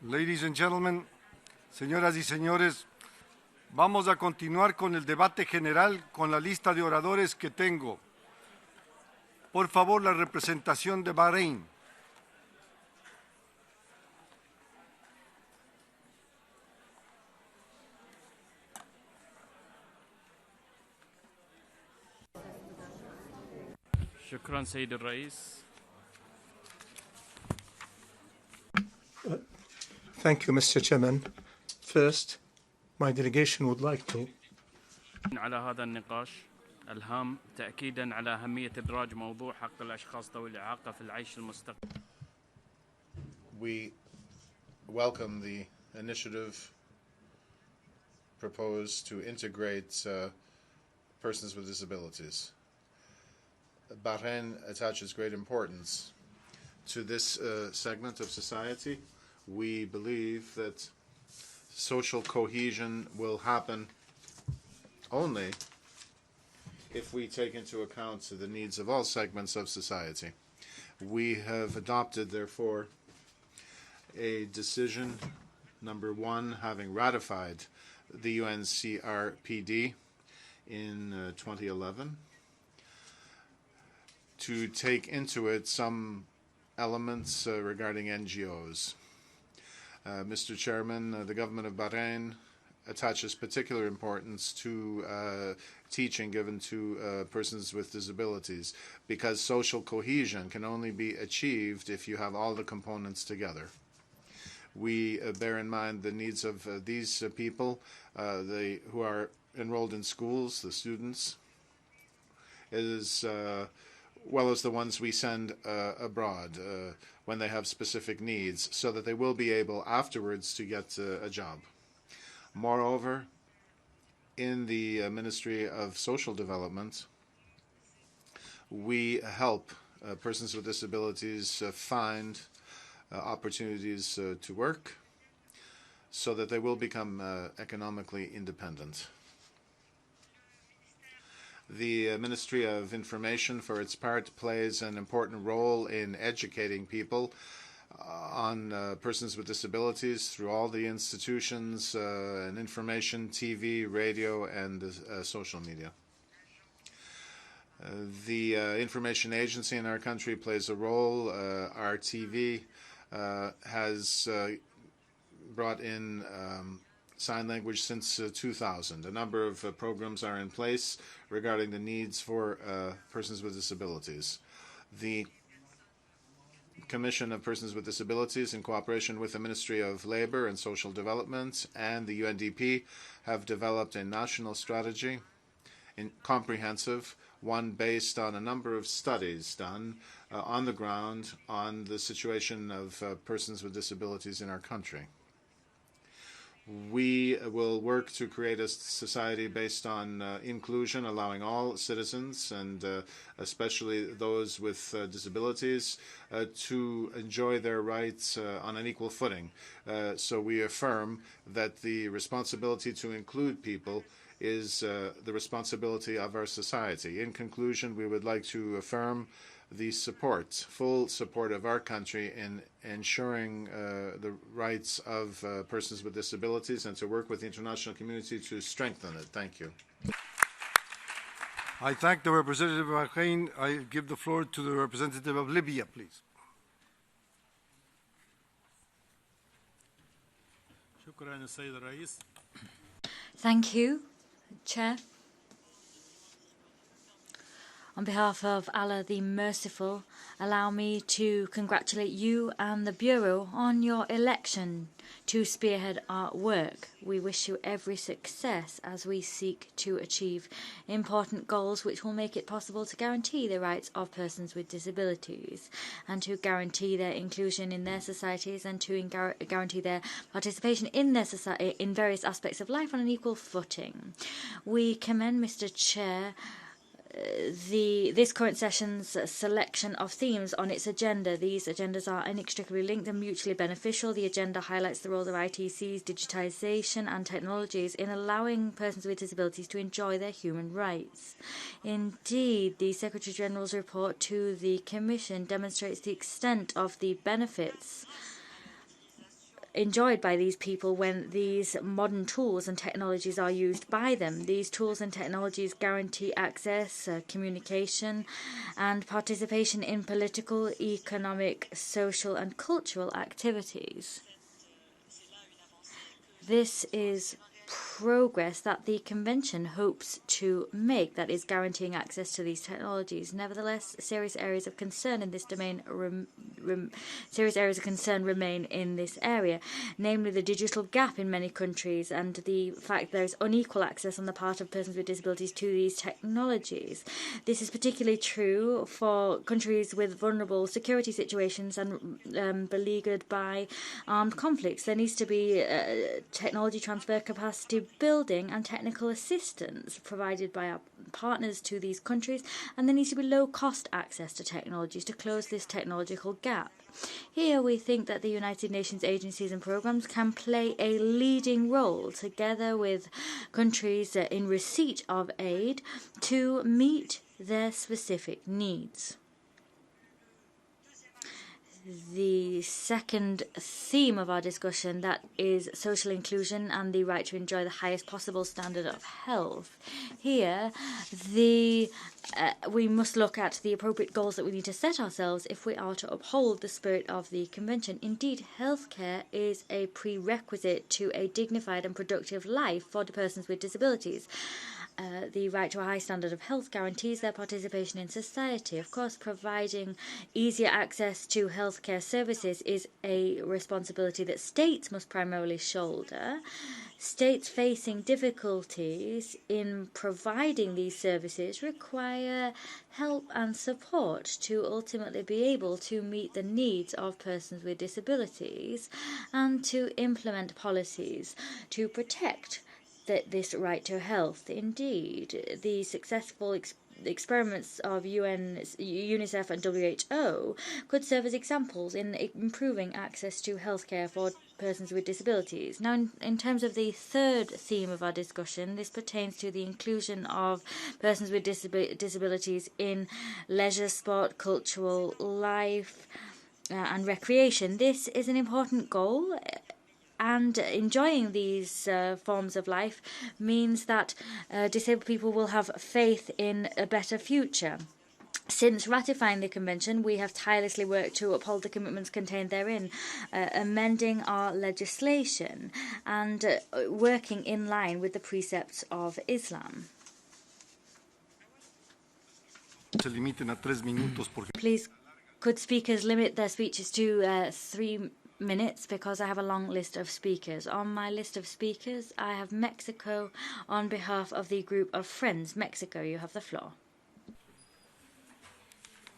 Ladies and gentlemen, señoras y señores, vamos a continuar con el debate general con la lista de oradores que tengo. Por favor, la representación de Bahrein. شكرا سيد الرئيس. Thank you, Mr. Chairman. First, my delegation would like to على هذا النقاش الهام تأكيدا على أهمية إدراج موضوع حق الأشخاص ذوي الإعاقة في العيش المستقبل. We welcome the initiative proposed to integrate persons with disabilities. Bahrain attaches great importance to this segment of society. We believe that social cohesion will happen only if we take into account the needs of all segments of society. We have adopted, therefore, a decision, number 1, having ratified the UN CRPD in 2011, to take into it some elements regarding NGOs. Mr. Chairman, the government of Bahrain attaches particular importance to teaching given to persons with disabilities, because social cohesion can only be achieved if you have all the components together. We bear in mind the needs of these people who are enrolled in schools, the students, as well as the ones we send abroad when they have specific needs, so that they will be able afterwards to get a job. Moreover, in the Ministry of Social Development, we help persons with disabilities find opportunities to work so that they will become economically independent. The Ministry of Information, for its part, plays an important role in educating people on persons with disabilities through all the institutions and information, TV, radio, and social media. The information agency in our country plays a role. Our TV has brought in sign language since 2000. A number of programs are in place regarding the needs for persons with disabilities. The Commission of Persons with Disabilities, in cooperation with the Ministry of Labour and Social Development and the UNDP, have developed a national strategy, comprehensive, one based on a number of studies done on the ground on the situation of persons with disabilities in our country. We will work to create a society based on inclusion, allowing all citizens, and especially those with disabilities, to enjoy their rights on an equal footing. So we affirm that the responsibility to include people is the responsibility of our society. In conclusion, we would like to affirm the support, full support of our country in ensuring the rights of persons with disabilities, and to work with the international community to strengthen it. Thank you. I thank the representative of Bahrain. I give the floor to the representative of Libya, please. Thank you, Chair. On behalf of Allah the Merciful, allow me to congratulate you and the Bureau on your election to spearhead our work. We wish you every success as we seek to achieve important goals which will make it possible to guarantee the rights of persons with disabilities and to guarantee their inclusion in their societies and to guarantee their participation in their society in various aspects of life on an equal footing. We commend, Mr. Chair, this current session's selection of themes on its agenda. These agendas are inextricably linked and mutually beneficial. The agenda highlights the role of ITCs, digitisation and technologies in allowing persons with disabilities to enjoy their human rights. Indeed, the Secretary-General's report to the Commission demonstrates the extent of the benefits enjoyed by these people when these modern tools and technologies are used by them. These tools and technologies guarantee access, communication, and participation in political, economic, social, and cultural activities. This is progress that the Convention hopes to make, that is guaranteeing access to these technologies. Nevertheless, serious areas of concern in this domain remain in this area, namely the digital gap in many countries and the fact there is unequal access on the part of persons with disabilities to these technologies. This is particularly true for countries with vulnerable security situations and beleaguered by armed conflicts. There needs to be technology transfer capacity building and technical assistance provided by our partners to these countries, and there needs to be low-cost access to technologies to close this technological gap. Here we think that the United Nations agencies and programs can play a leading role together with countries in receipt of aid to meet their specific needs. The second theme of our discussion, that is social inclusion and the right to enjoy the highest possible standard of health. Here, we must look at the appropriate goals that we need to set ourselves if we are to uphold the spirit of the Convention. Indeed, healthcare is a prerequisite to a dignified and productive life for the persons with disabilities. The right to a high standard of health guarantees their participation in society. Of course, providing easier access to healthcare services is a responsibility that states must primarily shoulder. States facing difficulties in providing these services require help and support to ultimately be able to meet the needs of persons with disabilities and to implement policies to protect this right to health. Indeed, the successful experiments of UNICEF and WHO could serve as examples in improving access to healthcare for persons with disabilities. Now, in terms of the third theme of our discussion, this pertains to the inclusion of persons with disabilities in leisure, sport, cultural life, and recreation. This is an important goal, and enjoying these forms of life means that disabled people will have faith in a better future. Since ratifying the Convention, we have tirelessly worked to uphold the commitments contained therein, amending our legislation and working in line with the precepts of Islam. Please, could speakers limit their speeches to 3 minutes, because I have a long list of speakers. On my list of speakers, I have Mexico on behalf of the group of Friends. Mexico, you have the floor.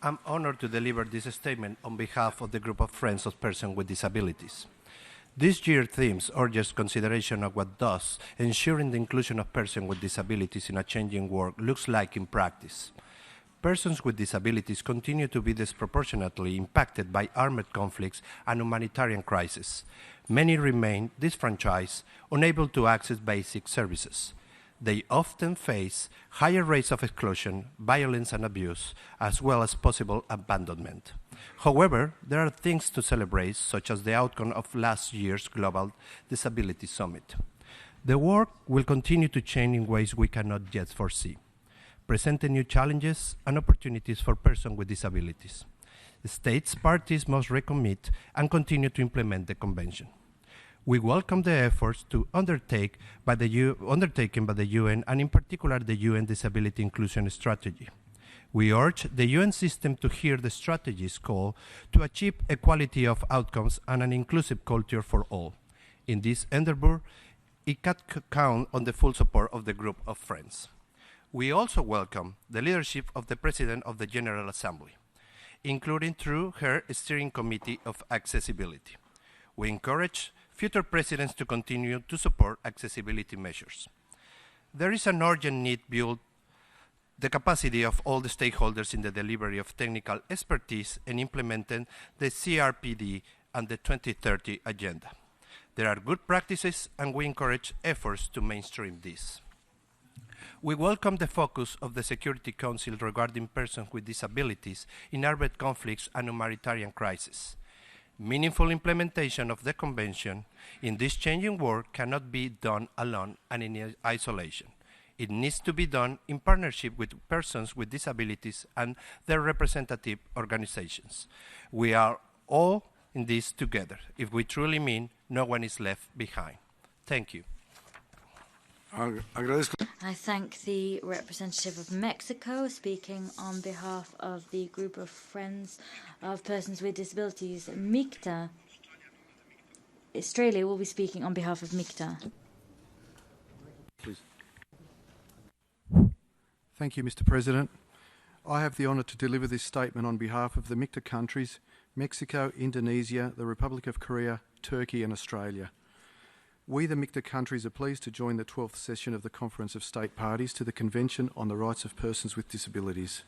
I'm honored to deliver this statement on behalf of the group of Friends of Persons with Disabilities. This year's themes urges consideration of what does ensuring the inclusion of persons with disabilities in a changing world looks like in practice. Persons with disabilities continue to be disproportionately impacted by armed conflicts and humanitarian crises. Many remain disfranchised, unable to access basic services. They often face higher rates of exclusion, violence and abuse, as well as possible abandonment. However, there are things to celebrate, such as the outcome of last year's Global Disability Summit. The world will continue to change in ways we cannot yet foresee, presenting new challenges and opportunities for persons with disabilities. The states parties must recommit and continue to implement the Convention. We welcome the efforts undertaken by the UN, and in particular the UN Disability Inclusion Strategy. We urge the UN system to hear the strategy's call to achieve equality of outcomes and an inclusive culture for all. In this endeavor, it can count on the full support of the group of Friends. We also welcome the leadership of the President of the General Assembly, including through her Steering Committee of Accessibility. We encourage future presidents to continue to support accessibility measures. There is an urgent need to build the capacity of all the stakeholders in the delivery of technical expertise and implementing the CRPD and the 2030 Agenda. There are good practices, and we encourage efforts to mainstream this. We welcome the focus of the Security Council regarding persons with disabilities in armed conflicts and humanitarian crises. Meaningful implementation of the Convention in this changing world cannot be done alone and in isolation. It needs to be done in partnership with persons with disabilities and their representative organizations. We are all in this together, if we truly mean no one is left behind. Thank you. I thank the representative of Mexico speaking on behalf of the group of Friends of Persons with Disabilities, MICTA. Australia will be speaking on behalf of MICTA. Please. Thank you, Mr. President. I have the honour to deliver this statement on behalf of the MICTA countries, Mexico, Indonesia, the Republic of Korea, Turkey and Australia. We, the MICTA countries, are pleased to join the 12th session of the Conference of State Parties to the Convention on the Rights of Persons with Disabilities.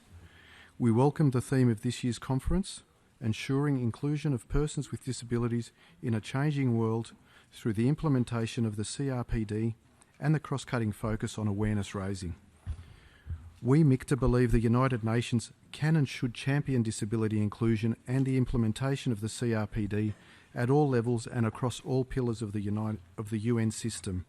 We welcome the theme of this year's conference, ensuring inclusion of persons with disabilities in a changing world through the implementation of the CRPD and the cross-cutting focus on awareness raising. We, MICTA, believe the United Nations can and should champion disability inclusion and the implementation of the CRPD at all levels and across all pillars of the UN system.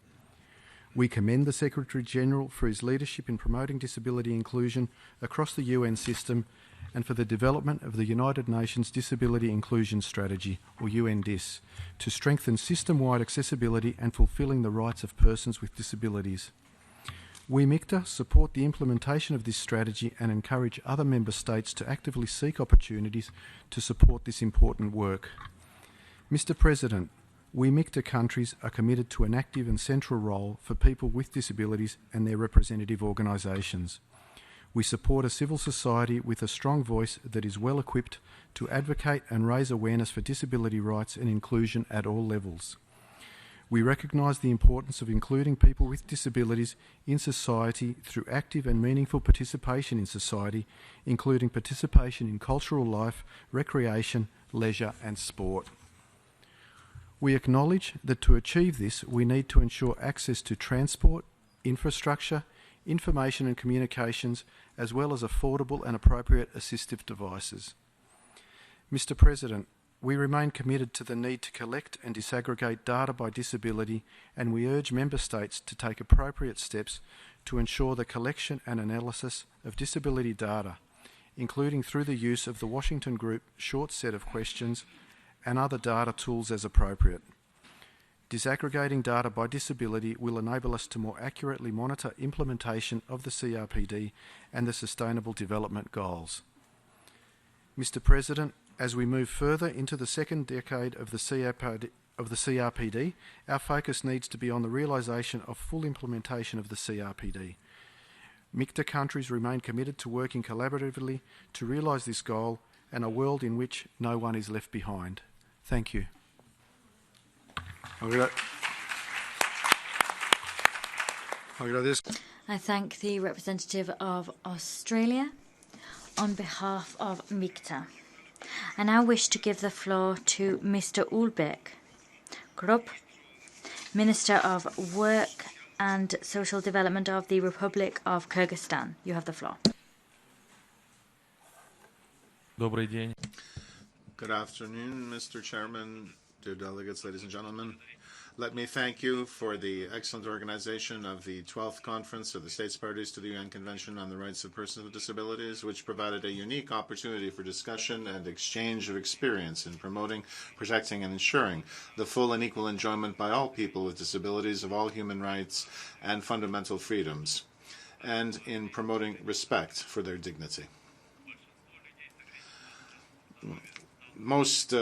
We commend the Secretary-General for his leadership in promoting disability inclusion across the UN system and for the development of the United Nations Disability Inclusion Strategy, or UNDIS, to strengthen system-wide accessibility and fulfilling the rights of persons with disabilities. We, MICTA, support the implementation of this strategy and encourage other member states to actively seek opportunities to support this important work. Mr. President, we MICTA countries are committed to an active and central role for people with disabilities and their representative organisations. We support a civil society with a strong voice that is well equipped to advocate and raise awareness for disability rights and inclusion at all levels. We recognise the importance of including people with disabilities in society through active and meaningful participation in society, including participation in cultural life, recreation, leisure and sport. We acknowledge that to achieve this, we need to ensure access to transport, infrastructure, information and communications, as well as affordable and appropriate assistive devices. Mr. President, we remain committed to the need to collect and disaggregate data by disability, and we urge Member States to take appropriate steps to ensure the collection and analysis of disability data, including through the use of the Washington Group short set of questions and other data tools as appropriate. Disaggregating data by disability will enable us to more accurately monitor implementation of the CRPD and the Sustainable Development Goals. Mr. President, as we move further into the second decade of the CRPD, our focus needs to be on the realisation of full implementation of the CRPD. MICTA countries remain committed to working collaboratively to realise this goal and a world in which no one is left behind. Thank you. I thank the representative of Australia on behalf of MICTA. I now wish to give the floor to Mr. Ulbek Grup, Minister of Work and Social Development of the Republic of Kyrgyzstan. You have the floor. Добрый день. Good afternoon, Mr. Chairman, dear delegates, ladies and gentlemen. Let me thank you for the excellent organization of the 12th Conference of the States Parties to the UN Convention on the Rights of Persons with Disabilities, which provided a unique opportunity for discussion and exchange of experience in promoting, protecting, and ensuring the full and equal enjoyment by all people with disabilities of all human rights and fundamental freedoms, and in promoting respect for their dignity. Most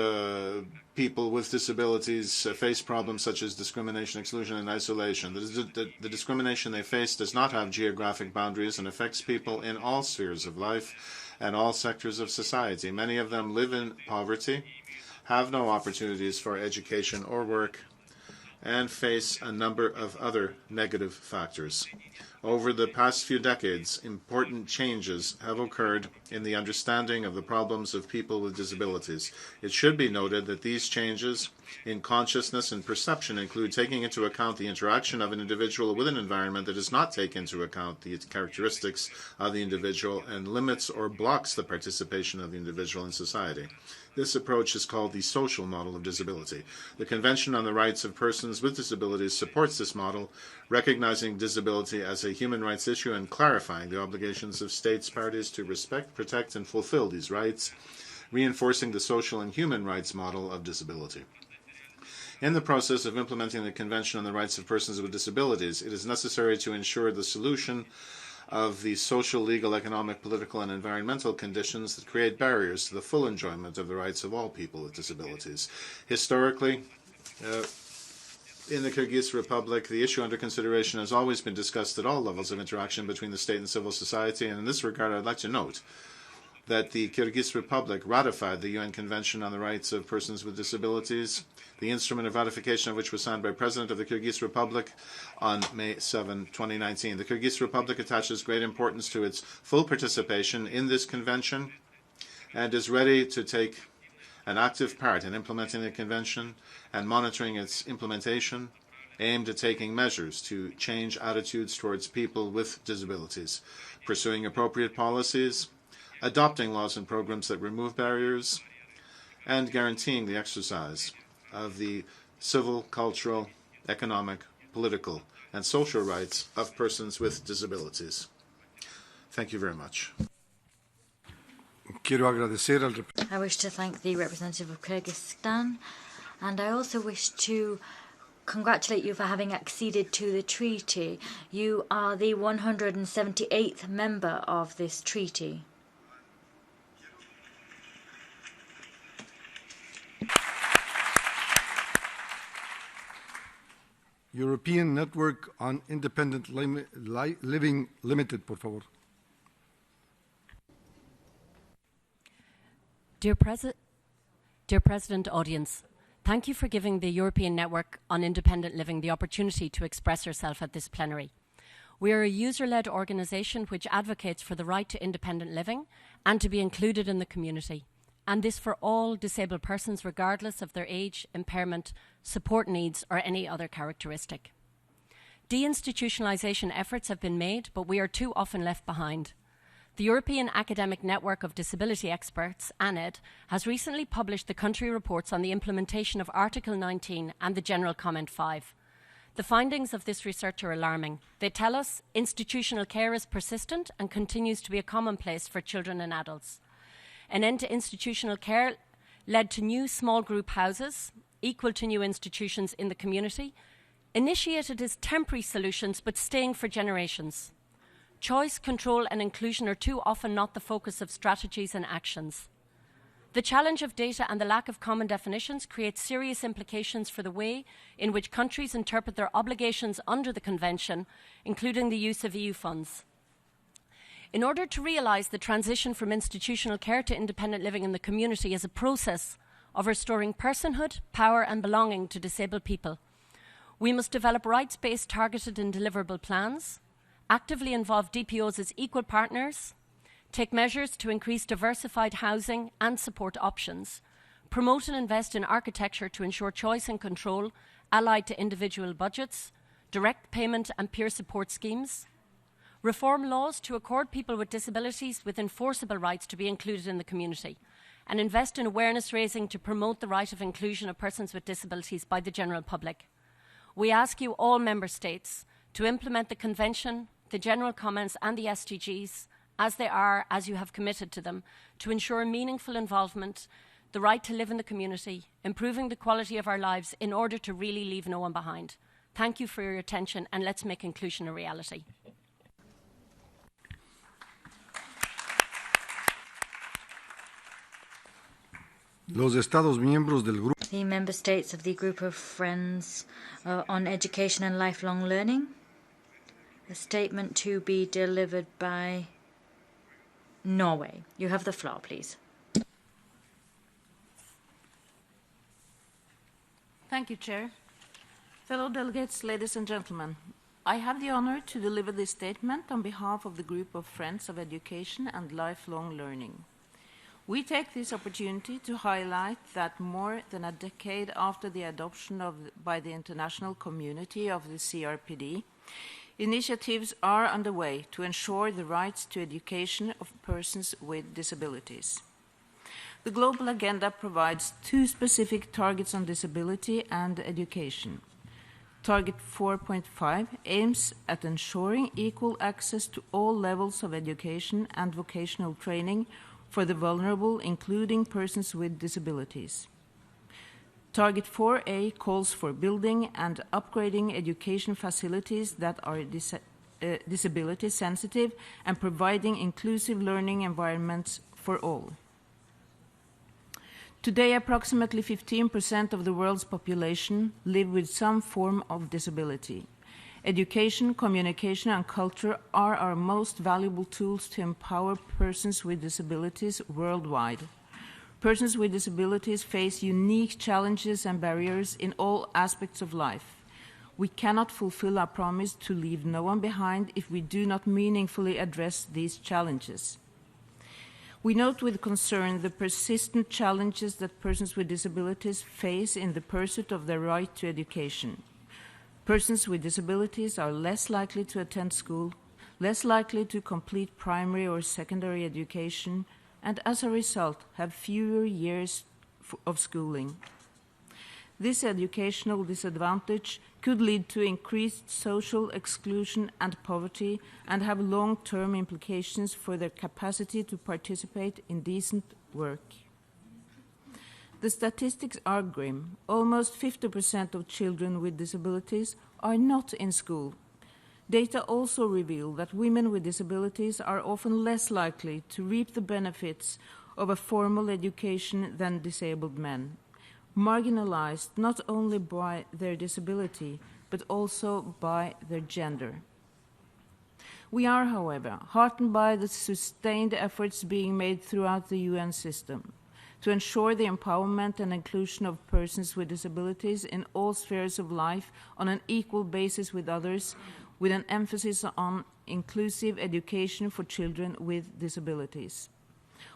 people with disabilities face problems such as discrimination, exclusion, and isolation. The discrimination they face does not have geographic boundaries and affects people in all spheres of life and all sectors of society. Many of them live in poverty, have no opportunities for education or work, and face a number of other negative factors. Over the past few decades, important changes have occurred in the understanding of the problems of people with disabilities. It should be noted that these changes in consciousness and perception include taking into account the interaction of an individual with an environment that does not take into account the characteristics of the individual and limits or blocks the participation of the individual in society. This approach is called the social model of disability. The Convention on the Rights of Persons with Disabilities supports this model, recognizing disability as a human rights issue and clarifying the obligations of states parties to respect, protect, and fulfill these rights, reinforcing the social and human rights model of disability. In the process of implementing the Convention on the Rights of Persons with Disabilities, it is necessary to ensure the solution of the social, legal, economic, political, and environmental conditions that create barriers to the full enjoyment of the rights of all people with disabilities. Historically, in the Kyrgyz Republic, the issue under consideration has always been discussed at all levels of interaction between the state and civil society, and in this regard, I'd like to note that the Kyrgyz Republic ratified the UN Convention on the Rights of Persons with Disabilities, the instrument of ratification of which was signed by the President of the Kyrgyz Republic on May 7, 2019. The Kyrgyz Republic attaches great importance to its full participation in this convention and is ready to take an active part in implementing the convention and monitoring its implementation, aimed at taking measures to change attitudes towards people with disabilities, pursuing appropriate policies, adopting laws and programs that remove barriers, and guaranteeing the exercise of the civil, cultural, economic, political, and social rights of persons with disabilities. Thank you very much. I wish to thank the representative of Kyrgyzstan, and I also wish to congratulate you for having acceded to the treaty. You are the 178th member of this treaty. European Network on Independent Living Limited, por favor. Dear President, audience, thank you for giving the European Network on Independent Living the opportunity to express herself at this plenary. We are a user-led organisation which advocates for the right to independent living and to be included in the community, and this for all disabled persons regardless of their age, impairment, support needs or any other characteristic. Deinstitutionalisation efforts have been made, but we are too often left behind. The European Academic Network of Disability Experts, ANED, has recently published the country reports on the implementation of Article 19 and the General Comment 5. The findings of this research are alarming. They tell us institutional care is persistent and continues to be a commonplace for children and adults. An end to institutional care led to new small group houses, equal to new institutions in the community, initiated as temporary solutions but staying for generations. Choice, control and inclusion are too often not the focus of strategies and actions. The challenge of data and the lack of common definitions creates serious implications for the way in which countries interpret their obligations under the Convention, including the use of EU funds. In order to realise the transition from institutional care to independent living in the community as a process of restoring personhood, power and belonging to disabled people, we must develop rights-based targeted and deliverable plans, actively involve DPOs as equal partners, take measures to increase diversified housing and support options, promote and invest in architecture to ensure choice and control allied to individual budgets, direct payment and peer support schemes, reform laws to accord people with disabilities with enforceable rights to be included in the community, and invest in awareness raising to promote the right of inclusion of persons with disabilities by the general public. We ask you, all Member States, to implement the Convention, the General Comments and the SDGs as they are, as you have committed to them, to ensure meaningful involvement, the right to live in the community, improving the quality of our lives in order to really leave no one behind. Thank you for your attention, and let's make inclusion a reality. Los Estados miembros del grupo. The Member States of the Group of Friends on Education and Lifelong Learning. A statement to be delivered by Norway. You have the floor, please. Thank you, Chair. Fellow delegates, ladies and gentlemen, I have the honor to deliver this statement on behalf of the Group of Friends of Education and Lifelong Learning. We take this opportunity to highlight that more than a decade after the adoption by the international community of the CRPD, initiatives are underway to ensure the rights to education of persons with disabilities. The Global Agenda provides 2 specific targets on disability and education. Target 4.5 aims at ensuring equal access to all levels of education and vocational training for the vulnerable, including persons with disabilities. Target 4A calls for building and upgrading education facilities that are disability sensitive and providing inclusive learning environments for all. Today, approximately 15% of the world's population live with some form of disability. Education, communication, and culture are our most valuable tools to empower persons with disabilities worldwide. Persons with disabilities face unique challenges and barriers in all aspects of life. We cannot fulfill our promise to leave no one behind if we do not meaningfully address these challenges. We note with concern the persistent challenges that persons with disabilities face in the pursuit of their right to education. Persons with disabilities are less likely to attend school, less likely to complete primary or secondary education, and as a result have fewer years of schooling. This educational disadvantage could lead to increased social exclusion and poverty and have long-term implications for their capacity to participate in decent work. The statistics are grim. Almost 50% of children with disabilities are not in school. Data also reveal that women with disabilities are often less likely to reap the benefits of a formal education than disabled men, marginalized not only by their disability, but also by their gender. We are, however, heartened by the sustained efforts being made throughout the UN system to ensure the empowerment and inclusion of persons with disabilities in all spheres of life on an equal basis with others, with an emphasis on inclusive education for children with disabilities.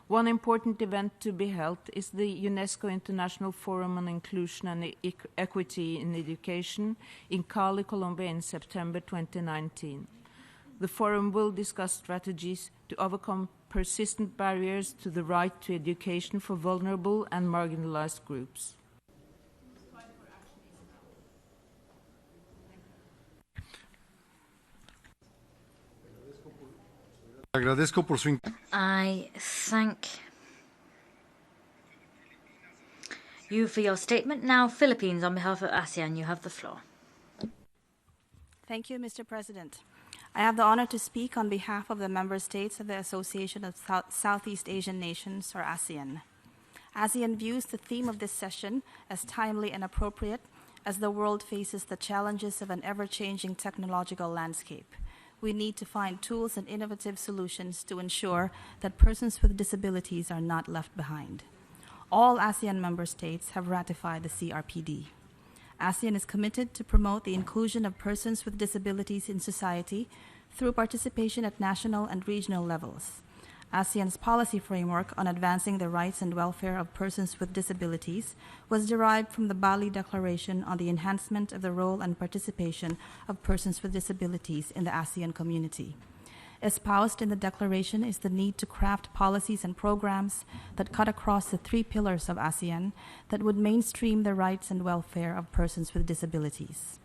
One important event to be held is the UNESCO International Forum on Inclusion and Equity in Education in Cali, Colombia in September 2019. The forum will discuss strategies to overcome persistent barriers to the right to education for vulnerable and marginalized groups. I thank you for your statement. Now, Philippines, on behalf of ASEAN, you have the floor. Thank you, Mr. President. I have the honor to speak on behalf of the member states of the Association of Southeast Asian Nations, or ASEAN. ASEAN views the theme of this session as timely and appropriate as the world faces the challenges of an ever-changing technological landscape. We need to find tools and innovative solutions to ensure that persons with disabilities are not left behind. All ASEAN member states have ratified the CRPD. ASEAN is committed to promote the inclusion of persons with disabilities in society through participation at national and regional levels. ASEAN's policy framework on advancing the rights and welfare of persons with disabilities was derived from the Bali Declaration on the enhancement of the role and participation of persons with disabilities in the ASEAN community. Espoused in the declaration is the need to craft policies and programs that cut across the 3 pillars of ASEAN that would mainstream the rights and welfare of persons with disabilities.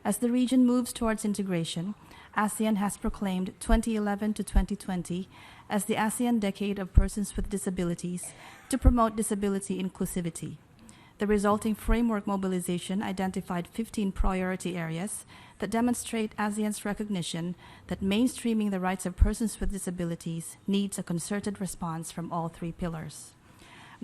As the region moves towards integration, ASEAN has proclaimed 2011 to 2020 as the ASEAN Decade of Persons with Disabilities to promote disability inclusivity. The resulting framework mobilization identified 15 priority areas that demonstrate ASEAN's recognition that mainstreaming the rights of persons with disabilities needs a concerted response from all 3 pillars.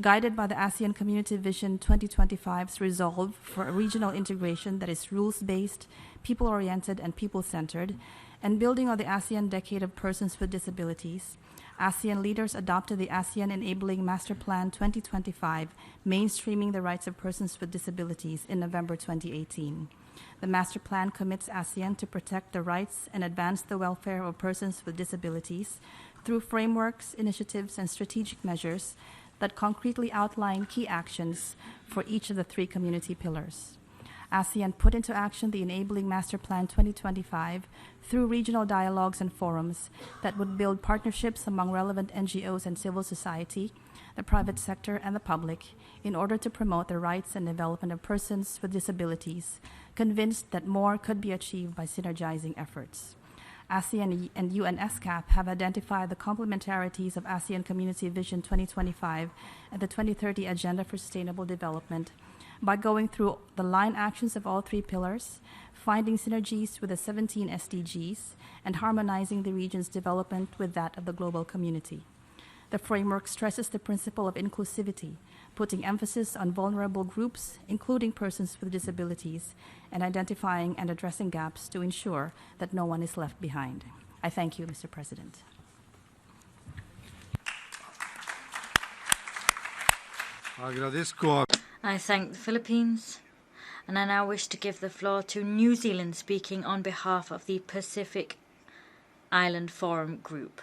Guided by the ASEAN Community Vision 2025's resolve for a regional integration that is rules-based, people-oriented, and people-centered, and building on the ASEAN Decade of Persons with Disabilities, ASEAN leaders adopted the ASEAN Enabling Master Plan 2025, mainstreaming the rights of persons with disabilities in November 2018. The master plan commits ASEAN to protect the rights and advance the welfare of persons with disabilities through frameworks, initiatives, and strategic measures that concretely outline key actions for each of the 3 community pillars. ASEAN put into action the Enabling Master Plan 2025 through regional dialogues and forums that would build partnerships among relevant NGOs and civil society, the private sector, and the public in order to promote the rights and development of persons with disabilities, convinced that more could be achieved by synergizing efforts. ASEAN and UNESCAP have identified the complementarities of ASEAN Community Vision 2025 and the 2030 Agenda for Sustainable Development by going through the line actions of all three pillars, finding synergies with the 17 SDGs, and harmonizing the region's development with that of the global community. The framework stresses the principle of inclusivity, putting emphasis on vulnerable groups, including persons with disabilities, and identifying and addressing gaps to ensure that no one is left behind. I thank you, Mr. President. I thank the Philippines, and I now wish to give the floor to New Zealand, speaking on behalf of the Pacific Island Forum Group.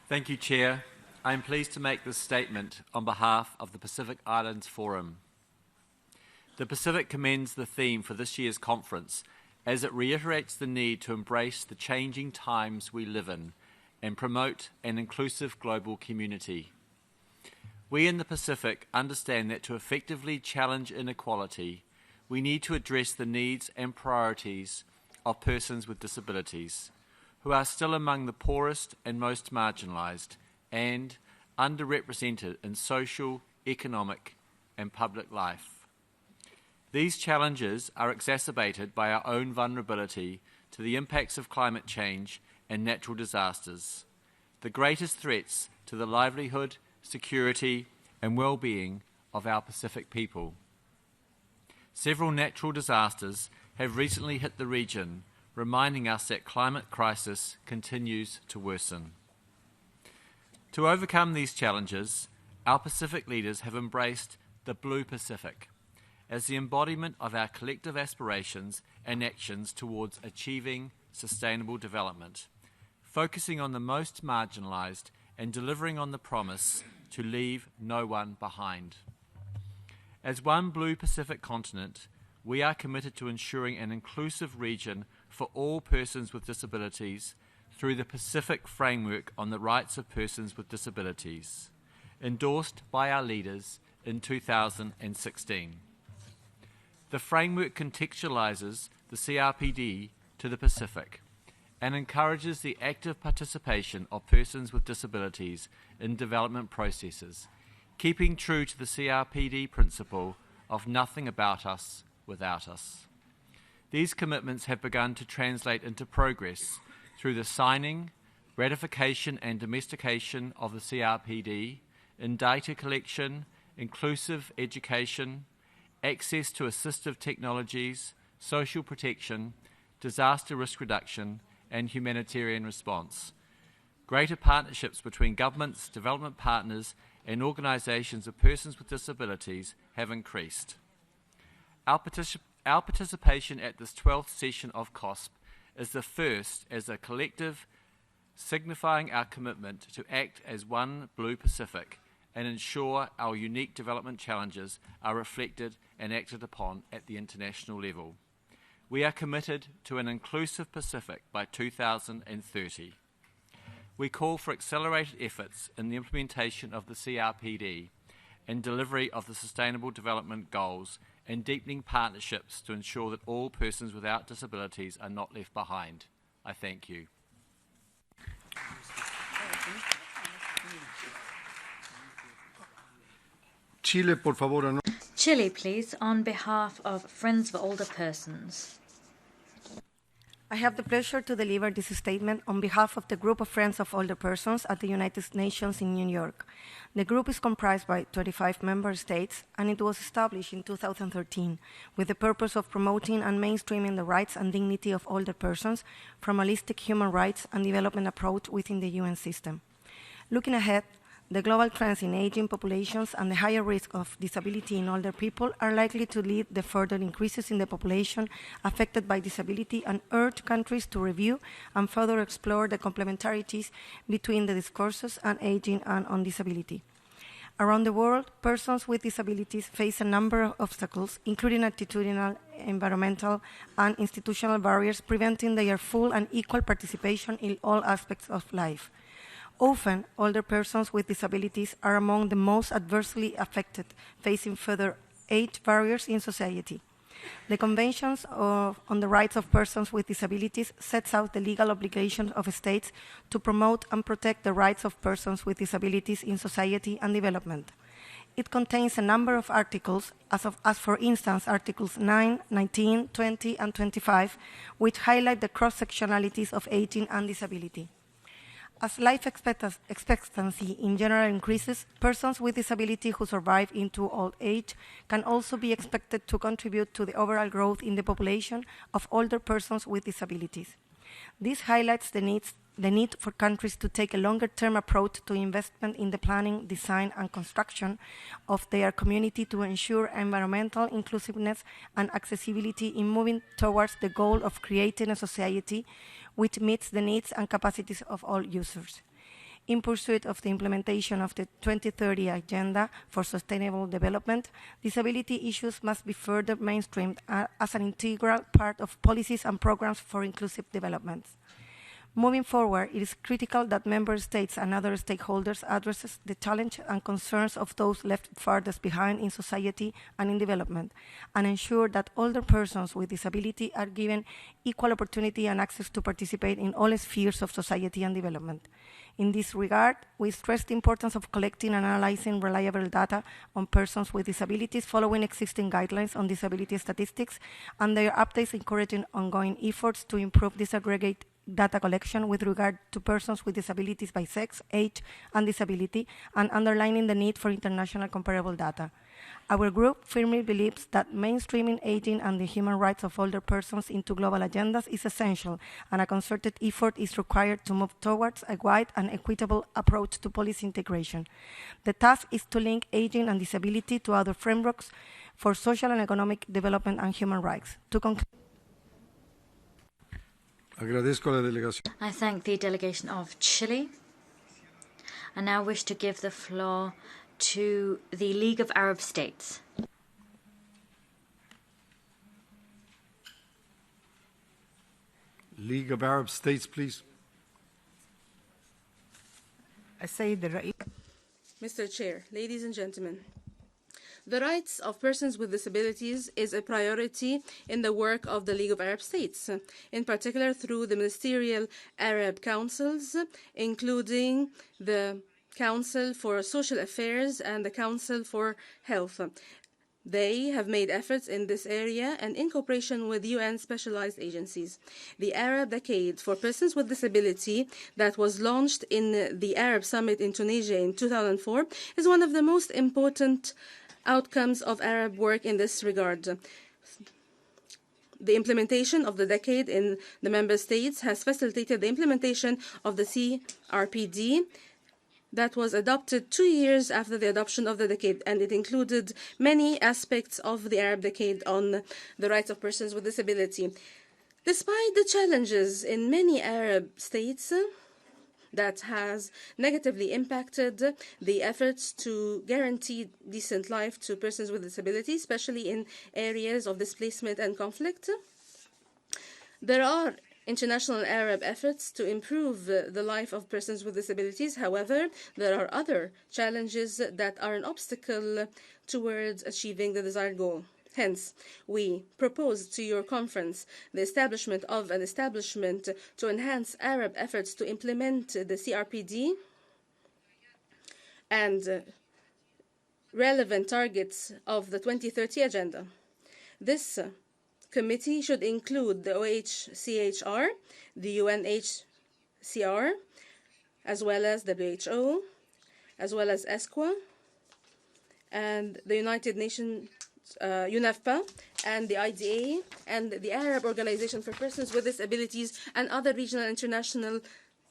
Thank you, Chair. I am pleased to make this statement on behalf of the Pacific Islands Forum. The Pacific commends the theme for this year's conference as it reiterates the need to embrace the changing times we live in and promote an inclusive global community. We in the Pacific understand that to effectively challenge inequality, we need to address the needs and priorities of persons with disabilities, who are still among the poorest and most marginalised and underrepresented in social, economic and public life. These challenges are exacerbated by our own vulnerability to the impacts of climate change and natural disasters, the greatest threats to the livelihood, security and well-being of our Pacific people. Several natural disasters have recently hit the region, reminding us that climate crisis continues to worsen. To overcome these challenges, our Pacific leaders have embraced the Blue Pacific as the embodiment of our collective aspirations and actions towards achieving sustainable development, focusing on the most marginalised and delivering on the promise to leave no one behind. As one Blue Pacific continent, we are committed to ensuring an inclusive region for all persons with disabilities through the Pacific Framework on the Rights of Persons with Disabilities, endorsed by our leaders in 2016. The framework contextualises the CRPD to the Pacific and encourages the active participation of persons with disabilities in development processes, keeping true to the CRPD principle of nothing about us without us. These commitments have begun to translate into progress through the signing, ratification and domestication of the CRPD in data collection, inclusive education, access to assistive technologies, social protection, disaster risk reduction and humanitarian response. Greater partnerships between governments, development partners and organisations of persons with disabilities have increased. Our participation at this 12th session of COSP is the first as a collective, signifying our commitment to act as one Blue Pacific and ensure our unique development challenges are reflected and acted upon at the international level. We are committed to an inclusive Pacific by 2030. We call for accelerated efforts in the implementation of the CRPD and delivery of the Sustainable Development Goals and deepening partnerships to ensure that all persons without disabilities are not left behind. I thank you. Chile, por favor. Chile, please, on behalf of Friends of Older Persons. I have the pleasure to deliver this statement on behalf of the Group of Friends of Older Persons at the United Nations in New York. The group is comprised by 25 member states, and it was established in 2013 with the purpose of promoting and mainstreaming the rights and dignity of older persons from a holistic human rights and development approach within the UN system. Looking ahead, the global trends in aging populations and the higher risk of disability in older people are likely to lead to further increases in the population affected by disability and urge countries to review and further explore the complementarities between the discourses on aging and on disability. Around the world, persons with disabilities face a number of obstacles, including attitudinal, environmental, and institutional barriers preventing their full and equal participation in all aspects of life. Often, older persons with disabilities are among the most adversely affected, facing further age barriers in society. The Convention on the Rights of Persons with Disabilities sets out the legal obligations of states to promote and protect the rights of persons with disabilities in society and development. It contains a number of articles, as for instance Articles 9, 19, 20, and 25, which highlight the cross-sectionalities of aging and disability. As life expectancy in general increases, persons with disability who survive into old age can also be expected to contribute to the overall growth in the population of older persons with disabilities. This highlights the need for countries to take a longer-term approach to investment in the planning, design, and construction of their community to ensure environmental inclusiveness and accessibility in moving towards the goal of creating a society which meets the needs and capacities of all users. In pursuit of the implementation of the 2030 Agenda for Sustainable Development, disability issues must be further mainstreamed as an integral part of policies and programs for inclusive development. Moving forward, it is critical that member states and other stakeholders address the challenge and concerns of those left farthest behind in society and in development, and ensure that older persons with disability are given equal opportunity and access to participate in all spheres of society and development. In this regard, we stress the importance of collecting and analyzing reliable data on persons with disabilities following existing guidelines on disability statistics and their updates, encouraging ongoing efforts to improve disaggregate data collection with regard to persons with disabilities by sex, age, and disability, and underlining the need for international comparable data. Our group firmly believes that mainstreaming aging and the human rights of older persons into global agendas is essential, and a concerted effort is required to move towards a wide and equitable approach to policy integration. The task is to link aging and disability to other frameworks for social and economic development and human rights. To conclude, Agradezco a la delegación. I thank the delegation of Chile. I now wish to give the floor to the League of Arab States. League of Arab States, please. Mr. Chair, ladies and gentlemen, the rights of persons with disabilities is a priority in the work of the League of Arab States, in particular through the ministerial Arab councils, including the Council for Social Affairs and the Council for Health. They have made efforts in this area and in cooperation with UN specialized agencies. The Arab Decade for Persons with Disability that was launched in the Arab Summit in Tunisia in 2004 is one of the most important outcomes of Arab work in this regard. The implementation of the decade in the member states has facilitated the implementation of the CRPD that was adopted 2 years after the adoption of the decade, and it included many aspects of the Arab Decade on the rights of persons with disability. Despite the challenges in many Arab states, that has negatively impacted the efforts to guarantee decent life to persons with disabilities, especially in areas of displacement and conflict. There are international Arab efforts to improve the life of persons with disabilities. However, there are other challenges that are an obstacle towards achieving the desired goal. Hence, we propose to your conference the establishment of an establishment to enhance Arab efforts to implement the CRPD and relevant targets of the 2030 Agenda. This committee should include the OHCHR, the UNHCR, as well as WHO, as well as ESCWA, and the United Nations UNEFPA, and the IDA, and the Arab Organization for Persons with Disabilities, and other regional and international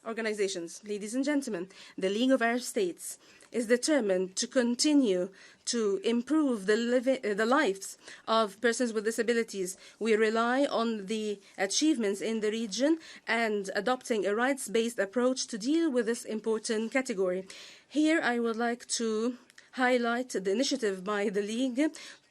organizations. Ladies and gentlemen, the League of Arab States is determined to continue to improve the lives of persons with disabilities. We rely on the achievements in the region and adopting a rights-based approach to deal with this important category. Here I would like to highlight the initiative by the League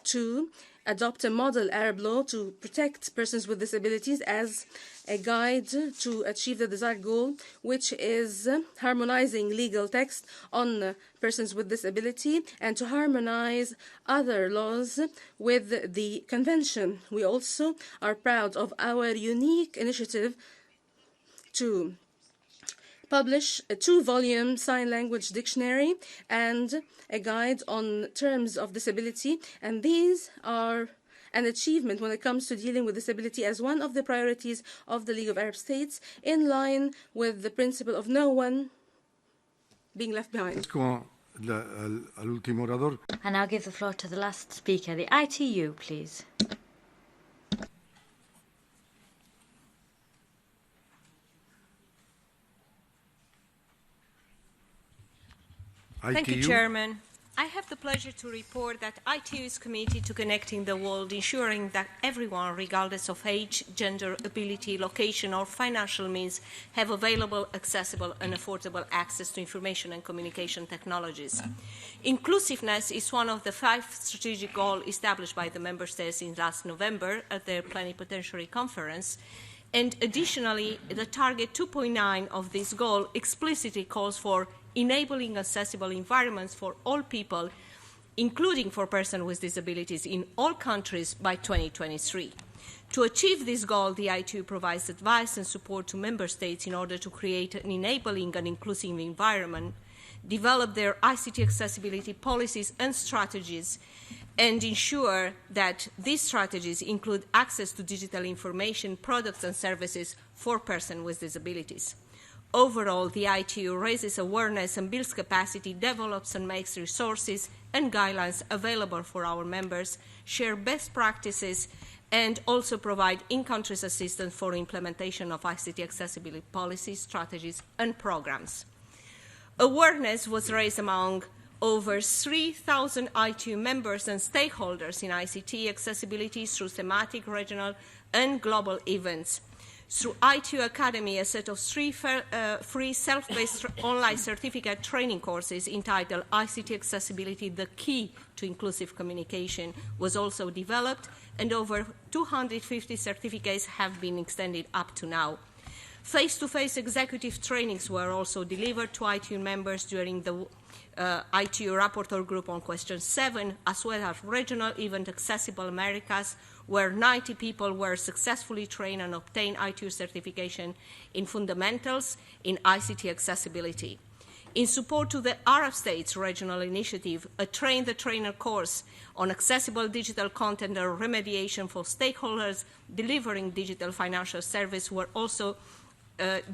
to adopt a model Arab law to protect persons with disabilities as a guide to achieve the desired goal, which is harmonizing legal text on persons with disability and to harmonize other laws with the convention. We also are proud of our unique initiative to publish a 2-volume sign language dictionary and a guide on terms of disability, and these are an achievement when it comes to dealing with disability as one of the priorities of the League of Arab States, in line with the principle of no one being left behind. I now give the floor to the last speaker, the ITU, please. Thank you, Chairman. I have the pleasure to report that ITU is committed to connecting the world, ensuring that everyone, regardless of age, gender, ability, location, or financial means, have available, accessible, and affordable access to information and communication technologies. Inclusiveness is one of the 5 strategic goals established by the Member States in last November at their Plenipotentiary Conference. And additionally, the target 2.9 of this goal explicitly calls for enabling accessible environments for all people, including for persons with disabilities in all countries by 2023. To achieve this goal, the ITU provides advice and support to Member States in order to create an enabling and inclusive environment, develop their ICT accessibility policies and strategies, and ensure that these strategies include access to digital information, products and services for persons with disabilities. Overall, the ITU raises awareness and builds capacity, develops and makes resources and guidelines available for our members, share best practices, and also provide in-country assistance for implementation of ICT accessibility policies, strategies, and programs. Awareness was raised among over 3,000 ITU members and stakeholders in ICT accessibility through thematic, regional, and global events. Through ITU Academy, a set of 3 free self-paced online certificate training courses entitled ICT Accessibility, the Key to Inclusive Communication was also developed, and over 250 certificates have been extended up to now. Face-to-face executive trainings were also delivered to ITU members during the ITU Rapporteur Group on Question 7, as well as regional event Accessible Americas, where 90 people were successfully trained and obtained ITU certification in fundamentals in ICT accessibility. In support to the Arab States Regional Initiative, a Train the Trainer course on accessible digital content and remediation for stakeholders delivering digital financial service were also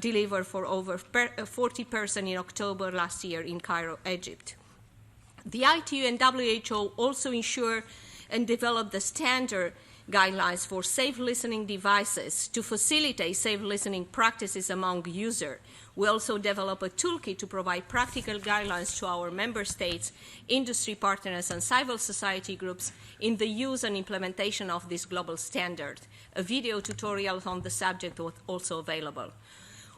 delivered for over 40 persons in October last year in Cairo, Egypt. The ITU and WHO also ensure and develop the standard guidelines for safe listening devices to facilitate safe listening practices among users. We also develop a toolkit to provide practical guidelines to our member states, industry partners, and civil society groups in the use and implementation of this global standard. A video tutorial on the subject was also available.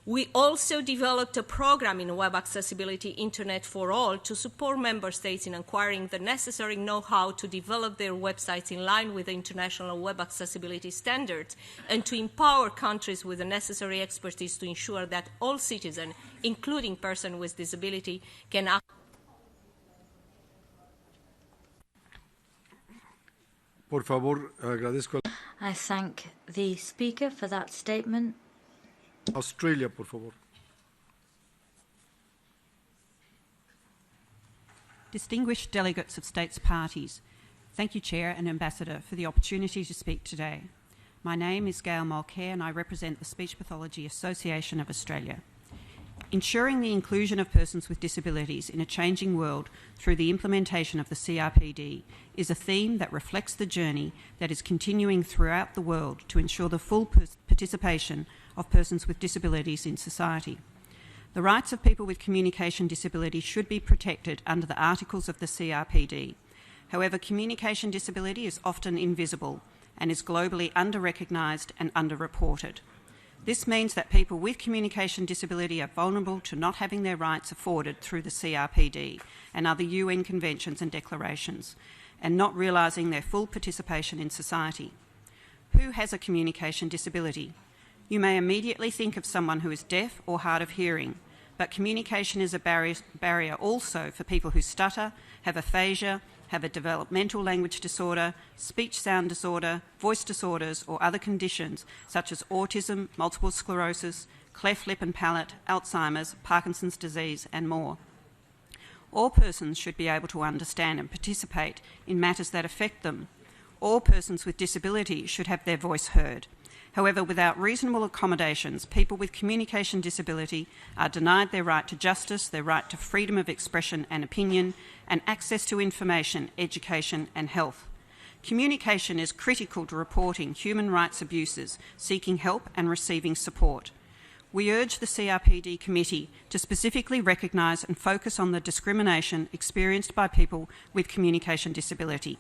We also developed a program in Web Accessibility Internet for All to support member states in acquiring the necessary know-how to develop their websites in line with the international web accessibility standards and to empower countries with the necessary expertise to ensure that all citizens, including persons with disability, can access. Por favor, agradezco. I thank the speaker for that statement. Australia, por favor. Distinguished delegates of states parties, thank you, Chair and Ambassador, for the opportunity to speak today. My name is Gail Mulcair and I represent the Speech Pathology Association of Australia. Ensuring the inclusion of persons with disabilities in a changing world through the implementation of the CRPD is a theme that reflects the journey that is continuing throughout the world to ensure the full participation of persons with disabilities in society. The rights of people with communication disability should be protected under the articles of the CRPD. However, communication disability is often invisible and is globally under-recognised and under-reported. This means that people with communication disability are vulnerable to not having their rights afforded through the CRPD and other UN conventions and declarations, and not realising their full participation in society. Who has a communication disability? You may immediately think of someone who is deaf or hard of hearing, but communication is a barrier also for people who stutter, have aphasia, have a developmental language disorder, speech sound disorder, voice disorders or other conditions such as autism, multiple sclerosis, cleft lip and palate, Alzheimer's, Parkinson's disease and more. All persons should be able to understand and participate in matters that affect them. All persons with disability should have their voice heard. However, without reasonable accommodations, people with communication disability are denied their right to justice, their right to freedom of expression and opinion, and access to information, education and health. Communication is critical to reporting human rights abuses, seeking help and receiving support. We urge the CRPD Committee to specifically recognise and focus on the discrimination experienced by people with communication disability.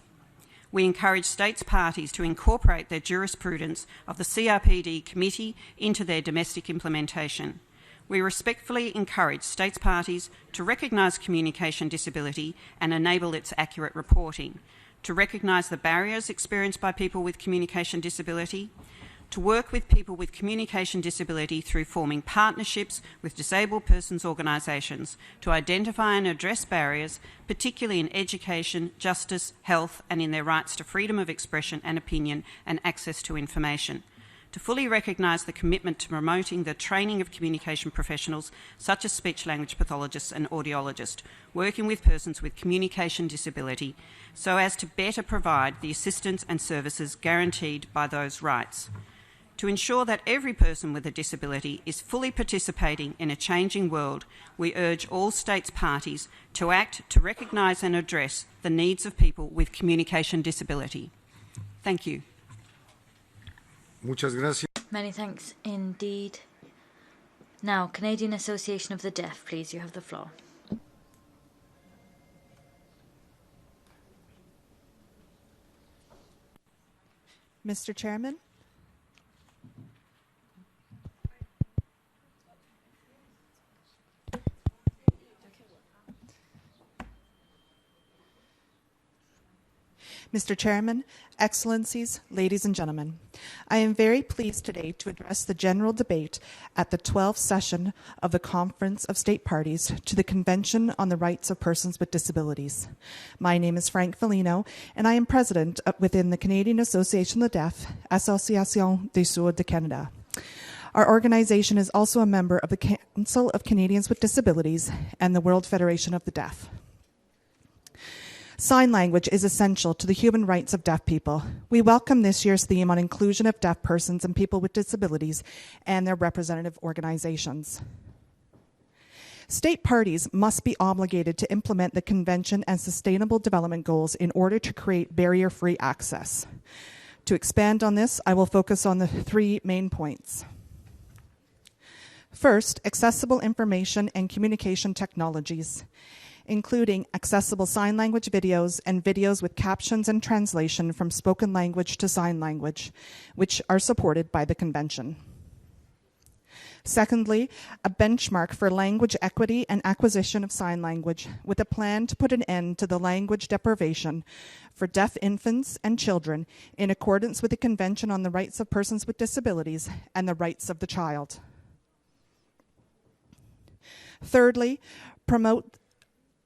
We encourage states parties to incorporate their jurisprudence of the CRPD Committee into their domestic implementation. We respectfully encourage states parties to recognise communication disability and enable its accurate reporting, to recognise the barriers experienced by people with communication disability, to work with people with communication disability through forming partnerships with disabled persons organisations to identify and address barriers, particularly in education, justice, health and in their rights to freedom of expression and opinion and access to information, to fully recognise the commitment to promoting the training of communication professionals such as speech-language pathologists and audiologists, working with persons with communication disability so as to better provide the assistance and services guaranteed by those rights. To ensure that every person with a disability is fully participating in a changing world, we urge all states parties to act to recognise and address the needs of people with communication disability. Thank you. Muchas gracias. Many thanks indeed. Now, Canadian Association of the Deaf, please, you have the floor. Mr. Chairman, Mr. Chairman, Excellencies, ladies and gentlemen, I am very pleased today to address the general debate at the 12th session of the Conference of State Parties to the Convention on the Rights of Persons with Disabilities. My name is Frank Foligno, and I am President within the Canadian Association of the Deaf, Association des Sourds de Canada. Our organization is also a member of the Council of Canadians with Disabilities and the World Federation of the Deaf. Sign language is essential to the human rights of deaf people. We welcome this year's theme on inclusion of deaf persons and people with disabilities and their representative organizations. State parties must be obligated to implement the Convention and Sustainable Development Goals in order to create barrier-free access. To expand on this, I will focus on the three main points. First, accessible information and communication technologies, including accessible sign language videos and videos with captions and translation from spoken language to sign language, which are supported by the Convention. Secondly, a benchmark for language equity and acquisition of sign language, with a plan to put an end to the language deprivation for deaf infants and children in accordance with the Convention on the Rights of Persons with Disabilities and the Rights of the Child. Thirdly, promote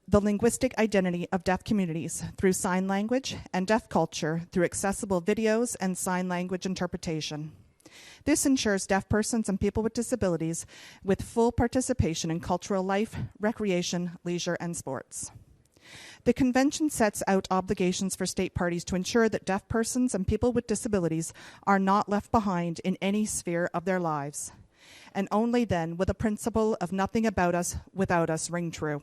the linguistic identity of deaf communities through sign language and deaf culture through accessible videos and sign language interpretation. This ensures deaf persons and people with disabilities with full participation in cultural life, recreation, leisure, and sports. The Convention sets out obligations for state parties to ensure that deaf persons and people with disabilities are not left behind in any sphere of their lives. And only then will the principle of nothing about us without us ring true.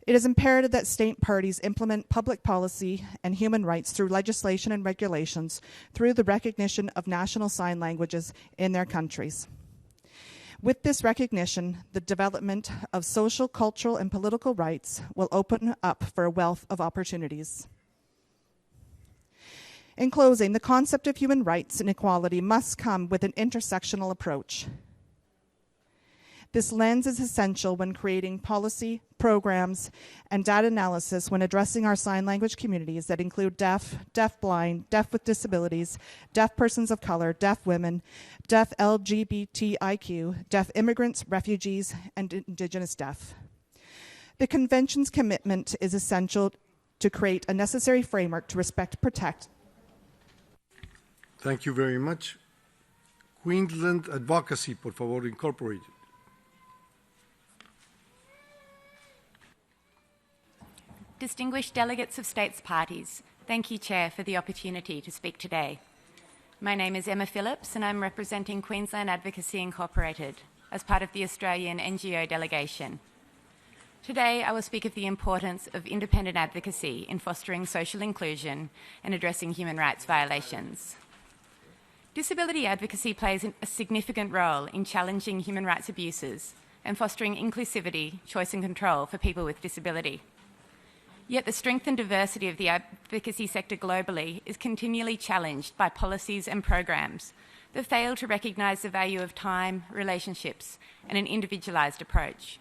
It is imperative that state parties implement public policy and human rights through legislation and regulations through the recognition of national sign languages in their countries. With this recognition, the development of social, cultural, and political rights will open up for a wealth of opportunities. In closing, the concept of human rights and equality must come with an intersectional approach. This lens is essential when creating policy, programs, and data analysis when addressing our sign language communities that include deaf, deaf-blind, deaf with disabilities, deaf persons of color, deaf women, deaf LGBTIQ, deaf immigrants, refugees, and Indigenous deaf. The Convention's commitment is essential to create a necessary framework to respect, protect. Thank you very much. Queensland Advocacy, por favor, Incorporated. Distinguished delegates of states parties, thank you, Chair, for the opportunity to speak today. My name is Emma Phillips and I'm representing Queensland Advocacy Incorporated as part of the Australian NGO delegation. Today I will speak of the importance of independent advocacy in fostering social inclusion and addressing human rights violations. Disability advocacy plays a significant role in challenging human rights abuses and fostering inclusivity, choice and control for people with disability. Yet the strength and diversity of the advocacy sector globally is continually challenged by policies and programs that fail to recognise the value of time, relationships, and an individualised approach.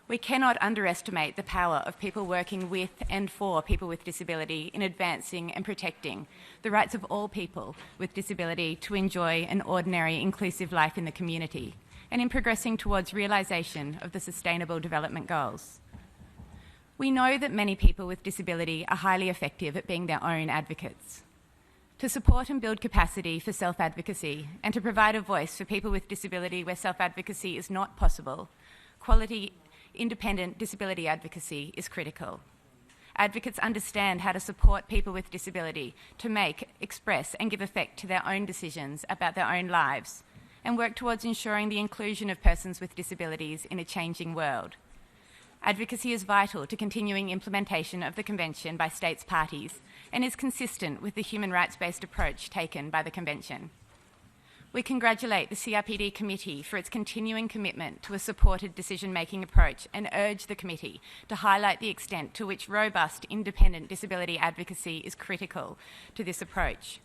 We cannot underestimate the power of people working with and for people with disability in advancing and protecting the rights of all people with disability to enjoy an ordinary, inclusive life in the community and in progressing towards realisation of the Sustainable Development Goals. We know that many people with disability are highly effective at being their own advocates. To support and build capacity for self-advocacy and to provide a voice for people with disability where self-advocacy is not possible, quality independent disability advocacy is critical. Advocates understand how to support people with disability to make, express and give effect to their own decisions about their own lives and work towards ensuring the inclusion of persons with disabilities in a changing world. Advocacy is vital to continuing implementation of the Convention by states parties and is consistent with the human rights-based approach taken by the Convention. We congratulate the CRPD Committee for its continuing commitment to a supported decision-making approach and urge the Committee to highlight the extent to which robust, independent disability advocacy is critical to this approach.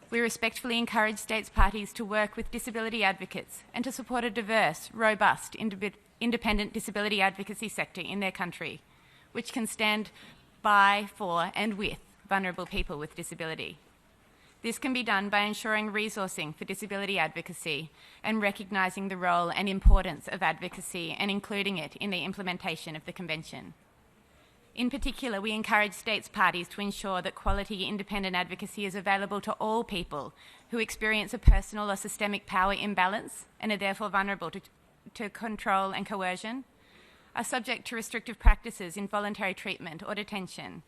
We respectfully encourage states parties to work with disability advocates and to support a diverse, robust, independent disability advocacy sector in their country, which can stand by, for and with vulnerable people with disability. This can be done by ensuring resourcing for disability advocacy and recognising the role and importance of advocacy and including it in the implementation of the Convention. In particular, we encourage states parties to ensure that quality independent advocacy is available to all people who experience a personal or systemic power imbalance and are therefore vulnerable to control and coercion, are subject to restrictive practices, involuntary treatment or detention,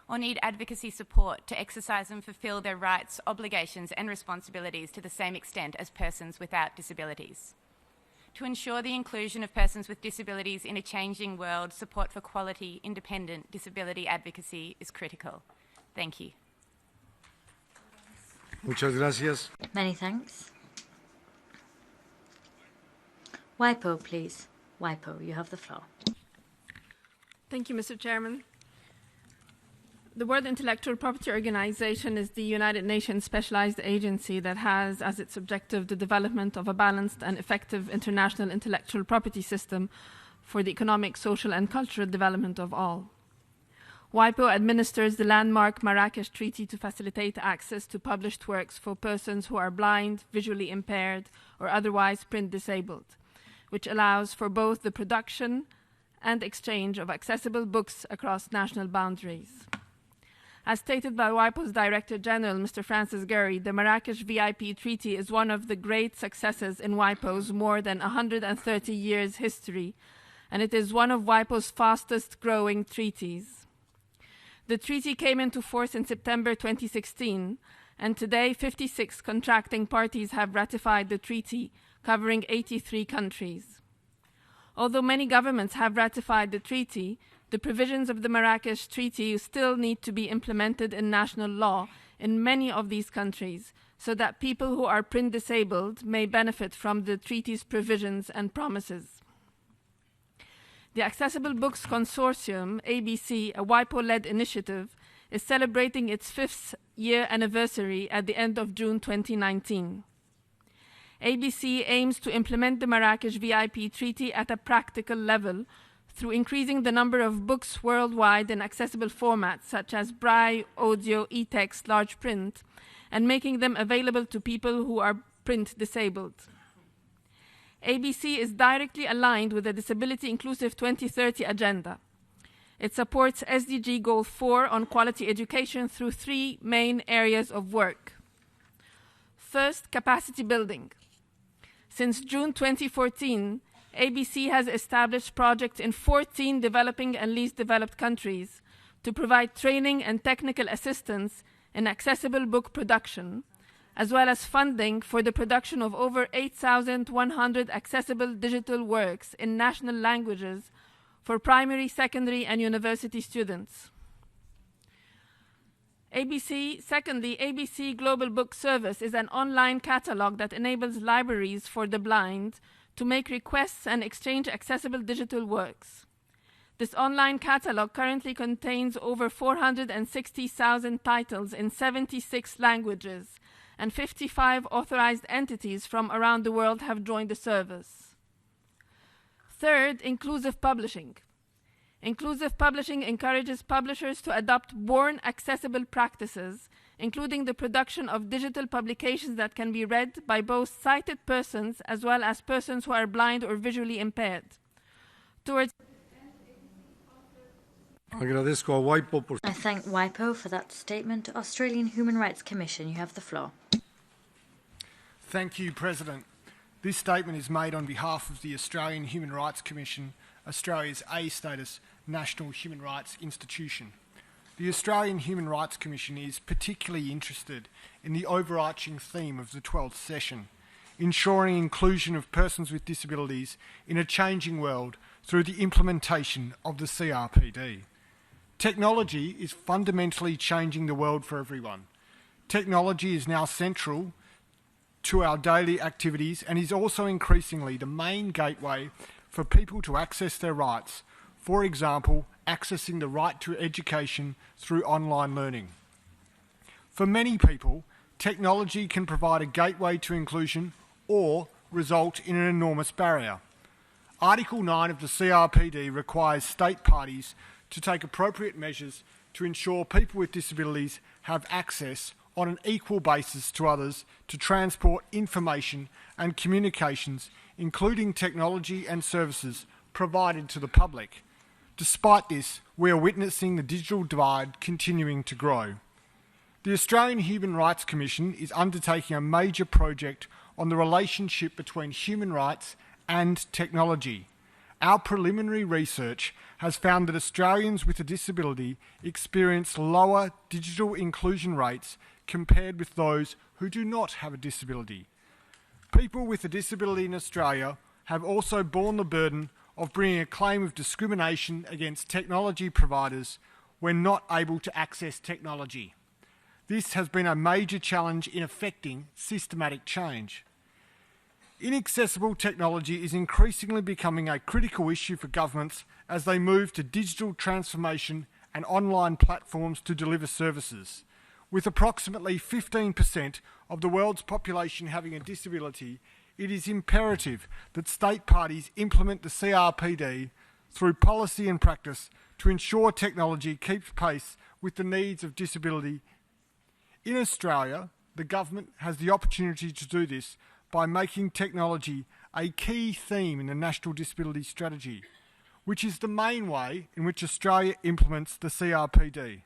or need advocacy support to exercise and fulfil their rights, obligations and responsibilities to the same extent as persons without disabilities. To ensure the inclusion of persons with disabilities in a changing world, support for quality, independent disability advocacy is critical. Thank you. Muchas gracias. Many thanks. WIPO, please. WIPO, you have the floor. Thank you, Mr. Chairman. The World Intellectual Property Organization is the United Nations specialized agency that has as its objective the development of a balanced and effective international intellectual property system for the economic, social, and cultural development of all. WIPO administers the landmark Marrakesh Treaty to facilitate access to published works for persons who are blind, visually impaired, or otherwise print disabled, which allows for both the production and exchange of accessible books across national boundaries. As stated by WIPO's Director General, Mr. Francis Gurry, the Marrakesh Vip Treaty is one of the great successes in WIPO's more than 130 years history, and it is one of WIPO's fastest growing treaties. The treaty came into force in September 2016, and today 56 contracting parties have ratified the treaty, covering 83 countries. Although many governments have ratified the treaty, the provisions of the Marrakesh Treaty still need to be implemented in national law in many of these countries so that people who are print disabled may benefit from the treaty's provisions and promises. The Accessible Books Consortium, ABC, a WIPO-led initiative, is celebrating its 5th year anniversary at the end of June 2019. ABC aims to implement the Marrakesh Vip Treaty at a practical level through increasing the number of books worldwide in accessible formats such as braille, audio, e-text, large print, and making them available to people who are print disabled. ABC is directly aligned with the Disability Inclusive 2030 agenda. It supports SDG Goal 4 on quality education through 3 main areas of work. First, capacity building. Since June 2014, ABC has established projects in 14 developing and least developed countries to provide training and technical assistance in accessible book production, as well as funding for the production of over 8,100 accessible digital works in national languages for primary, secondary, and university students. Secondly, ABC Global Book Service is an online catalog that enables libraries for the blind to make requests and exchange accessible digital works. This online catalog currently contains over 460,000 titles in 76 languages, and 55 authorized entities from around the world have joined the service. Third, inclusive publishing. Inclusive publishing encourages publishers to adopt born accessible practices, including the production of digital publications that can be read by both sighted persons as well as persons who are blind or visually impaired. I thank WIPO for that statement. Australian Human Rights Commission, you have the floor. Thank you, President. This statement is made on behalf of the Australian Human Rights Commission, Australia's A-status national human rights institution. The Australian Human Rights Commission is particularly interested in the overarching theme of the 12th session, ensuring inclusion of persons with disabilities in a changing world through the implementation of the CRPD. Technology is fundamentally changing the world for everyone. Technology is now central to our daily activities and is also increasingly the main gateway for people to access their rights, for example, accessing the right to education through online learning. For many people, technology can provide a gateway to inclusion or result in an enormous barrier. Article 9 of the CRPD requires state parties to take appropriate measures to ensure people with disabilities have access on an equal basis to others to transport information and communications, including technology and services provided to the public. Despite this, we are witnessing the digital divide continuing to grow. The Australian Human Rights Commission is undertaking a major project on the relationship between human rights and technology. Our preliminary research has found that Australians with a disability experience lower digital inclusion rates compared with those who do not have a disability. People with a disability in Australia have also borne the burden of bringing a claim of discrimination against technology providers when not able to access technology. This has been a major challenge in effecting systematic change. Inaccessible technology is increasingly becoming a critical issue for governments as they move to digital transformation and online platforms to deliver services. With approximately 15% of the world's population having a disability, it is imperative that state parties implement the CRPD through policy and practice to ensure technology keeps pace with the needs of disability. In Australia, the government has the opportunity to do this by making technology a key theme in the National Disability Strategy, which is the main way in which Australia implements the CRPD.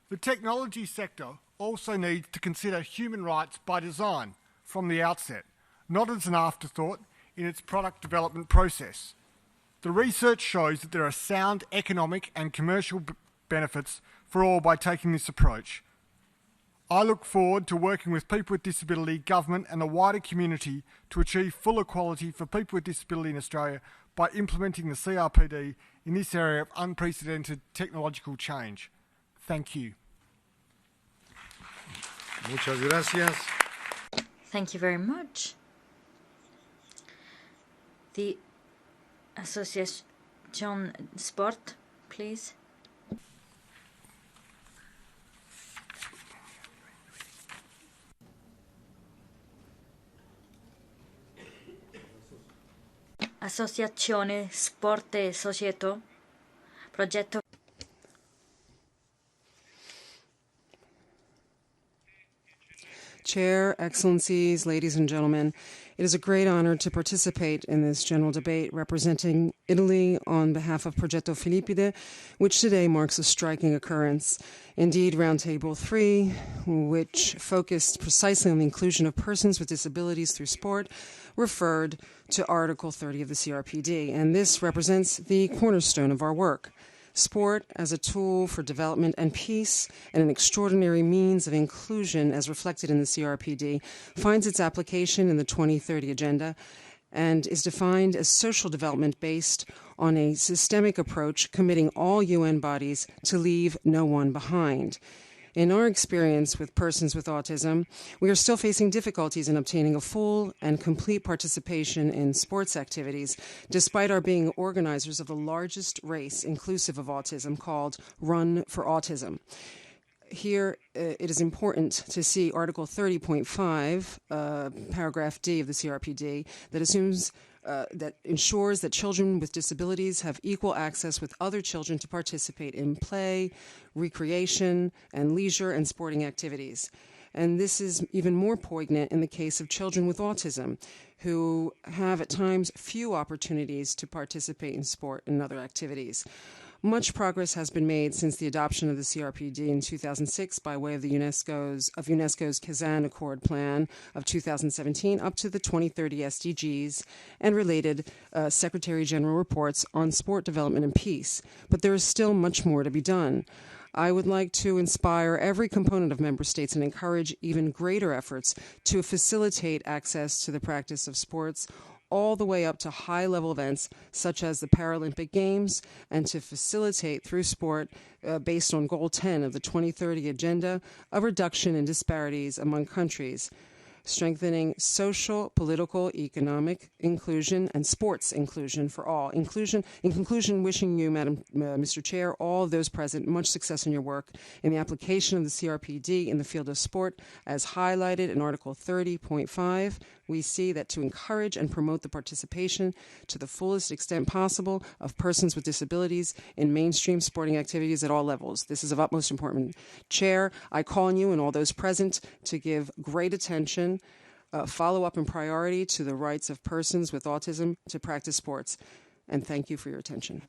The technology sector also needs to consider human rights by design from the outset, not as an afterthought in its product development process. The research shows that there are sound economic and commercial benefits for all by taking this approach. I look forward to working with people with disability, government and the wider community to achieve full equality for people with disability in Australia by implementing the CRPD in this area of unprecedented technological change. Thank you. Muchas gracias. Thank you very much. The Association Sport, please. Associazione Sport e Società, progetto. Chair, Excellencies, ladies and gentlemen, it is a great honor to participate in this general debate representing Italy on behalf of Progetto Filippide, which today marks a striking occurrence. Indeed, Roundtable 3, which focused precisely on the inclusion of persons with disabilities through sport, referred to Article 30 of the CRPD, and this represents the cornerstone of our work. Sport as a tool for development and peace and an extraordinary means of inclusion as reflected in the CRPD finds its application in the 2030 Agenda and is defined as social development based on a systemic approach committing all UN bodies to leave no one behind. In our experience with persons with autism, we are still facing difficulties in obtaining a full and complete participation in sports activities, despite our being organizers of the largest race inclusive of autism called Run for Autism. Here, it is important to see Article 30.5, paragraph D of the CRPD, that ensures that children with disabilities have equal access with other children to participate in play, recreation, and leisure and sporting activities. And this is even more poignant in the case of children with autism, who have at times few opportunities to participate in sport and other activities. Much progress has been made since the adoption of the CRPD in 2006 by way of the UNESCO's Kazan Accord Plan of 2017 up to the 2030 SDGs and related Secretary General reports on sport development and peace. But there is still much more to be done. I would like to inspire every component of member states and encourage even greater efforts to facilitate access to the practice of sports all the way up to high-level events such as the Paralympic Games, and to facilitate through sport, based on Goal 10 of the 2030 Agenda, a reduction in disparities among countries, strengthening social, political, economic inclusion, and sports inclusion for all. In conclusion, wishing you, Mr. Chair, all of those present, much success in your work in the application of the CRPD in the field of sport, as highlighted in Article 30.5. We see that to encourage and promote the participation to the fullest extent possible of persons with disabilities in mainstream sporting activities at all levels. This is of utmost importance. Chair, I call on you and all those present to give great attention, follow up and priority to the rights of persons with autism to practice sports. And thank you for your attention.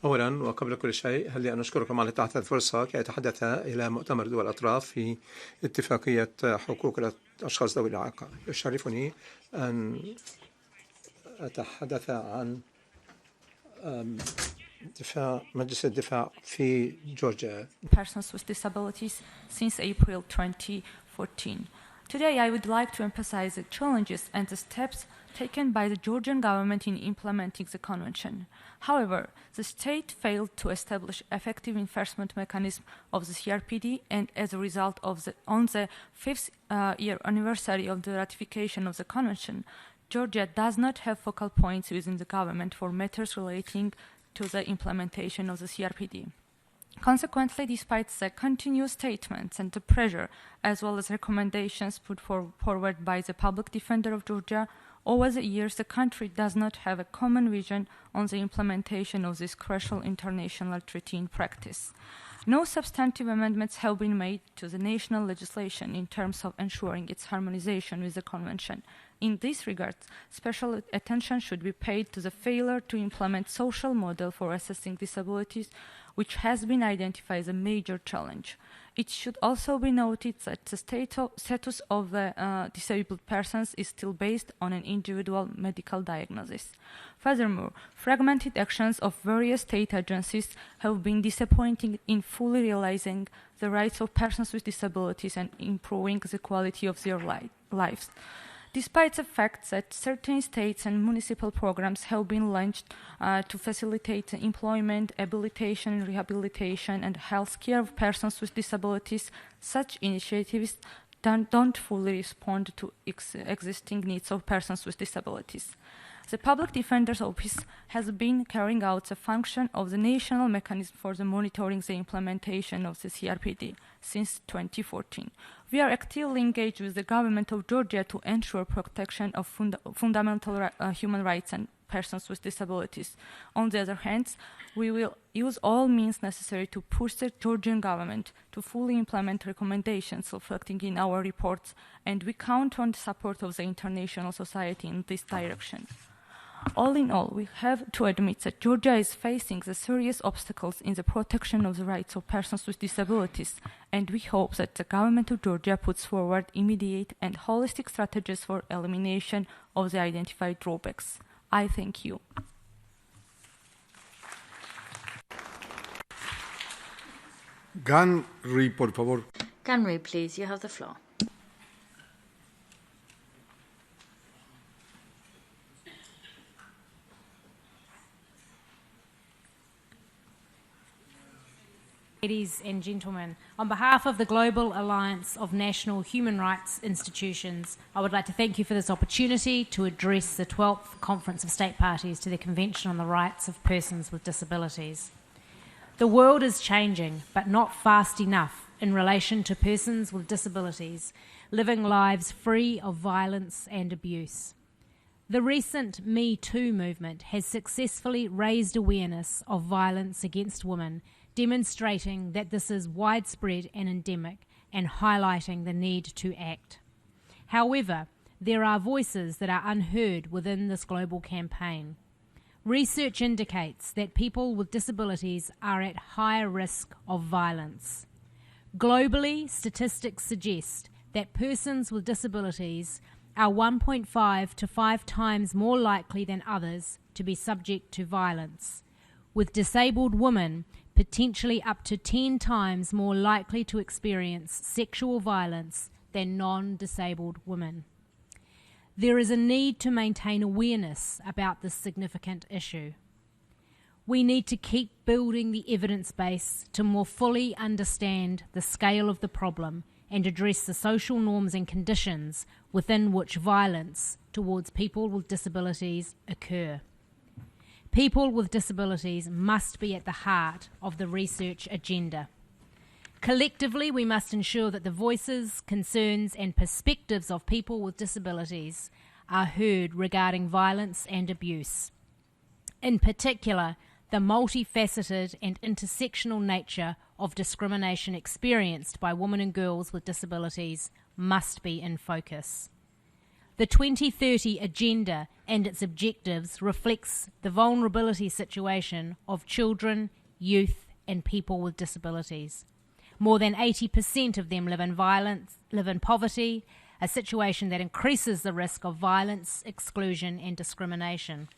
أولا وقبل كل شيء هل لي أن أشكركم على إتاحة الفرصة كي أتحدث إلى مؤتمر دول الأطراف في اتفاقية حقوق الأشخاص ذوي الإعاقة. يشرفني أن أتحدث عن مجلس الدفاع في جورجيا. Persons with disabilities since April 2014. Today I would like to emphasize the challenges and the steps taken by the Georgian government in implementing the convention. However, the state failed to establish effective enforcement mechanism of the CRPD, and as a result of on the 5th year anniversary of the ratification of the convention, Georgia does not have focal points within the government for matters relating to the implementation of the CRPD. Consequently, despite the continuous statements and the pressure, as well as recommendations put forward by the Public Defender of Georgia, over the years, the country does not have a common vision on the implementation of this crucial international treaty in practice. No substantive amendments have been made to the national legislation in terms of ensuring its harmonization with the Convention. In this regard, special attention should be paid to the failure to implement social model for assessing disabilities, which has been identified as a major challenge. It should also be noted that the status of the disabled persons is still based on an individual medical diagnosis. Furthermore, fragmented actions of various state agencies have been disappointing in fully realizing the rights of persons with disabilities and improving the quality of their lives. Despite the fact that certain states and municipal programs have been launched to facilitate employment, habilitation, rehabilitation, and health care of persons with disabilities, such initiatives don't fully respond to existing needs of persons with disabilities. The Public Defender's Office has been carrying out the function of the national mechanism for the monitoring the implementation of the CRPD since 2014. We are actively engaged with the government of Georgia to ensure protection of fundamental human rights and persons with disabilities. On the other hand, we will use all means necessary to push the Georgian government to fully implement recommendations reflecting in our reports, and we count on the support of the international society in this direction. All in all, we have to admit that Georgia is facing the serious obstacles in the protection of the rights of persons with disabilities, and we hope that the government of Georgia puts forward immediate and holistic strategies for elimination of the identified drawbacks. I thank you. Ganri, por favor. Ganri, please, you have the floor. Ladies and gentlemen, on behalf of the Global Alliance of National Human Rights Institutions, I would like to thank you for this opportunity to address the 12th Conference of State Parties to the Convention on the Rights of Persons with Disabilities. The world is changing, but not fast enough in relation to persons with disabilities living lives free of violence and abuse. The recent Me Too movement has successfully raised awareness of violence against women, demonstrating that this is widespread and endemic and highlighting the need to act. However, there are voices that are unheard within this global campaign. Research indicates that people with disabilities are at higher risk of violence. Globally, statistics suggest that persons with disabilities are 1.5 to 5 times more likely than others to be subject to violence, with disabled women potentially up to 10 times more likely to experience sexual violence than non-disabled women. There is a need to maintain awareness about this significant issue. We need to keep building the evidence base to more fully understand the scale of the problem and address the social norms and conditions within which violence towards people with disabilities occur. People with disabilities must be at the heart of the research agenda. Collectively, we must ensure that the voices, concerns, and perspectives of people with disabilities are heard regarding violence and abuse. In particular, the multifaceted and intersectional nature of discrimination experienced by women and girls with disabilities must be in focus. The 2030 Agenda and its objectives reflects the vulnerability situation of children, youth, and people with disabilities. More than 80% of them live in poverty, a situation that increases the risk of violence, exclusion, and discrimination.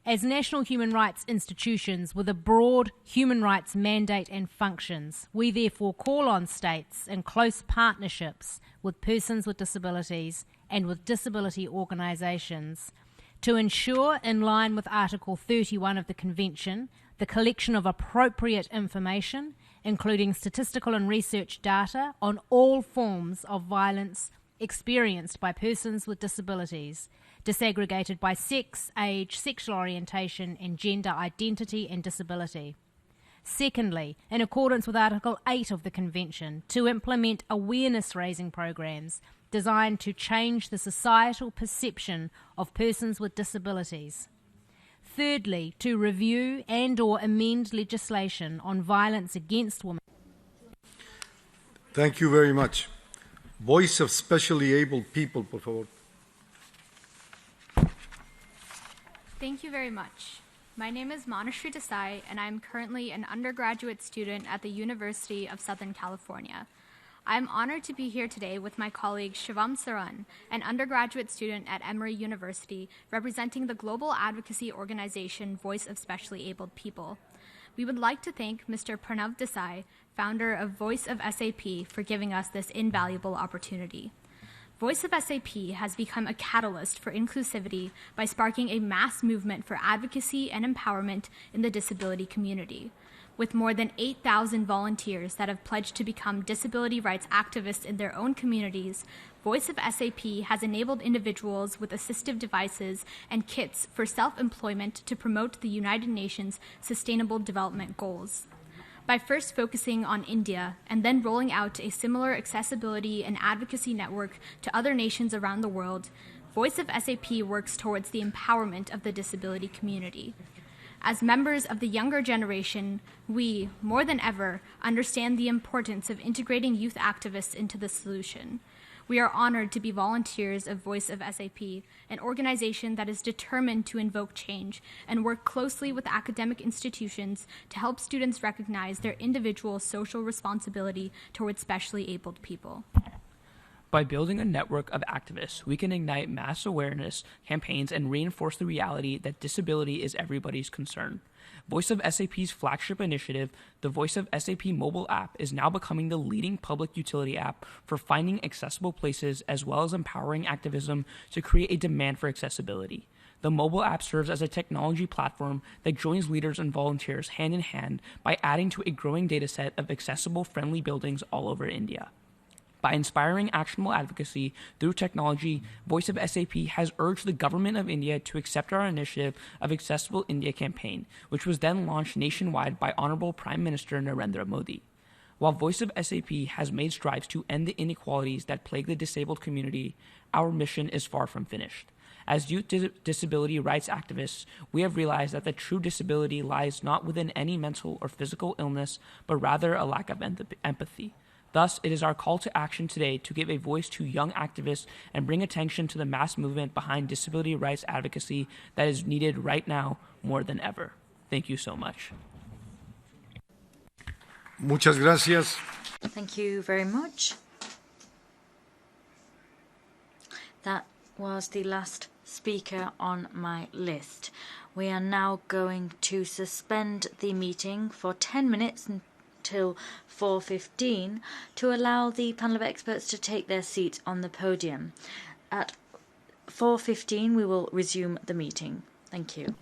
As national human rights institutions with a broad human rights mandate and functions, we therefore call on states in close partnerships with persons with disabilities and with disability organisations to ensure, in line with Article 31 of the Convention, the collection of appropriate information, including statistical and research data on all forms of violence experienced by persons with disabilities, disaggregated by sex, age, sexual orientation, and gender identity and disability. Secondly, in accordance with Article 8 of the Convention, to implement awareness-raising programs designed to change the societal perception of persons with disabilities. Thirdly, to review and/or amend legislation on violence against women. Thank you very much. Voice of Specially Abled People, por favor. Thank you very much. My name is Manashri Desai, and I am currently an undergraduate student at the University of Southern California. I am honored to be here today with my colleague Shivam Saran, an undergraduate student at Emory University, representing the global advocacy organization Voice of Specially Abled People. We would like to thank Mr. Pranav Desai, founder of Voice of SAP, for giving us this invaluable opportunity. Voice of SAP has become a catalyst for inclusivity by sparking a mass movement for advocacy and empowerment in the disability community. with more than 8,000 volunteers that have pledged to become disability rights activists in their own communities, Voice of SAP has enabled individuals with assistive devices and kits for self-employment to promote the United Nations Sustainable Development Goals. By first focusing on India and then rolling out a similar accessibility and advocacy network to other nations around the world, Voice of SAP works towards the empowerment of the disability community. As members of the younger generation, we, more than ever, understand the importance of integrating youth activists into the solution. We are honored to be volunteers of Voice of SAP, an organization that is determined to invoke change and work closely with academic institutions to help students recognize their individual social responsibility towards specially abled people. By building a network of activists, we can ignite mass awareness campaigns and reinforce the reality that disability is everybody's concern. Voice of SAP's flagship initiative, the Voice of SAP mobile app, is now becoming the leading public utility app for finding accessible places as well as empowering activism to create a demand for accessibility. The mobile app serves as a technology platform that joins leaders and volunteers hand in hand by adding to a growing dataset of accessible, friendly buildings all over India. By inspiring actionable advocacy through technology, Voice of SAP has urged the government of India to accept our initiative of Accessible India campaign, which was then launched nationwide by Honorable Prime Minister Narendra Modi. While Voice of SAP has made strides to end the inequalities that plague the disabled community, our mission is far from finished. As youth disability rights activists, we have realized that the true disability lies not within any mental or physical illness, but rather a lack of empathy. Thus, it is our call to action today to give a voice to young activists and bring attention to the mass movement behind disability rights advocacy that is needed right now more than ever. Thank you so much. Muchas gracias. Thank you very much. That was the last speaker on my list. We are now going to suspend the meeting for 10 minutes until 4:15 to allow the panel of experts to take their seats on the podium. At 4:15 we will resume the meeting. Thank you.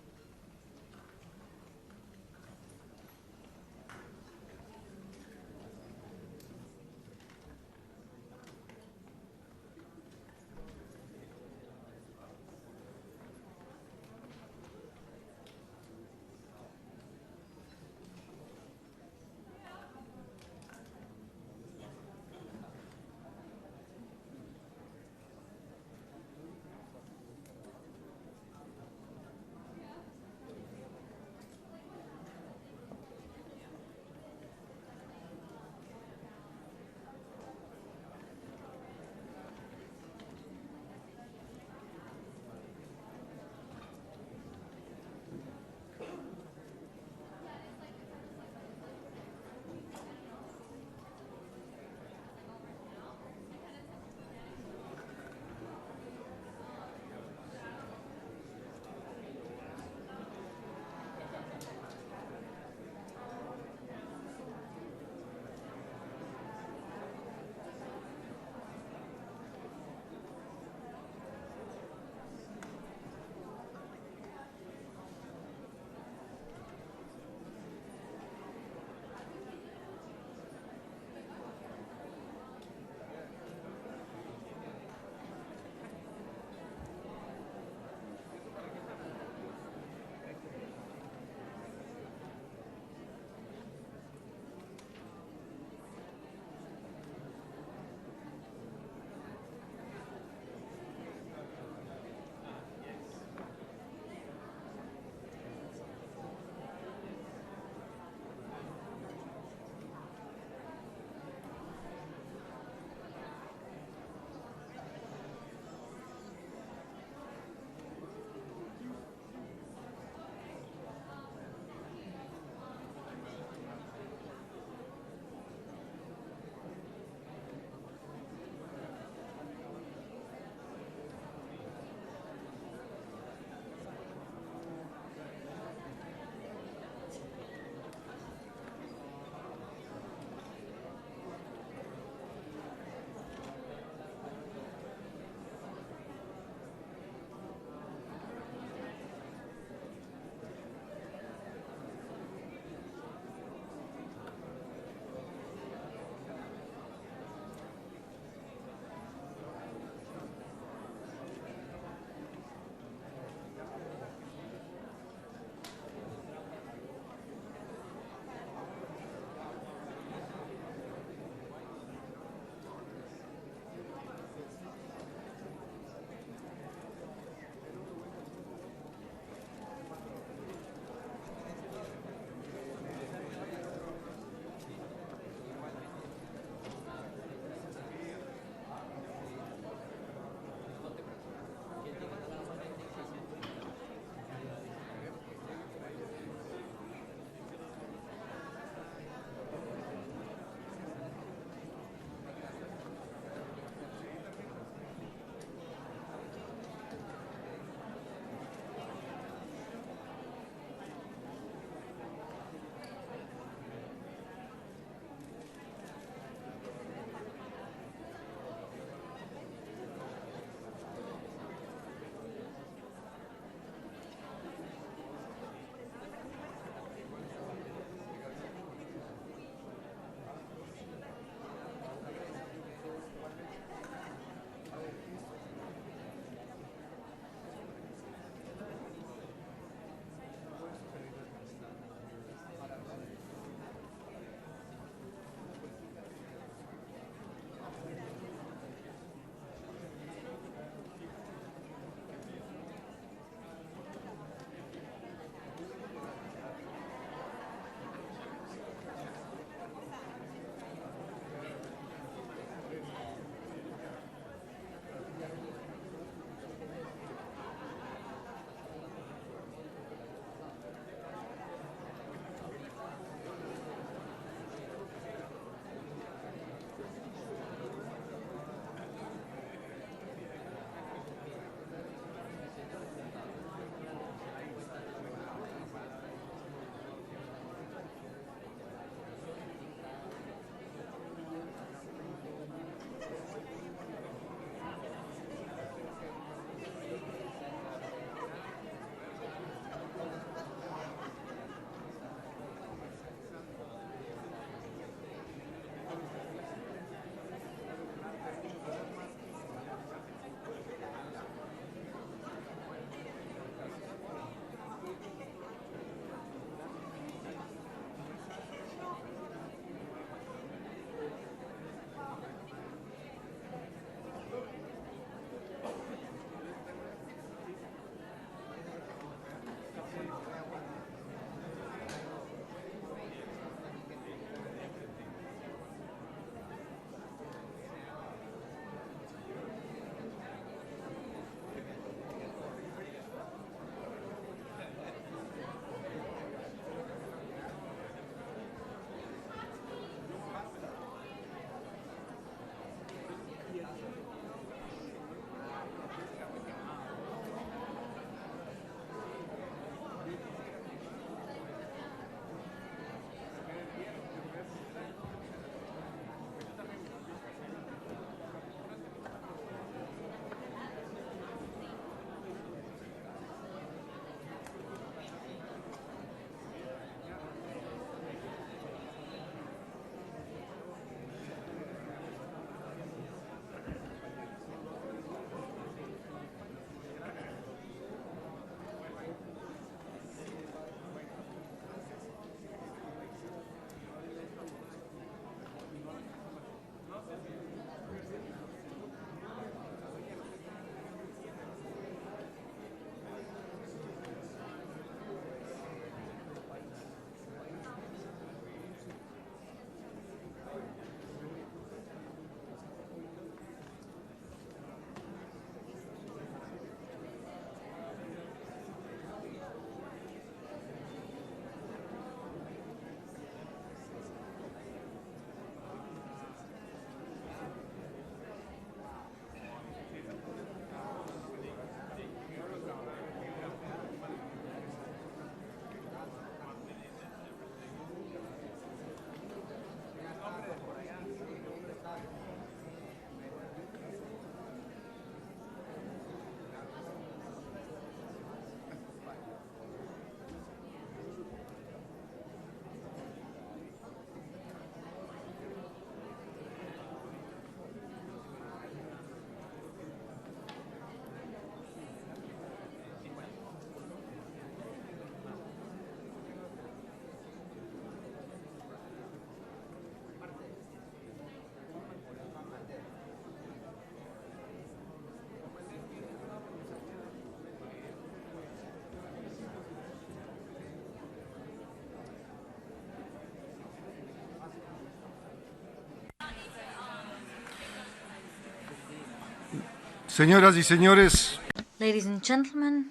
Señoras y señores, ladies and gentlemen,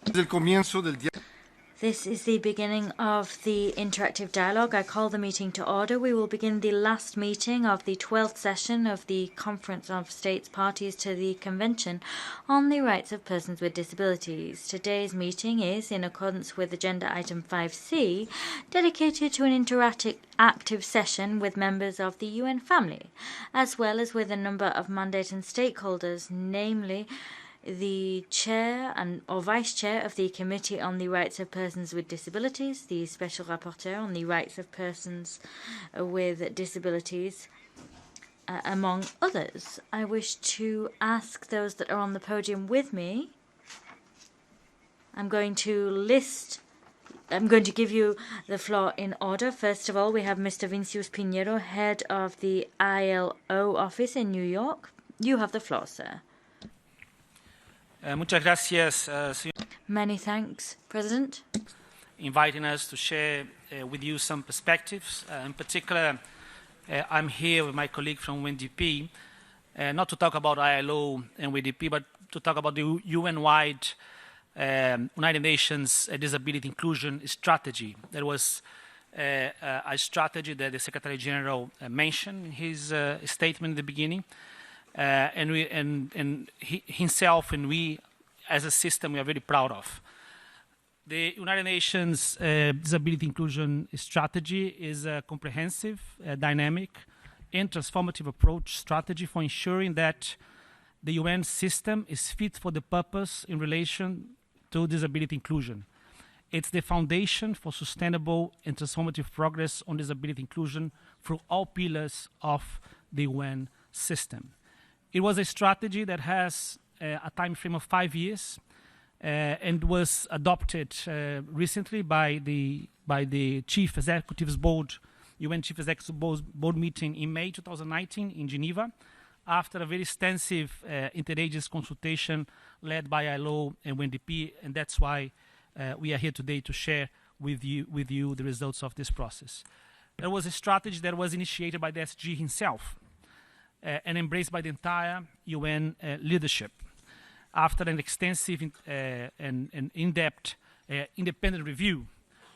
desde el comienzo del diálogo, this is the beginning of the interactive dialogue. I call the meeting to order. We will begin the last meeting of the 12th session of the Conference of States Parties to the Convention on the Rights of Persons with Disabilities. Today's meeting is, in accordance with Agenda Item 5C, dedicated to an interactive session with members of the UN family, as well as with a number of mandate and stakeholders, namely the chair or vice chair of the Committee on the Rights of Persons with Disabilities, the special rapporteur on the rights of persons with disabilities, among others. I wish to ask those that are on the podium with me. I'm going to give you the floor in order. First of all, we have Mr. Vincius Pinheiro, head of the ILO office in New York. You have the floor, sir. Muchas gracias, señor. Many thanks, President. Inviting us to share with you some perspectives. In particular, I'm here with my colleague from UNDP, not to talk about ILO and UNDP, but to talk about the UN-wide United Nations Disability Inclusion Strategy. That was a strategy that the Secretary General mentioned in his statement in the beginning. And he himself and we, as a system, we are very proud of. The United Nations Disability Inclusion Strategy is a comprehensive, dynamic, and transformative approach strategy for ensuring that the UN system is fit for the purpose in relation to disability inclusion. It's the foundation for sustainable and transformative progress on disability inclusion through all pillars of the UN system. It was a strategy that has a time frame of 5 years and was adopted recently by the Chief Executives Board, UN Chief Executives Board meeting in May 2019 in Geneva, after a very extensive interagency consultation led by ILO and UNDP, and that's why we are here today to share with you the results of this process. There was a strategy that was initiated by the SG himself, and embraced by the entire UN leadership after an extensive and in-depth independent review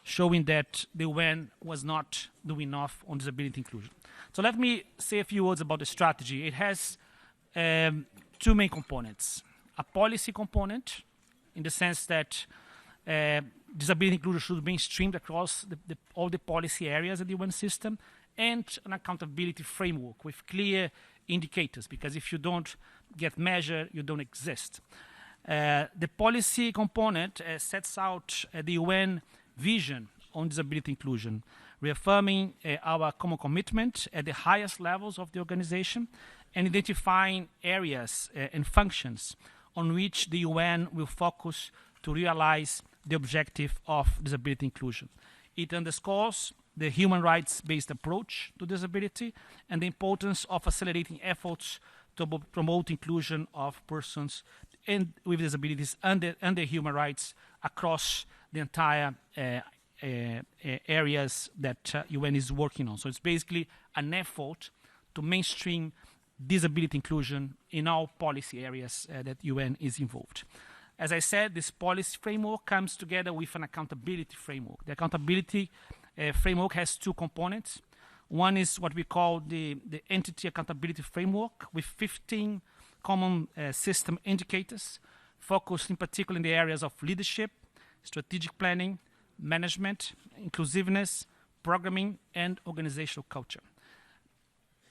showing that the UN was not doing enough on disability inclusion. So let me say a few words about the strategy. It has two main components. A policy component, in the sense that disability inclusion should be streamed across all the policy areas of the UN system, and an accountability framework with clear indicators, because if you don't get measured, you don't exist. The policy component sets out the UN vision on disability inclusion, reaffirming our common commitment at the highest levels of the organization and identifying areas and functions on which the UN will focus to realize the objective of disability inclusion. It underscores the human rights-based approach to disability and the importance of accelerating efforts to promote inclusion of persons with disabilities and their human rights across the entire areas that UN is working on. So it's basically an effort to mainstream disability inclusion in all policy areas that UN is involved. As I said, this policy framework comes together with an accountability framework. The accountability framework has two components. One is what we call the entity accountability framework, with 15 common system indicators, focused in particular in the areas of leadership, strategic planning, management, inclusiveness, programming, and organizational culture.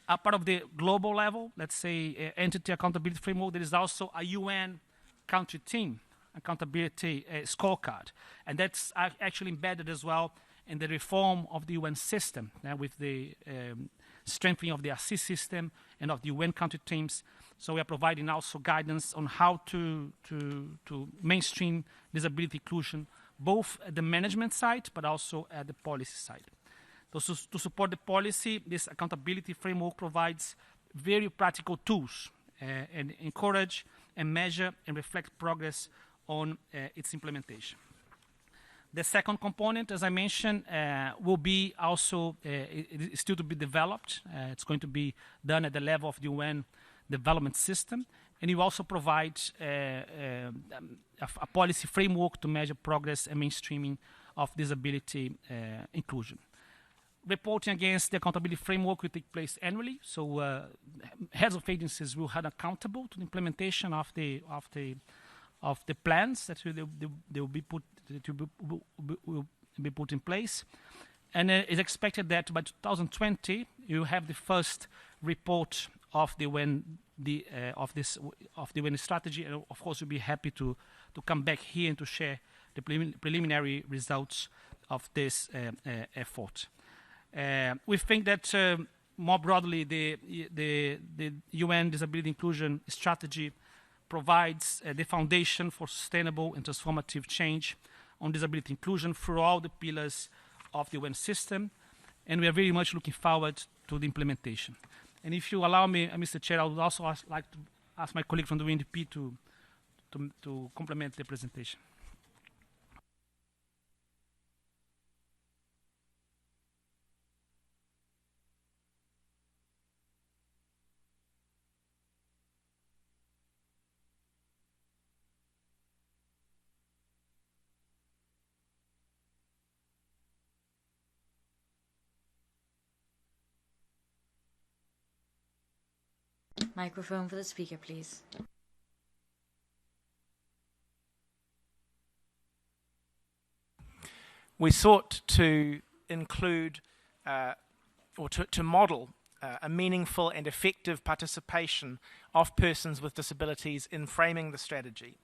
A part of the global level, let's say entity accountability framework, there is also a UN country team accountability scorecard, and that's actually embedded as well in the reform of the UN system, with the strengthening of the assist system and of the UN country teams. So we are providing also guidance on how to mainstream disability inclusion, both at the management side, but also at the policy side. To support the policy, this accountability framework provides very practical tools and encourage and measure and reflect progress on its implementation. The second component, as I mentioned, will be also it is still to be developed. It's going to be done at the level of the UN development system, and it will also provide a policy framework to measure progress and mainstreaming of disability inclusion. Reporting against the accountability framework will take place annually, so heads of agencies will hold accountable to the implementation of the plans that will be put in place, and it's expected that by 2020 you have the first report of the UN strategy, and of course we'll be happy to come back here and to share the preliminary results of this effort. We think that more broadly the UN Disability Inclusion Strategy provides the foundation for sustainable and transformative change on disability inclusion through all the pillars of the UN system, and we are very much looking forward to the implementation. And if you allow me, Mr. Chair, I would also like to ask my colleague from the UNDP to complement the presentation. Microphone for the speaker, please. We sought to include or to model a meaningful and effective participation of persons with disabilities in framing the strategy.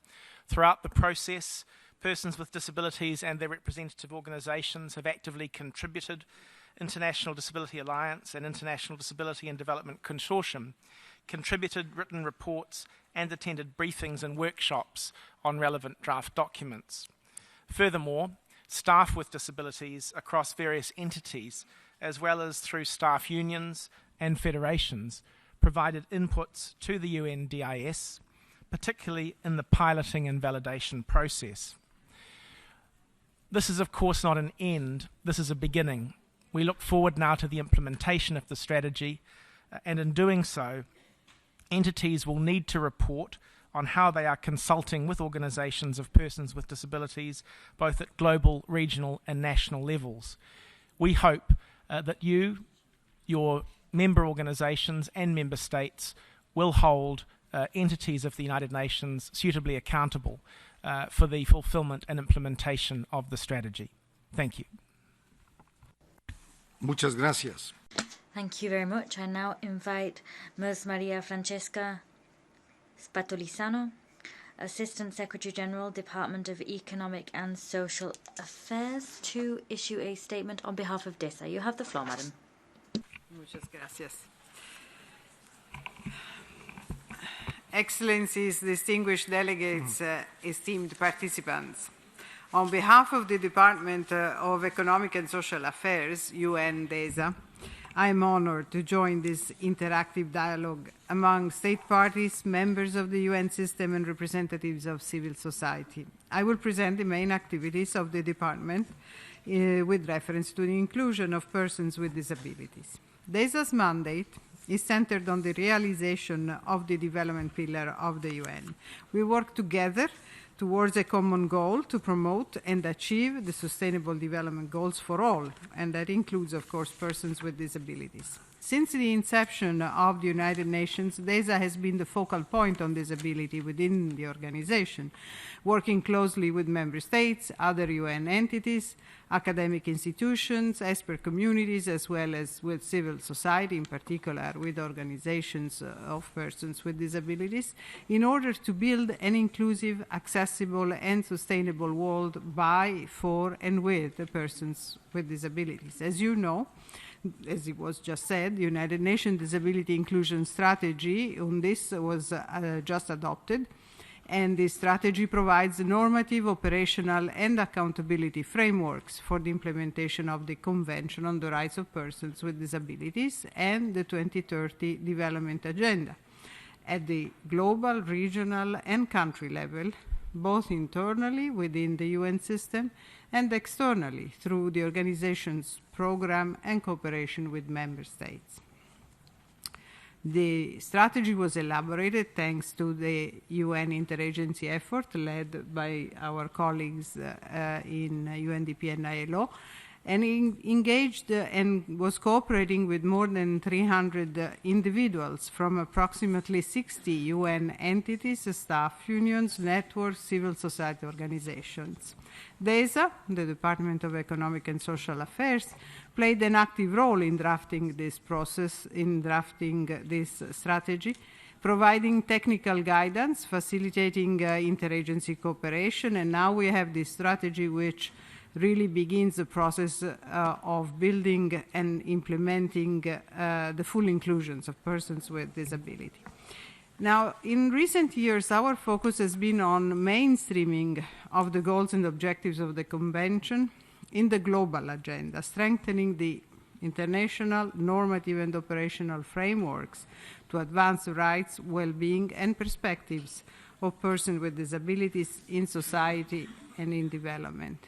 Throughout the process, persons with disabilities and their representative organisations have actively contributed. International Disability Alliance and International Disability and Development Consortium contributed written reports and attended briefings and workshops on relevant draft documents. Furthermore, staff with disabilities across various entities, as well as through staff unions and federations, provided inputs to the UNDIS, particularly in the piloting and validation process. This is, of course, not an end. This is a beginning. We look forward now to the implementation of the strategy, and in doing so, entities will need to report on how they are consulting with organisations of persons with disabilities, both at global, regional and national levels. We hope that you, your member organisations and member states will hold entities of the United Nations suitably accountable for the fulfilment and implementation of the strategy. Thank you. Muchas gracias. Thank you very much. I now invite Ms. Maria Francesca Spatolizano, Assistant Secretary General, Department of Economic and Social Affairs, to issue a statement on behalf of DESA. You have the floor, madam. Muchas gracias. Excellencies, distinguished delegates, esteemed participants. On behalf of the Department of Economic and Social Affairs, UN DESA, I am honored to join this interactive dialogue among state parties, members of the UN system, and representatives of civil society. I will present the main activities of the department with reference to the inclusion of persons with disabilities. DESA's mandate is centered on the realization of the development pillar of the UN. We work together towards a common goal to promote and achieve the Sustainable Development Goals for all, and that includes, of course, persons with disabilities. Since the inception of the United Nations, DESA has been the focal point on disability within the organization, working closely with member states, other UN entities, academic institutions, expert communities, as well as with civil society, in particular with organizations of persons with disabilities, in order to build an inclusive, accessible, and sustainable world by, for, and with the persons with disabilities. As you know, as it was just said, the United Nations Disability Inclusion Strategy on this was just adopted, and this strategy provides normative, operational, and accountability frameworks for the implementation of the Convention on the Rights of Persons with Disabilities and the 2030 Development Agenda at the global, regional, and country level, both internally within the UN system and externally through the organization's program and cooperation with member states. The strategy was elaborated thanks to the UN interagency effort led by our colleagues in UNDP and ILO, and engaged and was cooperating with more than 300 individuals from approximately 60 UN entities, staff unions, networks, civil society organizations. DESA, the Department of Economic and Social Affairs, played an active role in drafting this process, in drafting this strategy, providing technical guidance, facilitating interagency cooperation, and now we have this strategy which really begins the process of building and implementing the full inclusions of persons with disability. Now, in recent years, our focus has been on mainstreaming of the goals and objectives of the Convention in the global agenda, strengthening the international, normative, and operational frameworks to advance the rights, well-being, and perspectives of persons with disabilities in society and in development.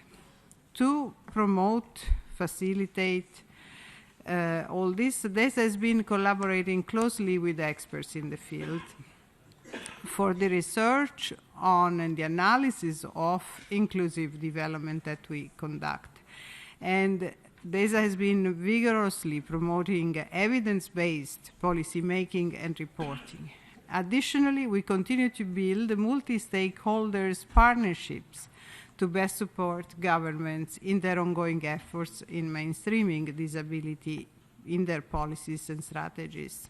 To promote, facilitate all this, DESA has been collaborating closely with experts in the field for the research on and the analysis of inclusive development that we conduct. And DESA has been vigorously promoting evidence-based policy making and reporting. Additionally, we continue to build multi-stakeholders partnerships to best support governments in their ongoing efforts in mainstreaming disability in their policies and strategies.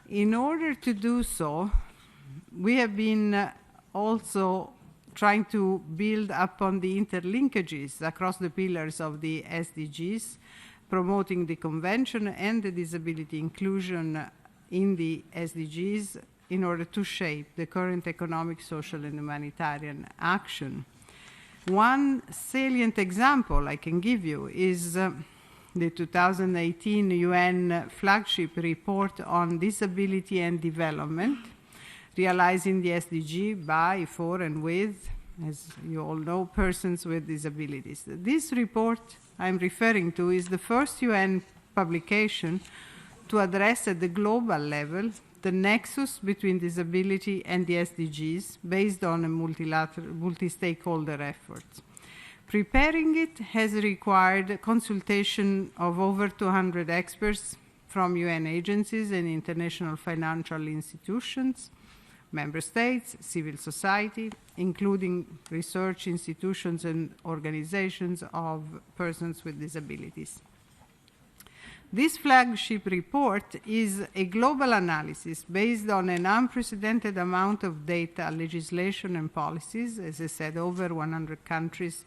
In order to do so, we have been also trying to build upon the interlinkages across the pillars of the SDGs, promoting the Convention and the disability inclusion in the SDGs in order to shape the current economic, social, and humanitarian action. One salient example I can give you is the 2018 UN flagship report on disability and development, realizing the SDG by, for, and with, as you all know, persons with disabilities. This report I'm referring to is the first UN publication to address at the global level the nexus between disability and the SDGs based on a multi-stakeholder effort. Preparing it has required consultation of over 200 experts from UN agencies and international financial institutions, member states, civil society, including research institutions and organizations of persons with disabilities. This flagship report is a global analysis based on an unprecedented amount of data, legislation, and policies. As I said, over 100 countries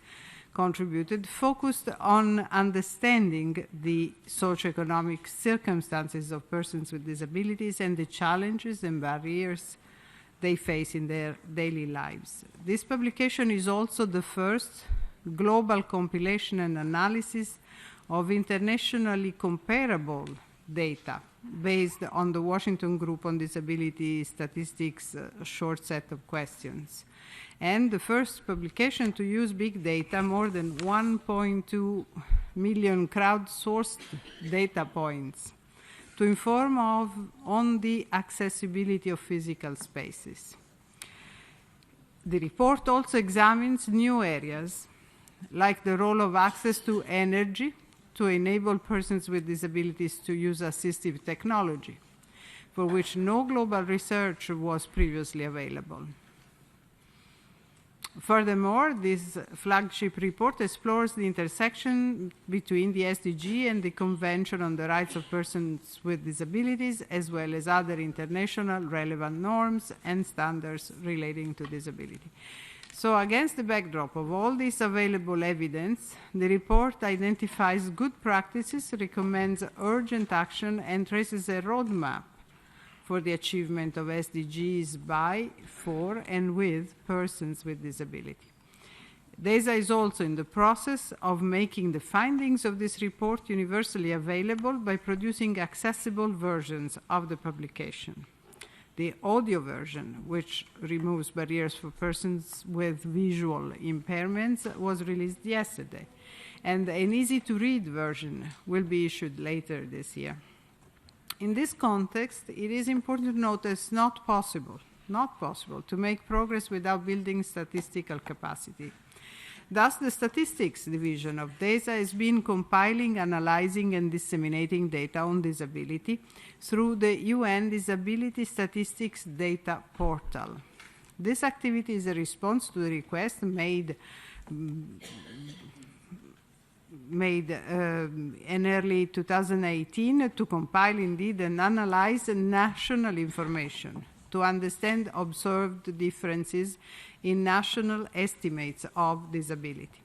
contributed, focused on understanding the socioeconomic circumstances of persons with disabilities and the challenges and barriers they face in their daily lives. This publication is also the first global compilation and analysis of internationally comparable data based on the Washington Group on Disability Statistics short set of questions. And the first publication to use big data, more than 1.2 million crowdsourced data points to inform on the accessibility of physical spaces. The report also examines new areas like the role of access to energy to enable persons with disabilities to use assistive technology, for which no global research was previously available. Furthermore, this flagship report explores the intersection between the SDG and the Convention on the Rights of Persons with Disabilities, as well as other international relevant norms and standards relating to disability. So against the backdrop of all this available evidence, the report identifies good practices, recommends urgent action, and traces a roadmap for the achievement of SDGs by, for, and with persons with disability. DESA is also in the process of making the findings of this report universally available by producing accessible versions of the publication. The audio version, which removes barriers for persons with visual impairments, was released yesterday, and an easy-to-read version will be issued later this year. In this context, it is important to note that it's not possible to make progress without building statistical capacity. Thus, the Statistics Division of DESA has been compiling, analyzing, and disseminating data on disability through the UN Disability Statistics Data Portal. This activity is a response to the request made in early 2018 to compile indeed and analyze national information to understand observed differences in national estimates of disability.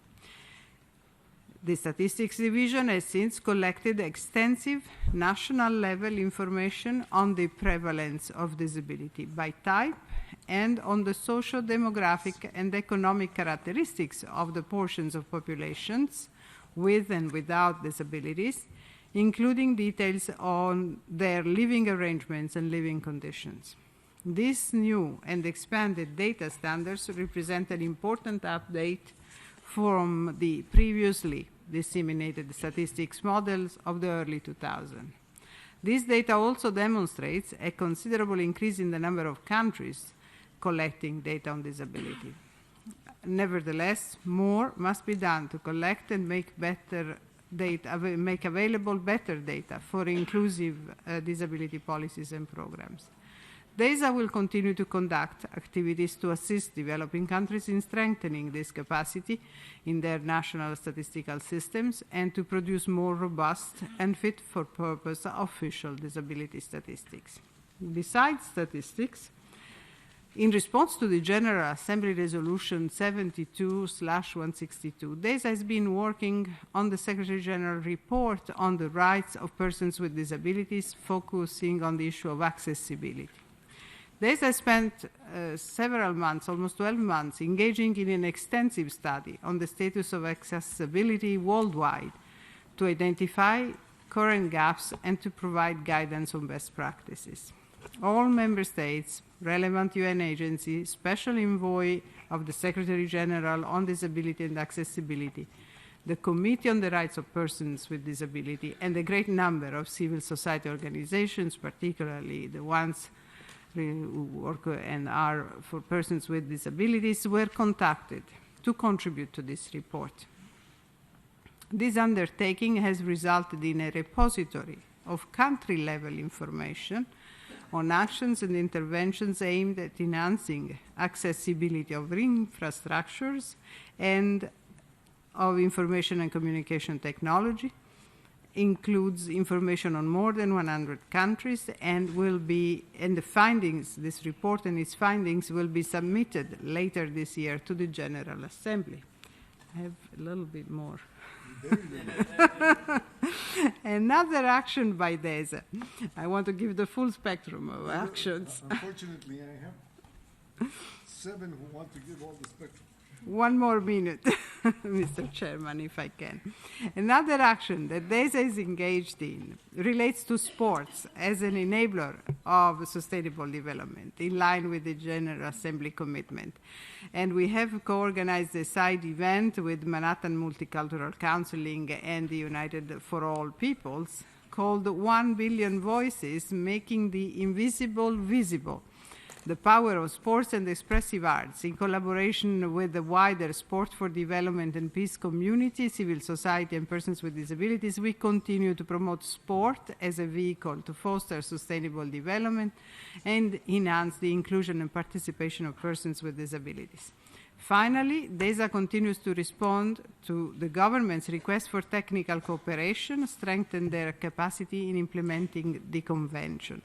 The Statistics Division has since collected extensive national level information on the prevalence of disability by type and on the socio-demographic and economic characteristics of the portions of populations with and without disabilities, including details on their living arrangements and living conditions. These new and expanded data standards represent an important update from the previously disseminated statistics models of the early 2000s. This data also demonstrates a considerable increase in the number of countries collecting data on disability. Nevertheless, more must be done to collect and make available better data for inclusive disability policies and programs. DESA will continue to conduct activities to assist developing countries in strengthening this capacity in their national statistical systems and to produce more robust and fit-for-purpose official disability statistics. Besides statistics, in response to the General Assembly Resolution 72/162, DESA has been working on the Secretary General report on the rights of persons with disabilities, focusing on the issue of accessibility. DESA spent several months, almost 12 months, engaging in an extensive study on the status of accessibility worldwide to identify current gaps and to provide guidance on best practices. All member states, relevant UN agencies, special envoy of the Secretary General on Disability and Accessibility, the Committee on the Rights of Persons with Disability, and a great number of civil society organizations, particularly the ones who work and are for persons with disabilities, were contacted to contribute to this report. This undertaking has resulted in a repository of country-level information on actions and interventions aimed at enhancing accessibility of infrastructures and of information and communication technology, includes information on more than 100 countries, and the findings, this report and its findings will be submitted later this year to the General Assembly. I have a little bit more. Another action by DESA. I want to give the full spectrum of actions. Unfortunately, I have 7 who want to give all the spectrum. One more minute, Mr. Chairman, if I can. Another action that DESA is engaged in relates to sports as an enabler of sustainable development, in line with the General Assembly commitment. And we have co-organized a side event with Manhattan Multicultural Counseling and the United for All Peoples called 1 Billion Voices, Making the Invisible Visible. The power of sports and expressive arts, in collaboration with the wider Sport for Development and Peace community, civil society, and persons with disabilities, we continue to promote sport as a vehicle to foster sustainable development and enhance the inclusion and participation of persons with disabilities. Finally, DESA continues to respond to the government's request for technical cooperation, strengthen their capacity in implementing the convention.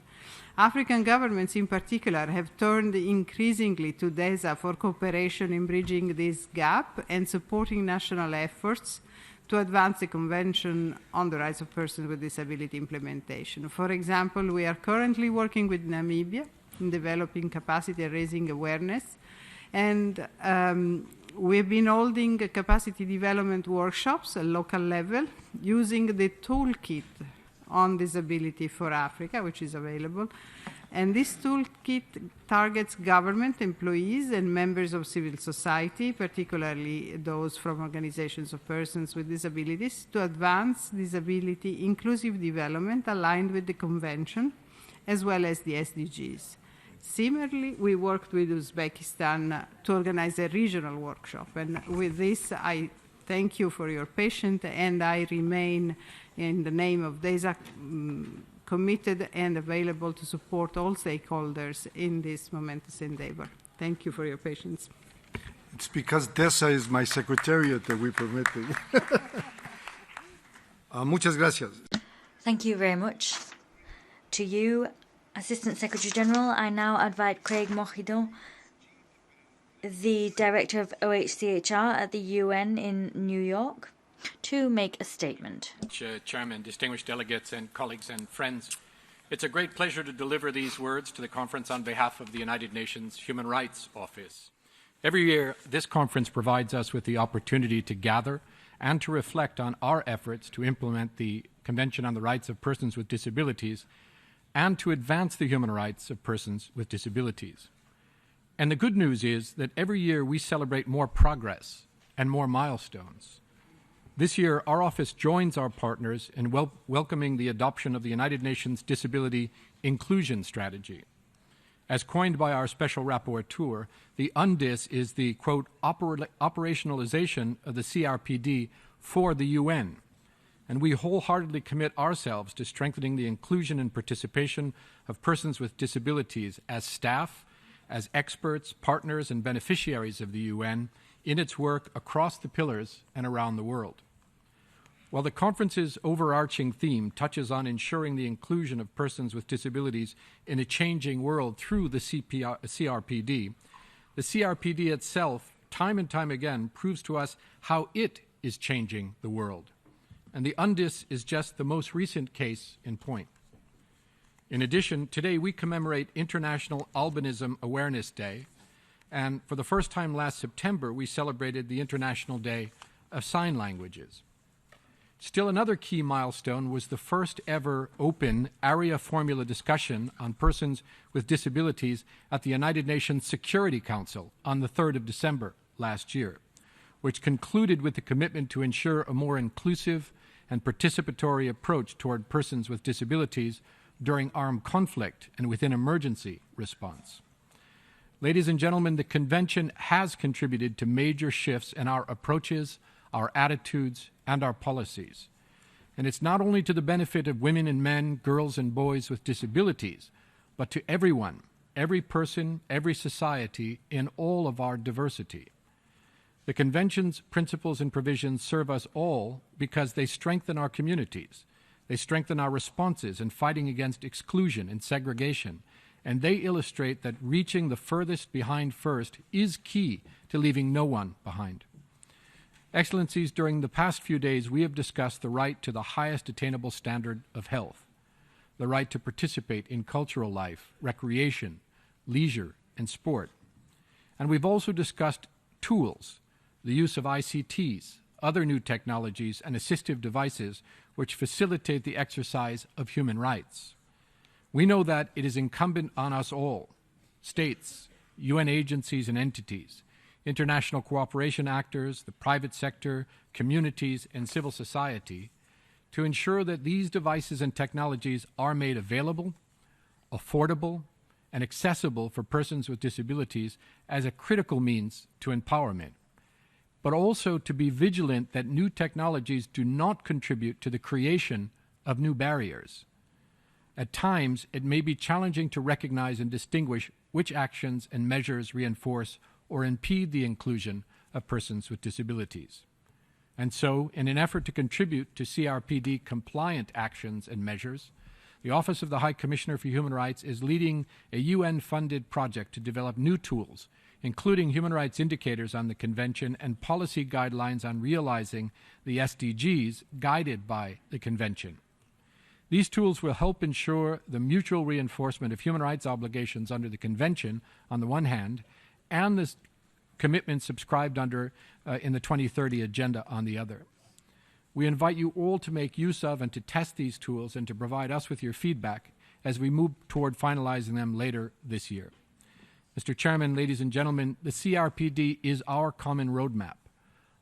African governments in particular have turned increasingly to DESA for cooperation in bridging this gap and supporting national efforts to advance the Convention on the Rights of Persons with Disability implementation. For example, we are currently working with Namibia in developing capacity and raising awareness, and we've been holding capacity development workshops at local level using the toolkit on disability for Africa, which is available, And this toolkit targets government employees and members of civil society, particularly those from organizations of persons with disabilities, to advance disability inclusive development aligned with the Convention, as well as the SDGs. Similarly, we worked with Uzbekistan to organize a regional workshop. And with this, I thank you for your patience, and I remain, in the name of DESA, committed and available to support all stakeholders in this momentous endeavor. Thank you for your patience. It's because DESA is my secretariat that we permit it. Muchas gracias. Thank you very much. To you, Assistant Secretary General, I now invite Craig Mojido, the Director of OHCHR at the UN in New York, to make a statement. Chairman, distinguished delegates and colleagues and friends, it's a great pleasure to deliver these words to the conference on behalf of the United Nations Human Rights Office. Every year, this conference provides us with the opportunity to gather and to reflect on our efforts to implement the Convention on the Rights of Persons with Disabilities and to advance the human rights of persons with disabilities. And the good news is that every year we celebrate more progress and more milestones. This year, our office joins our partners in welcoming the adoption of the United Nations Disability Inclusion Strategy. As coined by our special rapporteur, the UNDIS is the, quote, operationalization of the CRPD for the UN. And we wholeheartedly commit ourselves to strengthening the inclusion and participation of persons with disabilities as staff, as experts, partners, and beneficiaries of the UN in its work across the pillars and around the world. While the conference's overarching theme touches on ensuring the inclusion of persons with disabilities in a changing world through the CRPD, the CRPD itself, time and time again, proves to us how it is changing the world. And the UNDIS is just the most recent case in point. In addition, today we commemorate International Albinism Awareness Day, and for the first time last September, we celebrated the International Day of Sign Languages. Still another key milestone was the first ever open area formula discussion on persons with disabilities at the United Nations Security Council on the 3rd of December last year, which concluded with the commitment to ensure a more inclusive and participatory approach toward persons with disabilities during armed conflict and within emergency response. Ladies and gentlemen, the Convention has contributed to major shifts in our approaches, our attitudes, and our policies. And it's not only to the benefit of women and men, girls and boys with disabilities, but to everyone, every person, every society in all of our diversity. The Convention's principles and provisions serve us all because they strengthen our communities. They strengthen our responses in fighting against exclusion and segregation, and they illustrate that reaching the furthest behind first is key to leaving no one behind. Excellencies, during the past few days, we have discussed the right to the highest attainable standard of health, the right to participate in cultural life, recreation, leisure, and sport. And we've also discussed tools, the use of ICTs, other new technologies, and assistive devices which facilitate the exercise of human rights. We know that it is incumbent on us all, states, UN agencies and entities, international cooperation actors, the private sector, communities, and civil society, to ensure that these devices and technologies are made available, affordable, and accessible for persons with disabilities as a critical means to empowerment, but also to be vigilant that new technologies do not contribute to the creation of new barriers. At times, it may be challenging to recognize and distinguish which actions and measures reinforce or impede the inclusion of persons with disabilities. And so, in an effort to contribute to CRPD compliant actions and measures, the Office of the High Commissioner for Human Rights is leading a UN-funded project to develop new tools, including human rights indicators on the Convention and policy guidelines on realizing the SDGs guided by the Convention. These tools will help ensure the mutual reinforcement of human rights obligations under the Convention on the one hand, and the commitments subscribed under in the 2030 Agenda on the other. We invite you all to make use of and to test these tools and to provide us with your feedback as we move toward finalizing them later this year. Mr. Chairman, ladies and gentlemen, the CRPD is our common roadmap,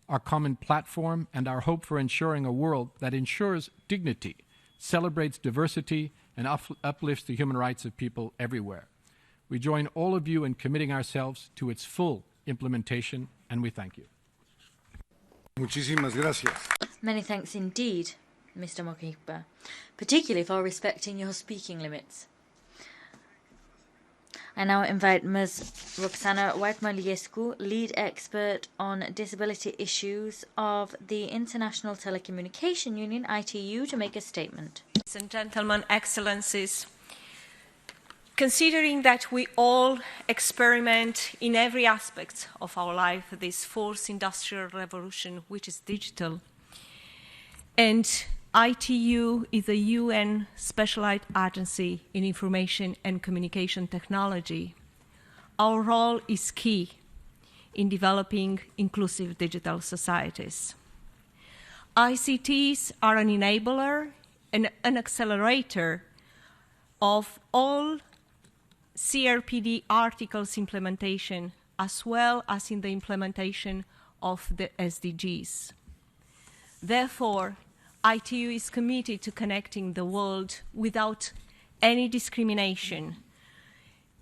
our common platform, and our hope for ensuring a world that ensures dignity, celebrates diversity, and uplifts the human rights of people everywhere. We join all of you in committing ourselves to its full implementation, and we thank you. Muchísimas gracias. Many thanks indeed, Mr. Mokhipa, particularly for respecting your speaking limits. I now invite Ms. Roxana Whitemore-Liescu, lead expert on disability issues of the International Telecommunication Union, ITU, to make a statement. Ladies and gentlemen, excellencies, considering that we all experiment in every aspect of our life this fourth industrial revolution, which is digital, and ITU is a UN specialized agency in information and communication technology, our role is key in developing inclusive digital societies. ICTs are an enabler and an accelerator of all CRPD articles implementation, as well as in the implementation of the SDGs. Therefore, ITU is committed to connecting the world without any discrimination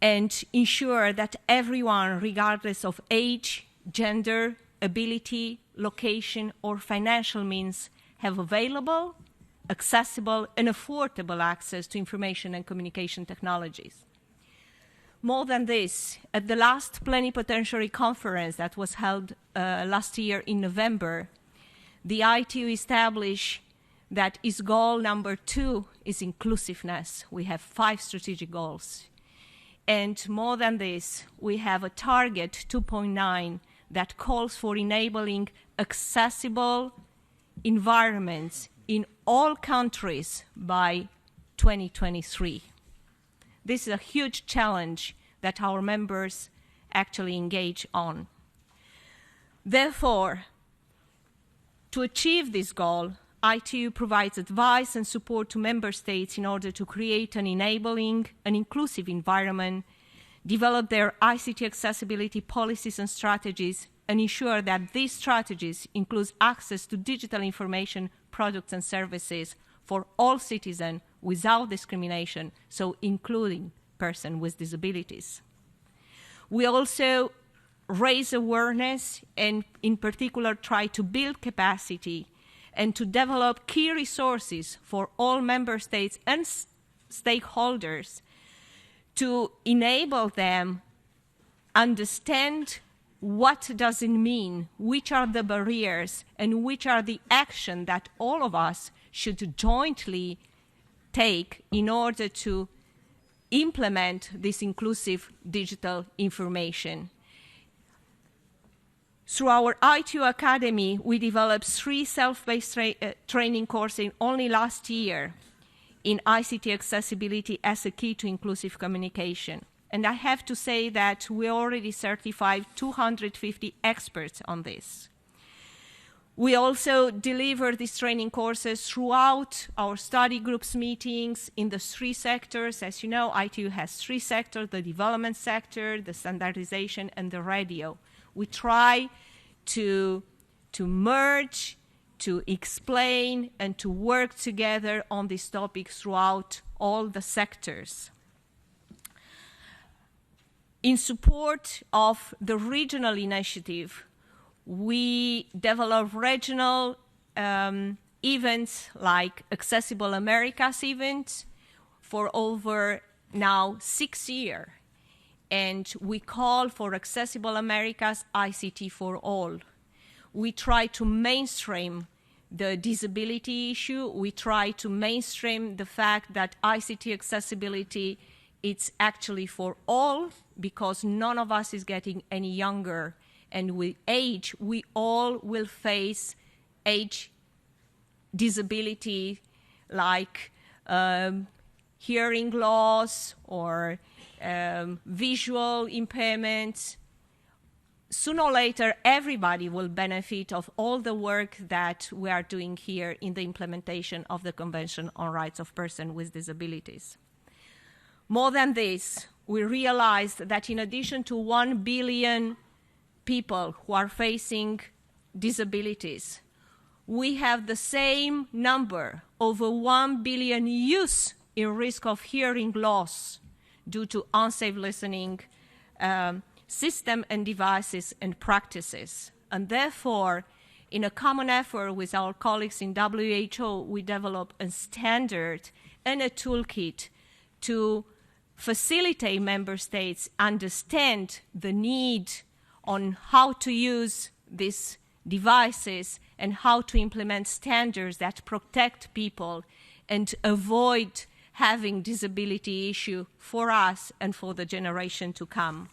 and ensure that everyone, regardless of age, gender, ability, location, or financial means, have available, accessible, and affordable access to information and communication technologies. More than this, at the last plenipotentiary conference that was held last year in November, the ITU established that its goal number 2 is inclusiveness. We have 5 strategic goals. And more than this, we have a target 2.9 that calls for enabling accessible environments in all countries by 2023. This is a huge challenge that our members actually engage on. Therefore, to achieve this goal, ITU provides advice and support to member states in order to create an enabling and inclusive environment, develop their ICT accessibility policies and strategies, and ensure that these strategies include access to digital information, products and services for all citizens without discrimination, so including persons with disabilities. We also raise awareness and in particular try to build capacity and to develop key resources for all member states and stakeholders to enable them understand what does it mean, which are the barriers, and which are the action that all of us should jointly take in order to implement this inclusive digital information. Through our ITU Academy, we developed 3 self-paced training courses only last year in ICT accessibility as a key to inclusive communication. And I have to say that we already certified 250 experts on this. We also deliver these training courses throughout our study groups meetings in the 3 sectors. As you know, ITU has 3 sectors: the development sector, the standardization, and the radio. We try to merge, to explain, and to work together on this topic throughout all the sectors. In support of the regional initiative, we develop regional events like Accessible Americas events for over now 6 years. And we call for Accessible Americas ICT for All. We try to mainstream the disability issue. We try to mainstream the fact that ICT accessibility, it's actually for all, because none of us is getting any younger. And with age, we all will face age disability like hearing loss or visual impairments. Sooner or later, everybody will benefit of all the work that we are doing here in the implementation of the Convention on Rights of Persons with Disabilities. More than this, we realized that in addition to 1 billion people who are facing disabilities, we have the same number, over 1 billion youth in risk of hearing loss due to unsafe listening system and devices and practices. And therefore, in a common effort with our colleagues in WHO, we developed a standard and a toolkit to facilitate member states understand the need on how to use these devices and how to implement standards that protect people and avoid having disability issue for us and for the generation to come.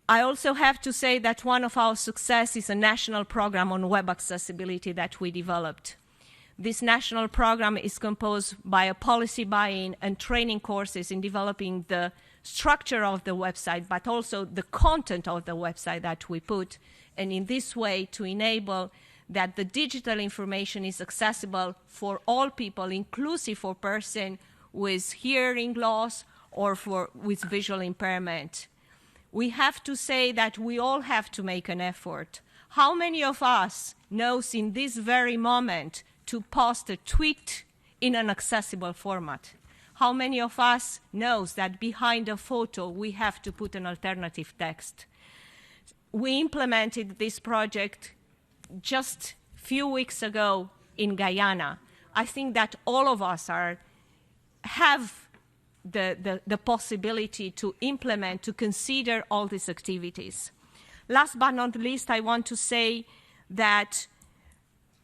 I also have to say that one of our successes is a national program on web accessibility that we developed. This national program is composed by a policy buy-in and training courses in developing the structure of the website, but also the content of the website that we put, and in this way to enable that the digital information is accessible for all people, inclusive for persons with hearing loss or with visual impairment. We have to say that we all have to make an effort. How many of us knows in this very moment to post a tweet in an accessible format? How many of us knows that behind a photo we have to put an alternative text? We implemented this project just a few weeks ago in Guyana. I think that all of us have the possibility to implement, to consider all these activities. Last but not least, I want to say that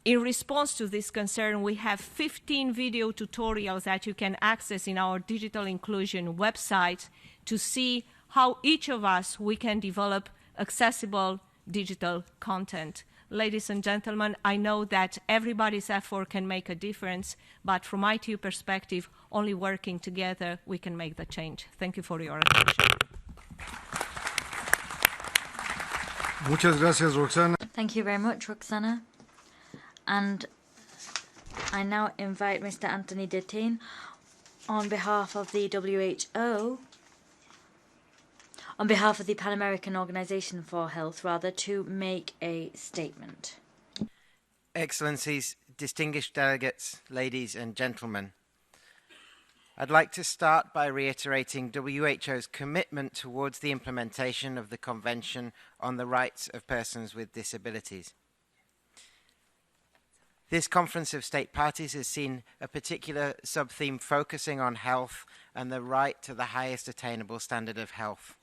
in response to this concern, we have 15 video tutorials that you can access in our digital inclusion website to see how each of us, we can develop accessible digital content. Ladies and gentlemen, I know that everybody's effort can make a difference, but from ITU perspective, only working together, we can make the change. Thank you for your attention. Muchas gracias, Roxana. Thank you very much, Roxana. And I now invite Mr. Anthony Detain on behalf of the WHO, on behalf of the Pan American Organization for Health, to make a statement. Excellencies, distinguished delegates, ladies and gentlemen, I'd like to start by reiterating WHO's commitment towards the implementation of the Convention on the Rights of Persons with Disabilities. This Conference of State Parties has seen a particular sub-theme focusing on health and the right to the highest attainable standard of health.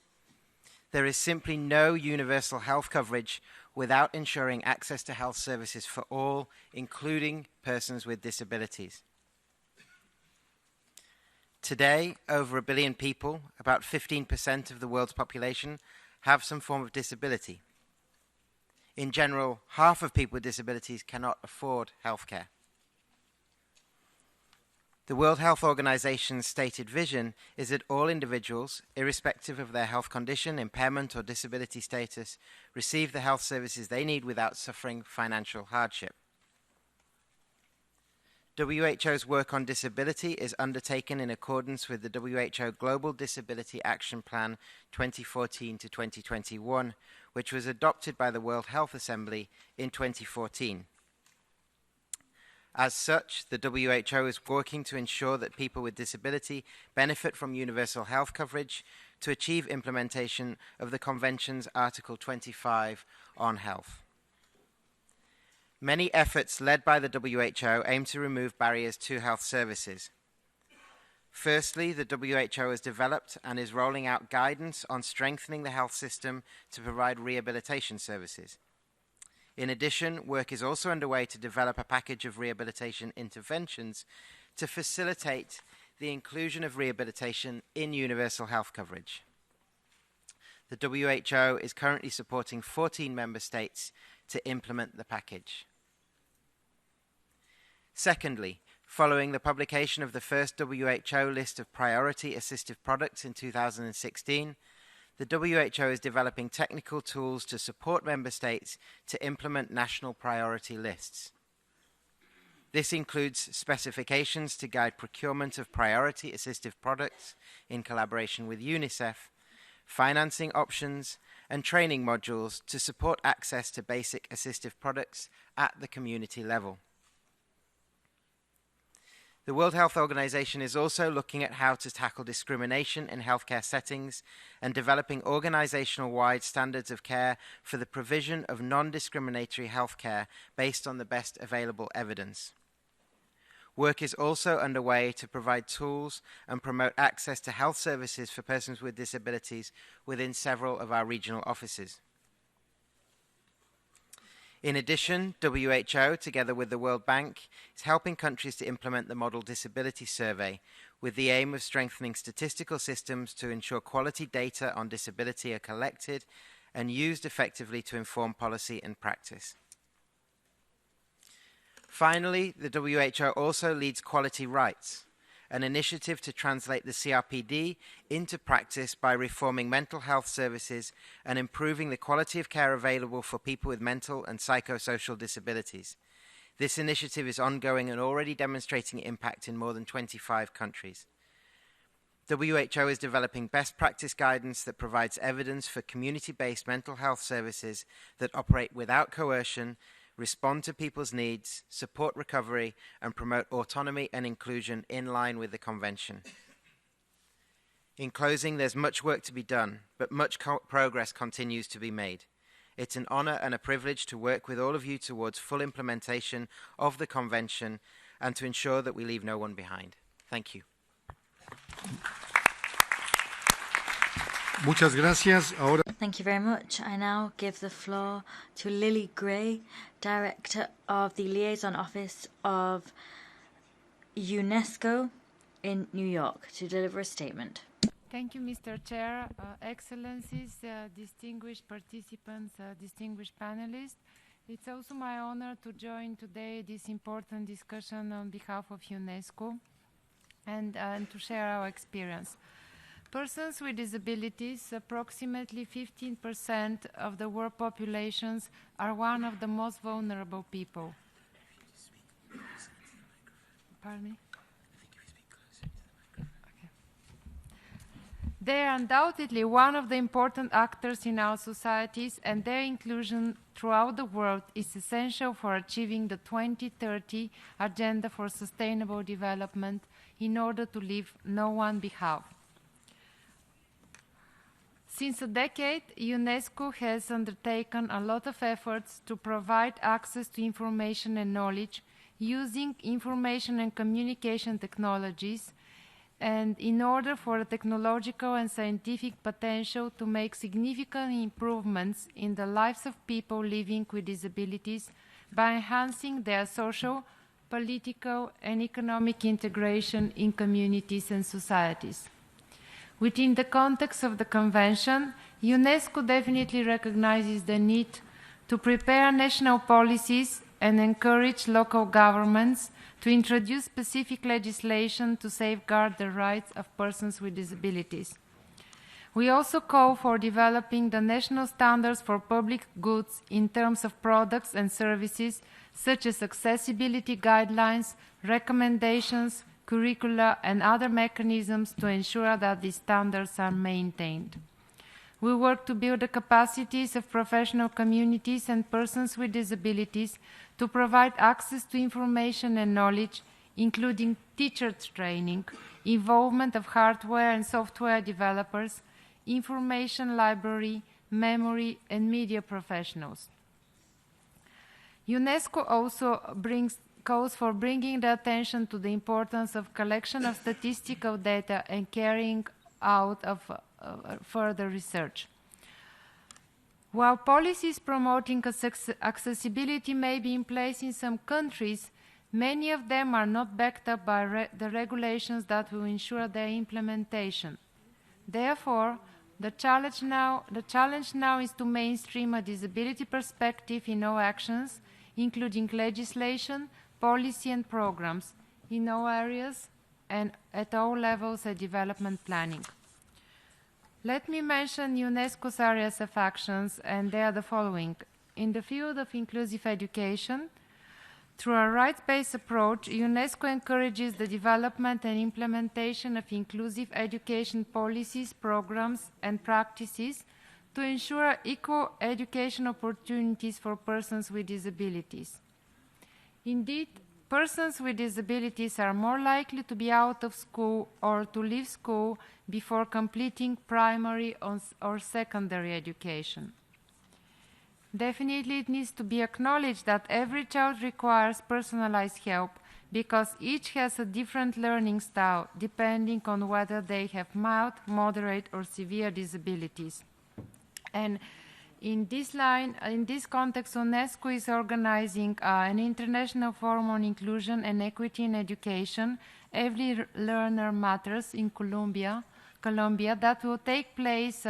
There is simply no universal health coverage without ensuring access to health services for all, including persons with disabilities. Today, over 1 billion people, about 15% of the world's population, have some form of disability. In general, half of people with disabilities cannot afford healthcare. The World Health Organization's stated vision is that all individuals, irrespective of their health condition, impairment, or disability status, receive the health services they need without suffering financial hardship. WHO's work on disability is undertaken in accordance with the WHO Global Disability Action Plan 2014 to 2021, which was adopted by the World Health Assembly in 2014. As such, the WHO is working to ensure that people with disability benefit from universal health coverage to achieve implementation of the Convention's Article 25 on health. Many efforts led by the WHO aim to remove barriers to health services. Firstly, the WHO has developed and is rolling out guidance on strengthening the health system to provide rehabilitation services. In addition, work is also underway to develop a package of rehabilitation interventions to facilitate the inclusion of rehabilitation in universal health coverage. The WHO is currently supporting 14 member states to implement the package. Secondly, following the publication of the first WHO list of priority assistive products in 2016, the WHO is developing technical tools to support member states to implement national priority lists. This includes specifications to guide procurement of priority assistive products in collaboration with UNICEF, financing options, and training modules to support access to basic assistive products at the community level. The World Health Organization is also looking at how to tackle discrimination in healthcare settings and developing organizational-wide standards of care for the provision of non-discriminatory healthcare based on the best available evidence. Work is also underway to provide tools and promote access to health services for persons with disabilities within several of our regional offices. In addition, WHO, together with the World Bank, is helping countries to implement the Model Disability Survey with the aim of strengthening statistical systems to ensure quality data on disability are collected and used effectively to inform policy and practice. Finally, the WHO also leads Quality Rights, an initiative to translate the CRPD into practice by reforming mental health services and improving the quality of care available for people with mental and psychosocial disabilities. This initiative is ongoing and already demonstrating impact in more than 25 countries. WHO is developing best practice guidance that provides evidence for community-based mental health services that operate without coercion, respond to people's needs, support recovery, and promote autonomy and inclusion in line with the Convention. In closing, there's much work to be done, but much progress continues to be made. It's an honor and a privilege to work with all of you towards full implementation of the Convention and to ensure that we leave no one behind. Thank you. Muchas gracias. Ahora... Thank you very much. I now give the floor to Lily Gray, Director of the Liaison Office of Unesco in New York, to deliver a statement. Thank you, Mr. Chair, Excellencies, distinguished participants, distinguished panelists. It's also my honor to join today this important discussion on behalf of UNESCO and to share our experience. Persons with disabilities, approximately 15% of the world populations, are one of the most vulnerable people. Pardon me? Okay. They are undoubtedly one of the important actors in our societies, and their inclusion throughout the world is essential for achieving the 2030 Agenda for Sustainable Development in order to leave no one behind. Since a decade, UNESCO has undertaken a lot of efforts to provide access to information and knowledge using information and communication technologies, and in order for the technological and scientific potential to make significant improvements in the lives of people living with disabilities by enhancing their social, political, and economic integration in communities and societies. Within the context of the Convention, UNESCO definitely recognizes the need to prepare national policies and encourage local governments to introduce specific legislation to safeguard the rights of persons with disabilities. We also call for developing the national standards for public goods in terms of products and services, such as accessibility guidelines, recommendations, curricula, and other mechanisms to ensure that these standards are maintained. We work to build the capacities of professional communities and persons with disabilities to provide access to information and knowledge, including teacher training, involvement of hardware and software developers, information library, memory, and media professionals. UNESCO also calls for bringing the attention to the importance of collection of statistical data and carrying out of further research. While policies promoting accessibility may be in place in some countries, many of them are not backed up by the regulations that will ensure their implementation. Therefore, the challenge now is to mainstream a disability perspective in all actions, including legislation, policy and programs in all areas and at all levels of development planning. Let me mention UNESCO's areas of actions, and they are the following. In the field of inclusive education, Through a rights-based approach, UNESCO encourages the development and implementation of inclusive education policies, programs, and practices to ensure equal education opportunities for persons with disabilities. Indeed, persons with disabilities are more likely to be out of school or to leave school before completing primary or secondary education. Definitely, it needs to be acknowledged that every child requires personalized help because each has a different learning style depending on whether they have mild, moderate, or severe disabilities. And in this context, Unesco is organizing an international forum on inclusion and equity in education, Every Learner Matters, in Colombia, that will take place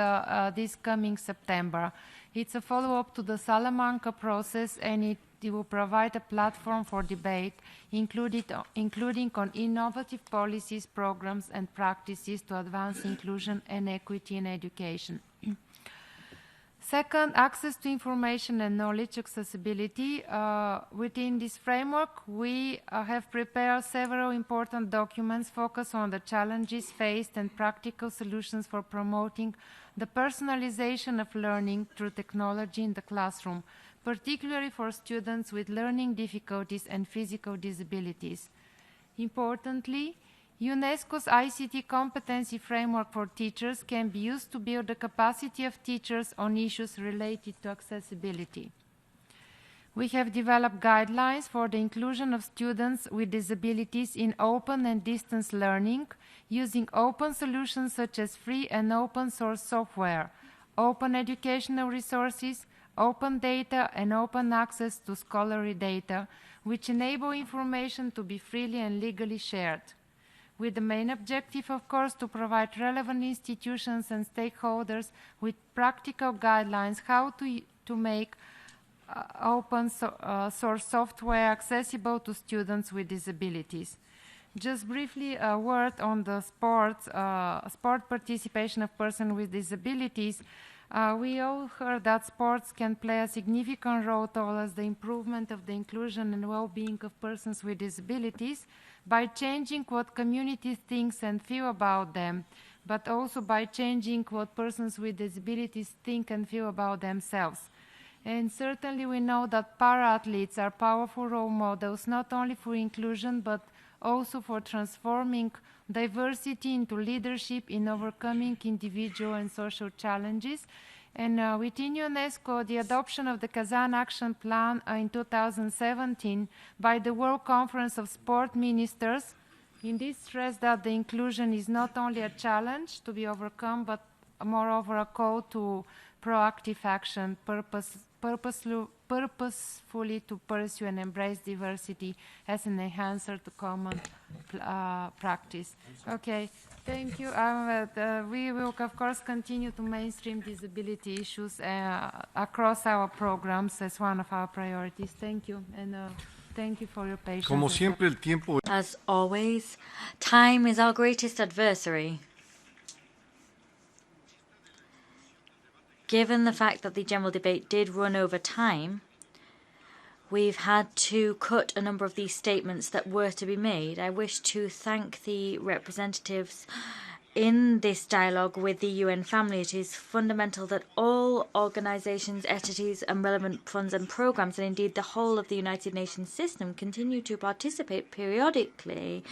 this coming September. It's a follow-up to the Salamanca process, and it will provide a platform for debate, including on innovative policies, programs, and practices to advance inclusion and equity in education. Second, access to information and knowledge accessibility. Within this framework, we have prepared several important documents focused on the challenges faced and practical solutions for promoting the personalization of learning through technology in the classroom, particularly for students with learning difficulties and physical disabilities. Importantly, UNESCO's ICT competency framework for teachers can be used to build the capacity of teachers on issues related to accessibility. We have developed guidelines for the inclusion of students with disabilities in open and distance learning using open solutions such as free and open source software, open educational resources, open data, and open access to scholarly data, which enable information to be freely and legally shared, with the main objective, of course, to provide relevant institutions and stakeholders with practical guidelines how to make open source software accessible to students with disabilities. Just briefly, a word on the sport participation of persons with disabilities. We all heard that sports can play a significant role towards the improvement of the inclusion and well-being of persons with disabilities by changing what communities think and feel about them, but also by changing what persons with disabilities think and feel about themselves. And certainly we know that para-athletes are powerful role models not only for inclusion but also for transforming diversity into leadership in overcoming individual and social challenges. And within UNESCO, the adoption of the Kazan Action Plan in 2017 by the World Conference of Sport Ministers indeed stressed that the inclusion is not only a challenge to be overcome, but moreover a call to proactive action, purposefully to pursue and embrace diversity as an enhancer to common practice. Okay, thank you. We will, of course, continue to mainstream disability issues across our programs as one of our priorities. Thank you, and thank you for your patience. Como siempre, el tiempo. As always, time is our greatest adversary. Given the fact that the general debate did run over time, we've had to cut a number of these statements that were to be made. I wish to thank the representatives in this dialogue with the UN family. It is fundamental that all organisations, entities and relevant funds and programmes, and indeed the whole of the United Nations system, continue to participate periodically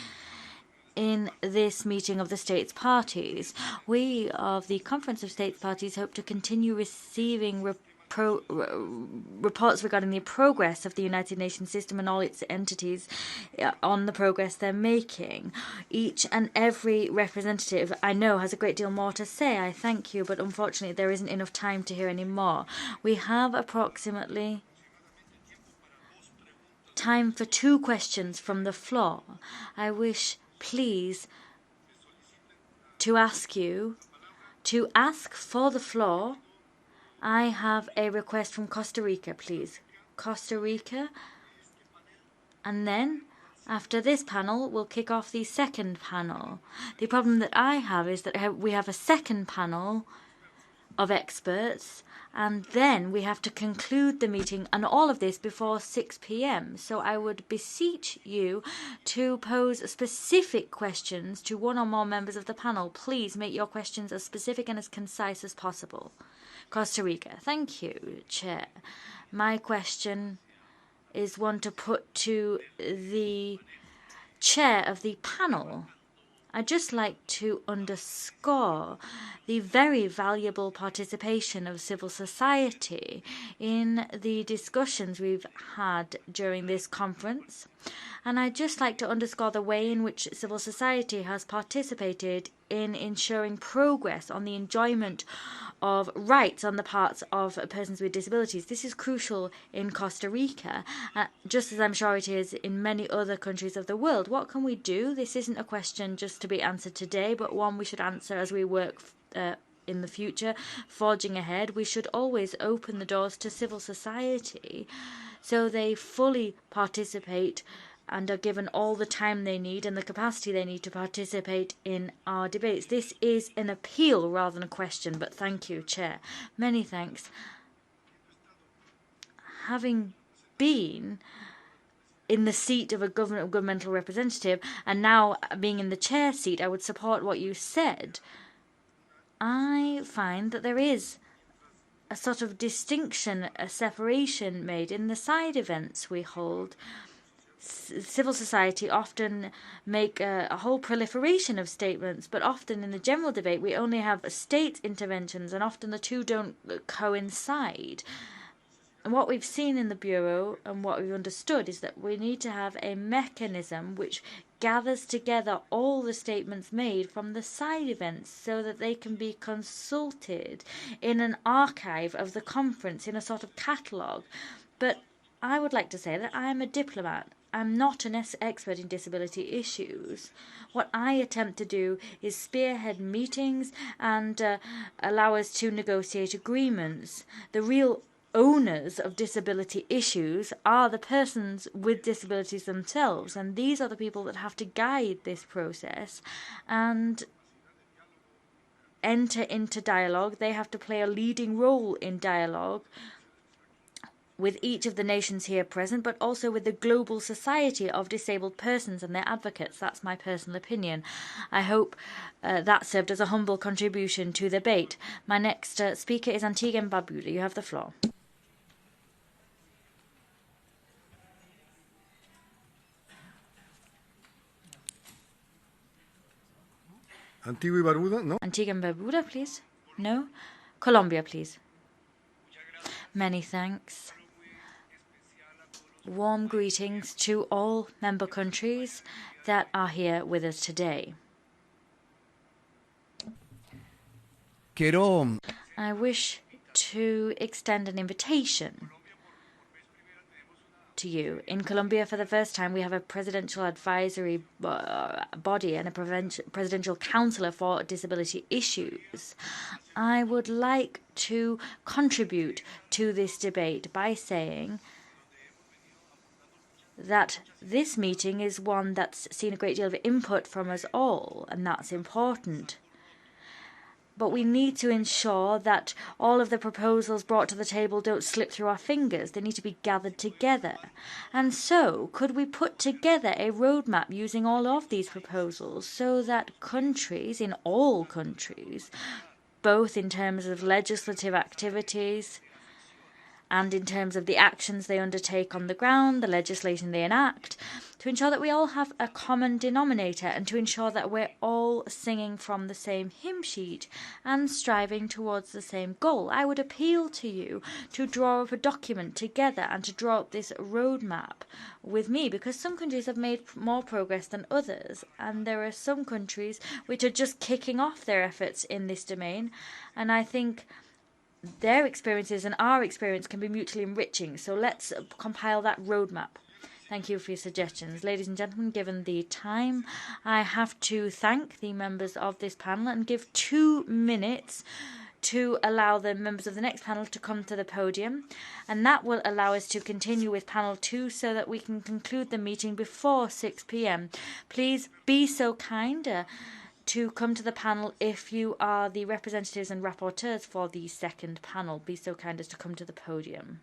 in this meeting of the states parties. We of the Conference of States Parties hope to continue receiving reports regarding the progress of the United Nations system and all its entities on the progress they're making. Each and every representative, I know, has a great deal more to say. I thank you, but unfortunately there isn't enough time to hear any more. We have approximately time for 2 questions from the floor. I wish, please, to ask you to ask for the floor. I have a request from Costa Rica, please. Costa Rica. And then, after this panel, we'll kick off the second panel. The problem that I have is that we have a second panel of experts, and then we have to conclude the meeting and all of this before 6 p.m. So I would beseech you to pose specific questions to one or more members of the panel. Please make your questions as specific and as concise as possible. Costa Rica. Thank you, Chair. My question is one to put to the chair of the panel. I'd just like to underscore the very valuable participation of civil society in the discussions we've had during this conference. And I'd just like to underscore the way in which civil society has participated in ensuring progress on the enjoyment of rights on the parts of persons with disabilities. This is crucial in Costa Rica, just as I'm sure it is in many other countries of the world. What can we do? This isn't a question just to be answered today, but one we should answer as we work in the future, forging ahead. We should always open the doors to civil society so they fully participate and are given all the time they need and the capacity they need to participate in our debates. This is an appeal rather than a question, but thank you, Chair. Many thanks. Having been in the seat of a governmental representative and now being in the chair seat, I would support what you said. I find that there is a sort of distinction, a separation made in the side events we hold. Civil society often make a whole proliferation of statements, but often in the general debate we only have state interventions, and often the two don't coincide. And what we've seen in the Bureau and what we've understood is that we need to have a mechanism which gathers together all the statements made from the side events so that they can be consulted in an archive of the conference, in a sort of catalogue. But I would like to say that I am a diplomat. I'm not an expert in disability issues. What I attempt to do is spearhead meetings and allow us to negotiate agreements. The real owners of disability issues are the persons with disabilities themselves, and these are the people that have to guide this process and enter into dialogue. They have to play a leading role in dialogue with each of the nations here present, but also with the global society of disabled persons and their advocates. That's my personal opinion. I hope that served as a humble contribution to the debate. My next speaker is Antigua and Barbuda. You have the floor. Antigua y Barbuda, no? Antigua and Barbuda, please. No? Colombia, please. Many thanks. Warm greetings to all member countries that are here with us today. I wish to extend an invitation to you. In Colombia, for the first time, we have a presidential advisory body and a presidential counselor for disability issues. I would like to contribute to this debate by saying that this meeting is one that's seen a great deal of input from us all, and that's important. But we need to ensure that all of the proposals brought to the table don't slip through our fingers. They need to be gathered together. And so, could we put together a roadmap using all of these proposals so that countries, in all countries, both in terms of legislative activities and in terms of the actions they undertake on the ground, the legislation they enact, to ensure that we all have a common denominator and to ensure that we're all singing from the same hymn sheet and striving towards the same goal. I would appeal to you to draw up a document together and to draw up this roadmap with me, because some countries have made more progress than others, and there are some countries which are just kicking off their efforts in this domain, and I think their experiences and our experience can be mutually enriching. So let's compile that roadmap. Thank you for your suggestions. Ladies and gentlemen, given the time, I have to thank the members of this panel and give 2 minutes to allow the members of the next panel to come to the podium. And that will allow us to continue with panel 2 so that we can conclude the meeting before 6 p.m. Please be so kind to come to the panel if you are the representatives and rapporteurs for the second panel. Be so kind as to come to the podium.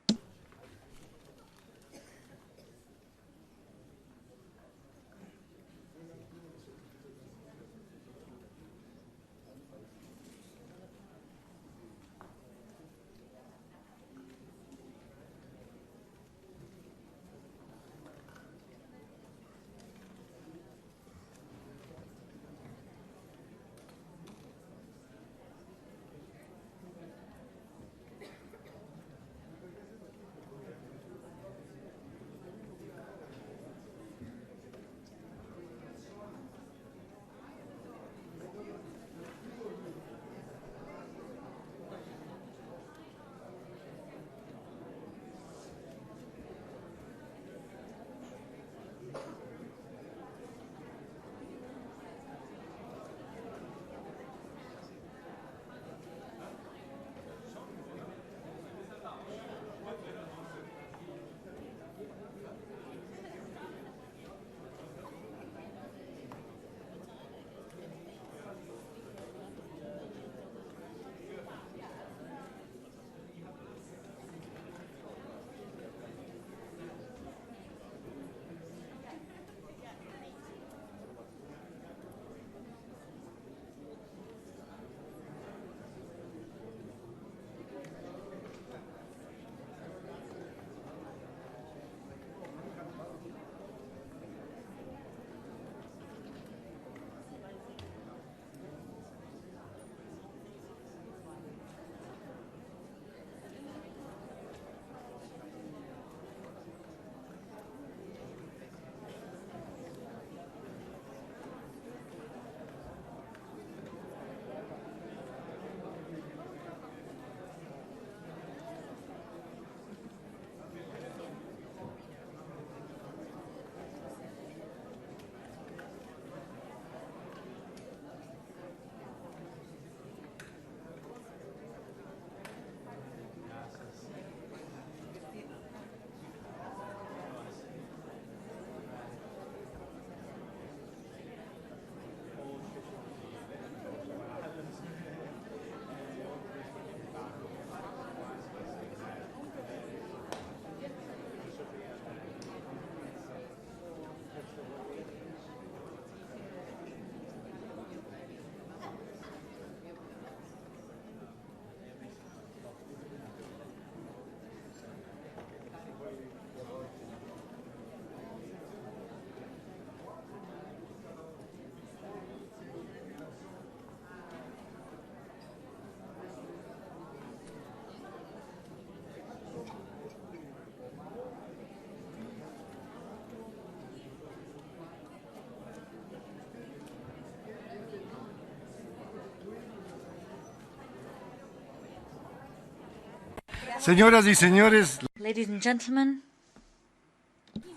Señoras y señores, Ladies and gentlemen,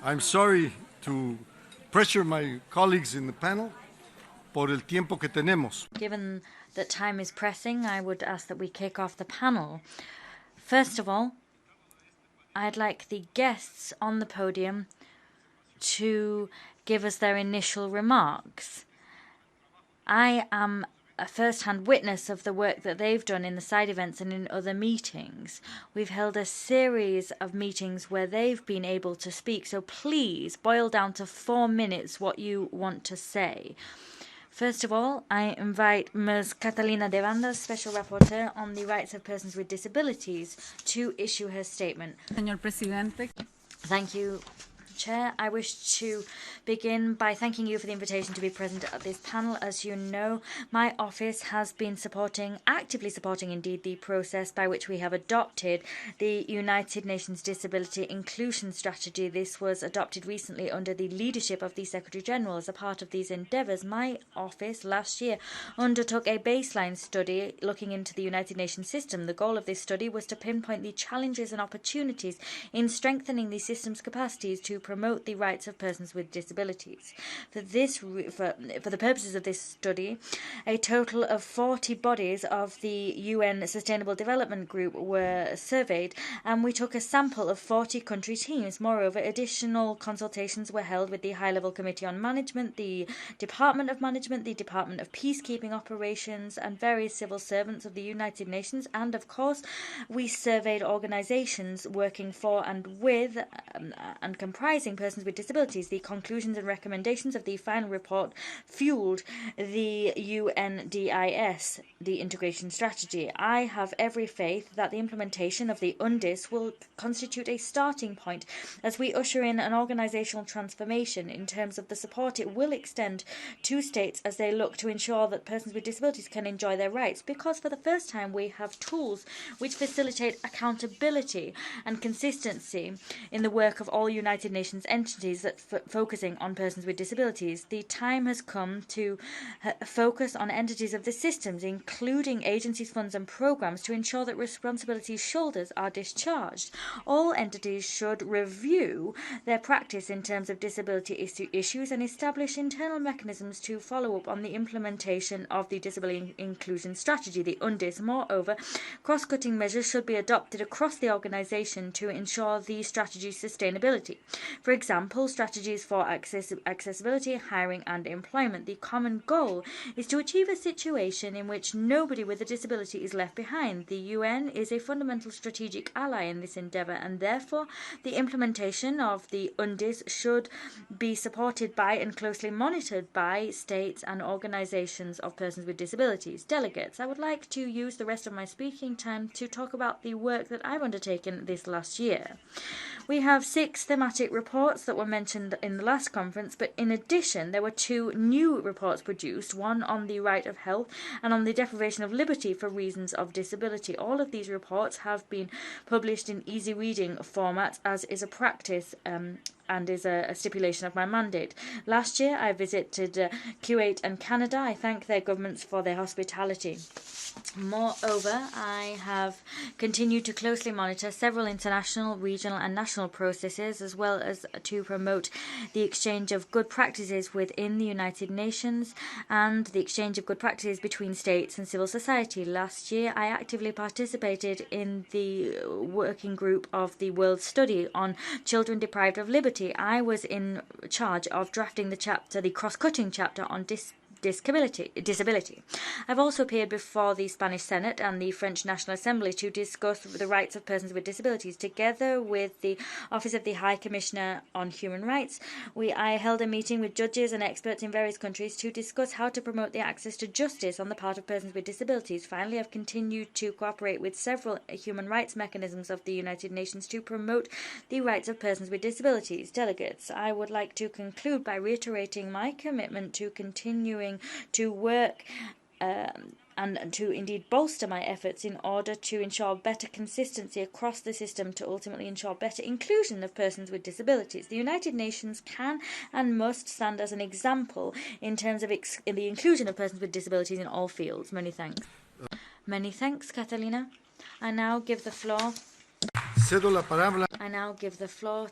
I'm sorry to pressure my colleagues in the panel por el tiempo que tenemos. given that time is pressing, I would ask that we kick off the panel. First of all, I'd like the guests on the podium to give us their initial remarks. I am a first-hand witness of the work that they've done in the side events and in other meetings. We've held a series of meetings where they've been able to speak, so please boil down to 4 minutes what you want to say. First of all, I invite Ms. Catalina de Banda, Special Rapporteur on the Rights of Persons with Disabilities, to issue her statement. Señor Presidente. Thank you, Chair. I wish to begin by thanking you for the invitation to be present at this panel. As you know, my office has been actively supporting indeed, the process by which we have adopted the United Nations Disability Inclusion Strategy. This was adopted recently under the leadership of the Secretary-General. As a part of these endeavours, my office last year undertook a baseline study looking into the United Nations system. The goal of this study was to pinpoint the challenges and opportunities in strengthening the system's capacities to promote the rights of persons with disabilities. For the purposes of this study, a total of 40 bodies of the UN Sustainable Development Group were surveyed, and we took a sample of 40 country teams. Moreover, additional consultations were held with the High-Level Committee on Management, the Department of Management, the Department of Peacekeeping Operations, and various civil servants of the United Nations, and of course, we surveyed organizations working for and with and comprising persons with disabilities. The conclusions and recommendations of the final report fueled the UNDIS, the integration strategy. I have every faith that the implementation of the UNDIS will constitute a starting point as we usher in an organizational transformation in terms of the support it will extend to states as they look to ensure that persons with disabilities can enjoy their rights, because for the first time we have tools which facilitate accountability and consistency in the work of all United Nations entities that focusing on persons with disabilities. The time has come to focus on entities of the systems, including agencies, funds and programs, to ensure that responsibilities shoulders are discharged. All entities should review their practice in terms of disability issues and establish internal mechanisms to follow up on the implementation of the disability inclusion strategy, the UNDIS. Moreover, cross-cutting measures should be adopted across the organization to ensure the strategy's sustainability. For example, strategies for accessibility, hiring and employment. The common goal is to achieve a situation in which nobody with a disability is left behind. The UN is a fundamental strategic ally in this endeavour, and therefore the implementation of the UNDIS should be supported by and closely monitored by states and organisations of persons with disabilities. Delegates, I would like to use the rest of my speaking time to talk about the work that I've undertaken this last year. We have 6 thematic reports that were mentioned in the last conference, but in addition there were 2 new reports produced, one on the right of health and on the deprivation of liberty for reasons of disability. All of these reports have been published in easy reading format, as is a practice and is a stipulation of my mandate. Last year I visited Kuwait and Canada. I thank their governments for their hospitality. Moreover, I have continued to closely monitor several international, regional and national processes, as well as to promote the exchange of good practices within the United Nations and the exchange of good practices between states and civil society. Last year, I actively participated in the working group of the World Study on Children Deprived of Liberty. I was in charge of drafting the cross-cutting chapter on disability. I've also appeared before the Spanish Senate and the French National Assembly to discuss the rights of persons with disabilities. Together with the Office of the High Commissioner on Human Rights, I held a meeting with judges and experts in various countries to discuss how to promote the access to justice on the part of persons with disabilities. Finally, I've continued to cooperate with several human rights mechanisms of the United Nations to promote the rights of persons with disabilities. Delegates, I would like to conclude by reiterating my commitment to continuing to work and to indeed bolster my efforts in order to ensure better consistency across the system to ultimately ensure better inclusion of persons with disabilities. The United Nations can and must stand as an example in terms of in the inclusion of persons with disabilities in all fields. Many thanks. Many thanks, Catalina. I now give the floor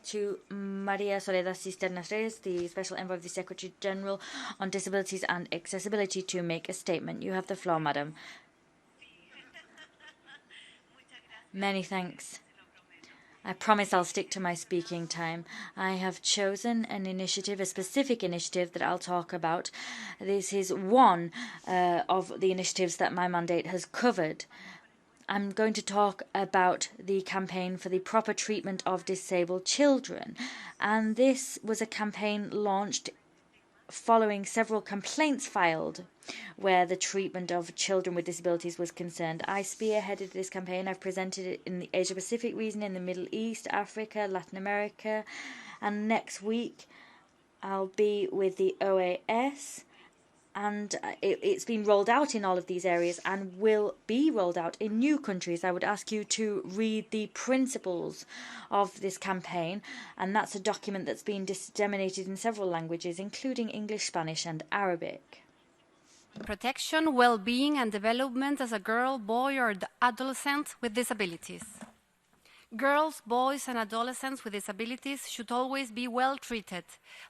to Maria Soledad Cisternas Reyes, the Special Envoy of the Secretary General on Disabilities and Accessibility, to make a statement. You have the floor, Madam. Many thanks. I promise I'll stick to my speaking time. I have chosen an initiative, a specific initiative that I'll talk about. This is one of the initiatives that my mandate has covered. I'm going to talk about the campaign for the proper treatment of disabled children. And this was a campaign launched following several complaints filed where the treatment of children with disabilities was concerned. I spearheaded this campaign. I've presented it in the Asia-Pacific region, in the Middle East, Africa, Latin America. And next week I'll be with the OAS. And it's been rolled out in all of these areas and will be rolled out in new countries. I would ask you to read the principles of this campaign, and that's a document that's been disseminated in several languages, including English, Spanish and Arabic. Protection, well-being and development as a girl, boy or adolescent with disabilities. Girls, boys, and adolescents with disabilities should always be well treated,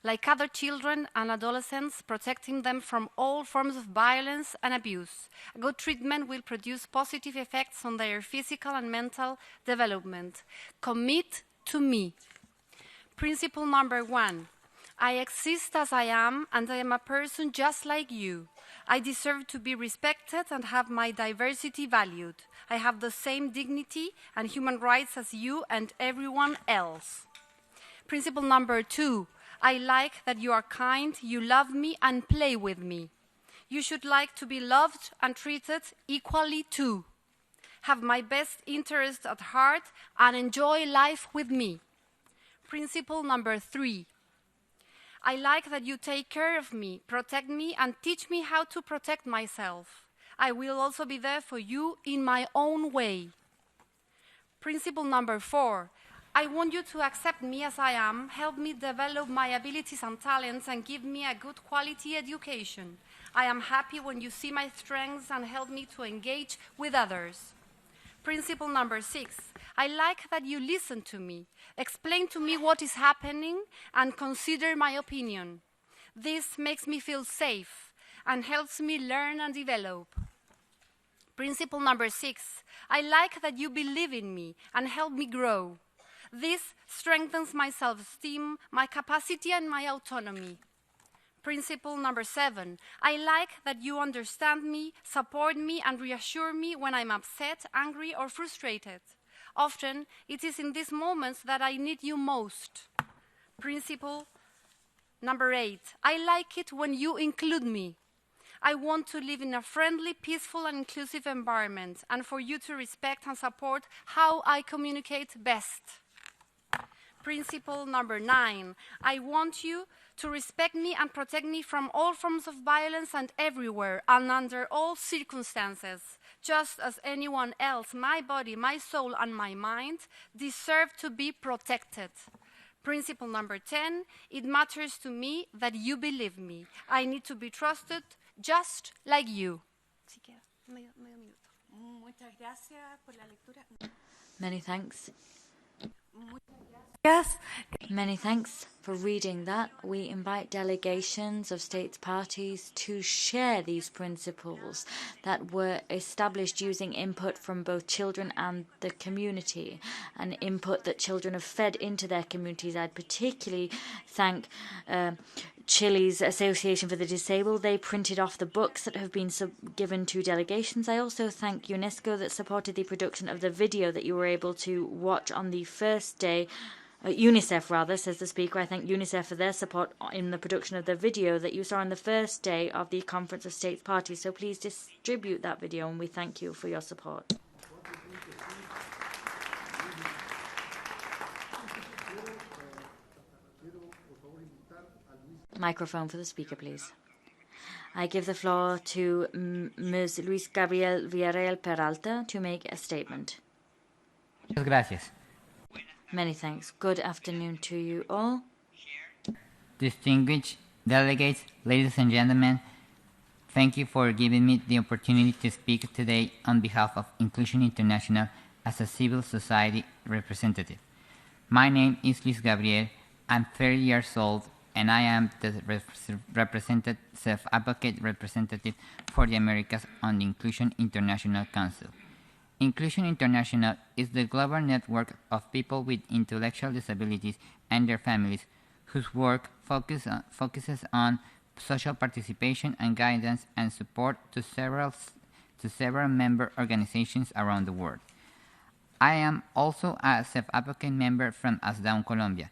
like other children and adolescents, protecting them from all forms of violence and abuse. Good treatment will produce positive effects on their physical and mental development. Commit to me. Principle number 1. I exist as I am, and I am a person just like you. I deserve to be respected and have my diversity valued. I have the same dignity and human rights as you and everyone else. Principle number 2. I like that you are kind, you love me, and play with me. You should like to be loved and treated equally too. Have my best interest at heart and enjoy life with me. Principle number 3. I like that you take care of me, protect me, and teach me how to protect myself. I will also be there for you in my own way. Principle number 4. I want you to accept me as I am, help me develop my abilities and talents, and give me a good quality education. I am happy when you see my strengths and help me to engage with others. Principle number 6. I like that you listen to me, explain to me what is happening, and consider my opinion. This makes me feel safe and helps me learn and develop. Principle number 6. I like that you believe in me and help me grow. This strengthens my self-esteem, my capacity, and my autonomy. Principle number 7. I like that you understand me, support me, and reassure me when I'm upset, angry, or frustrated. Often, it is in these moments that I need you most. Principle number 8. I like it when you include me. I want to live in a friendly, peaceful, and inclusive environment, and for you to respect and support how I communicate best. Principle number 9. I want you to respect me and protect me from all forms of violence and everywhere and under all circumstances. Just as anyone else, my body, my soul, and my mind deserve to be protected. Principle number 10. It matters to me that you believe me. I need to be trusted just like you. Many thanks. Many thanks for reading that. We invite delegations of states parties to share these principles that were established using input from both children and the community, an input that children have fed into their communities. I'd particularly thank Chile's Association for the Disabled. They printed off the books that have been given to delegations. I also thank Unesco that supported the production of the video that you were able to watch on the first day. UNICEF, rather, says the speaker. I thank UNICEF for their support in the production of the video that you saw on the first day of the Conference of States Parties. So please distribute that video, and we thank you for your support. Microphone for the speaker, please. I give the floor to Ms. Luis Gabriel Villarreal Peralta to make a statement. Muchas gracias. Many thanks. Good afternoon to you all. Distinguished delegates, ladies and gentlemen, thank you for giving me the opportunity to speak today on behalf of Inclusion International as a civil society representative. My name is Luis Gabriel. I'm 30 years old, and I am the self-advocate representative for the Americas on the Inclusion International Council. Inclusion International is the global network of people with intellectual disabilities and their families whose work focuses on social participation and guidance and support to several member organizations around the world. I am also a self-advocate member from ASDAUN, Colombia.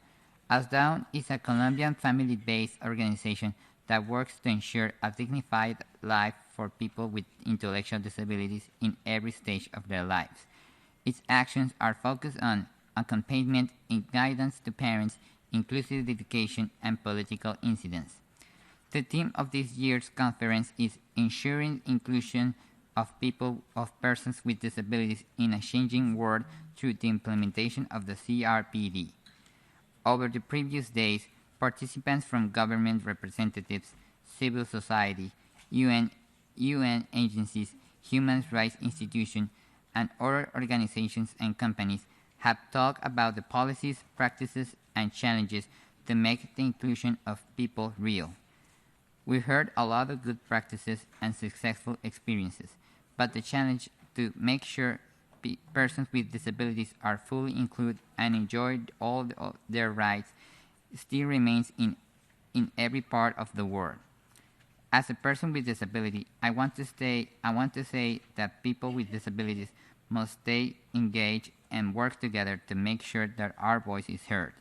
ASDAUN is a Colombian family-based organization that works to ensure a dignified life for people with intellectual disabilities in every stage of their lives. Its actions are focused on accompaniment and guidance to parents, inclusive education, and political incidents. The theme of this year's conference is ensuring inclusion of persons with disabilities in a changing world through the implementation of the CRPD. Over the previous days, participants from government representatives, civil society, UN agencies, human rights institutions, and other organizations and companies have talked about the policies, practices, and challenges to make the inclusion of people real. We heard a lot of good practices and successful experiences, but the challenge to make sure persons with disabilities are fully included and enjoy all their rights still remains in every part of the world. As a person with disability, I want to say that people with disabilities must stay engaged and work together to make sure that our voice is heard.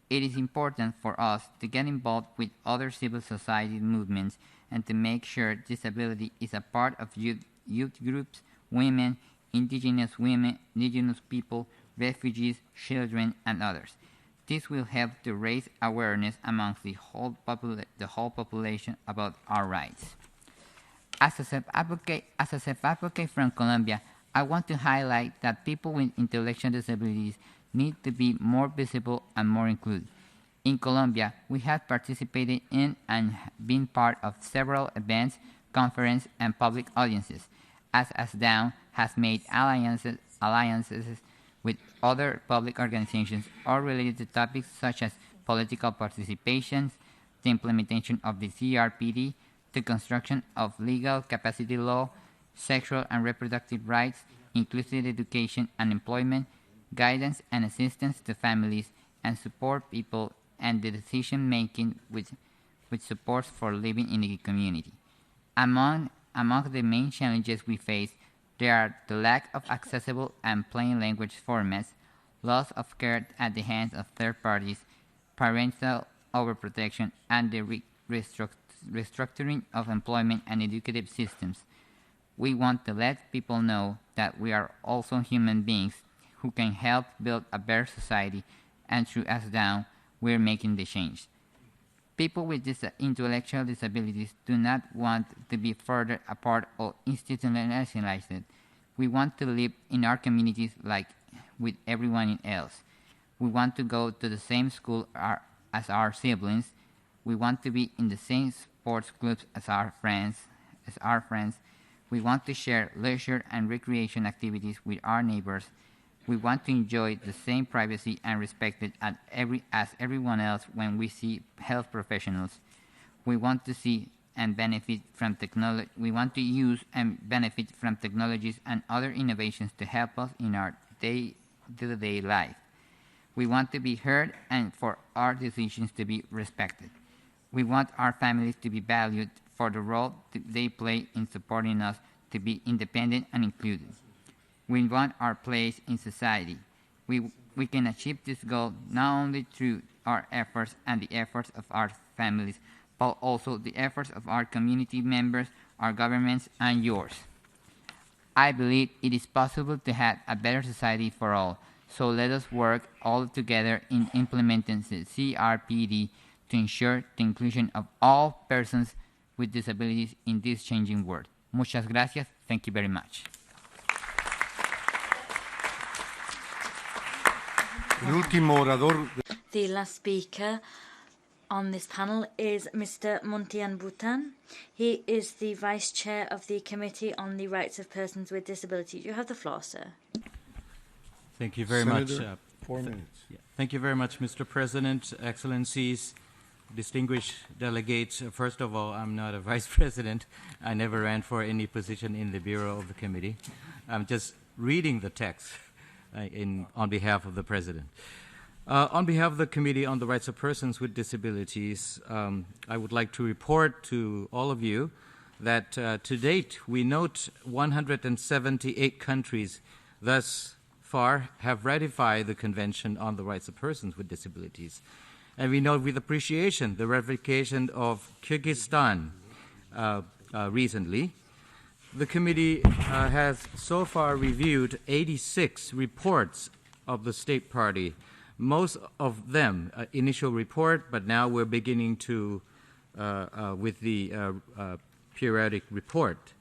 It is important for us to get involved with other civil society movements and to make sure disability is a part of youth groups, women, indigenous people, refugees, children, and others. This will help to raise awareness amongst the whole population about our rights. As a self-advocate from Colombia, I want to highlight that people with intellectual disabilities need to be more visible and more included. In Colombia, we have participated in and been part of several events, conferences, and public audiences, as ASDOwn has made alliances with other public organizations, all related to topics such as political participation, the implementation of the CRPD, the construction of legal capacity law, sexual and reproductive rights, inclusive education and employment, guidance and assistance to families, and support people and the decision-making with support for living in the community. Among the main challenges we face, there are the lack of accessible and plain language formats, loss of care at the hands of third parties, parental overprotection, and the restructuring of employment and educative systems. We want to let people know that we are also human beings who can help build a better society, and through ASDOwn, we're making the change. People with intellectual disabilities do not want to be further apart or institutionalized. We want to live in our communities like with everyone else. We want to go to the same school as our siblings. We want to be in the same sports clubs as our friends. We want to share leisure and recreation activities with our neighbors. We want to enjoy the same privacy and respect as everyone else when we see health professionals. We want to see and benefit from technology. We want to use and benefit from technologies and other innovations to help us in our day-to-day life. We want to be heard and for our decisions to be respected. We want our families to be valued for the role they play in supporting us to be independent and included. We want our place in society. We can achieve this goal not only through our efforts and the efforts of our families, but also the efforts of our community members, our governments, and yours. I believe it is possible to have a better society for all, so let us work all together in implementing the CRPD to ensure the inclusion of all persons with disabilities in this changing world. Muchas gracias. Thank you very much. The last speaker on this panel is Mr. Montian Bhutan. He is the Vice Chair of the Committee on the Rights of Persons with Disabilities. You have the floor, sir. Thank you very much. 4 minutes. Thank you very much, Mr. President, Excellencies, distinguished delegates. First of all, I'm not a vice president. I never ran for any position in the Bureau of the committee. I'm just reading the text on behalf of the President. On behalf of the Committee on the Rights of Persons with Disabilities, I would like to report to all of you that to date we note 178 countries thus far have ratified the Convention on the Rights of Persons with Disabilities. And we note with appreciation the ratification of Kyrgyzstan recently. The committee has so far reviewed 86 reports of the state party, most of them initial report, but now we're beginning to, with the periodic report.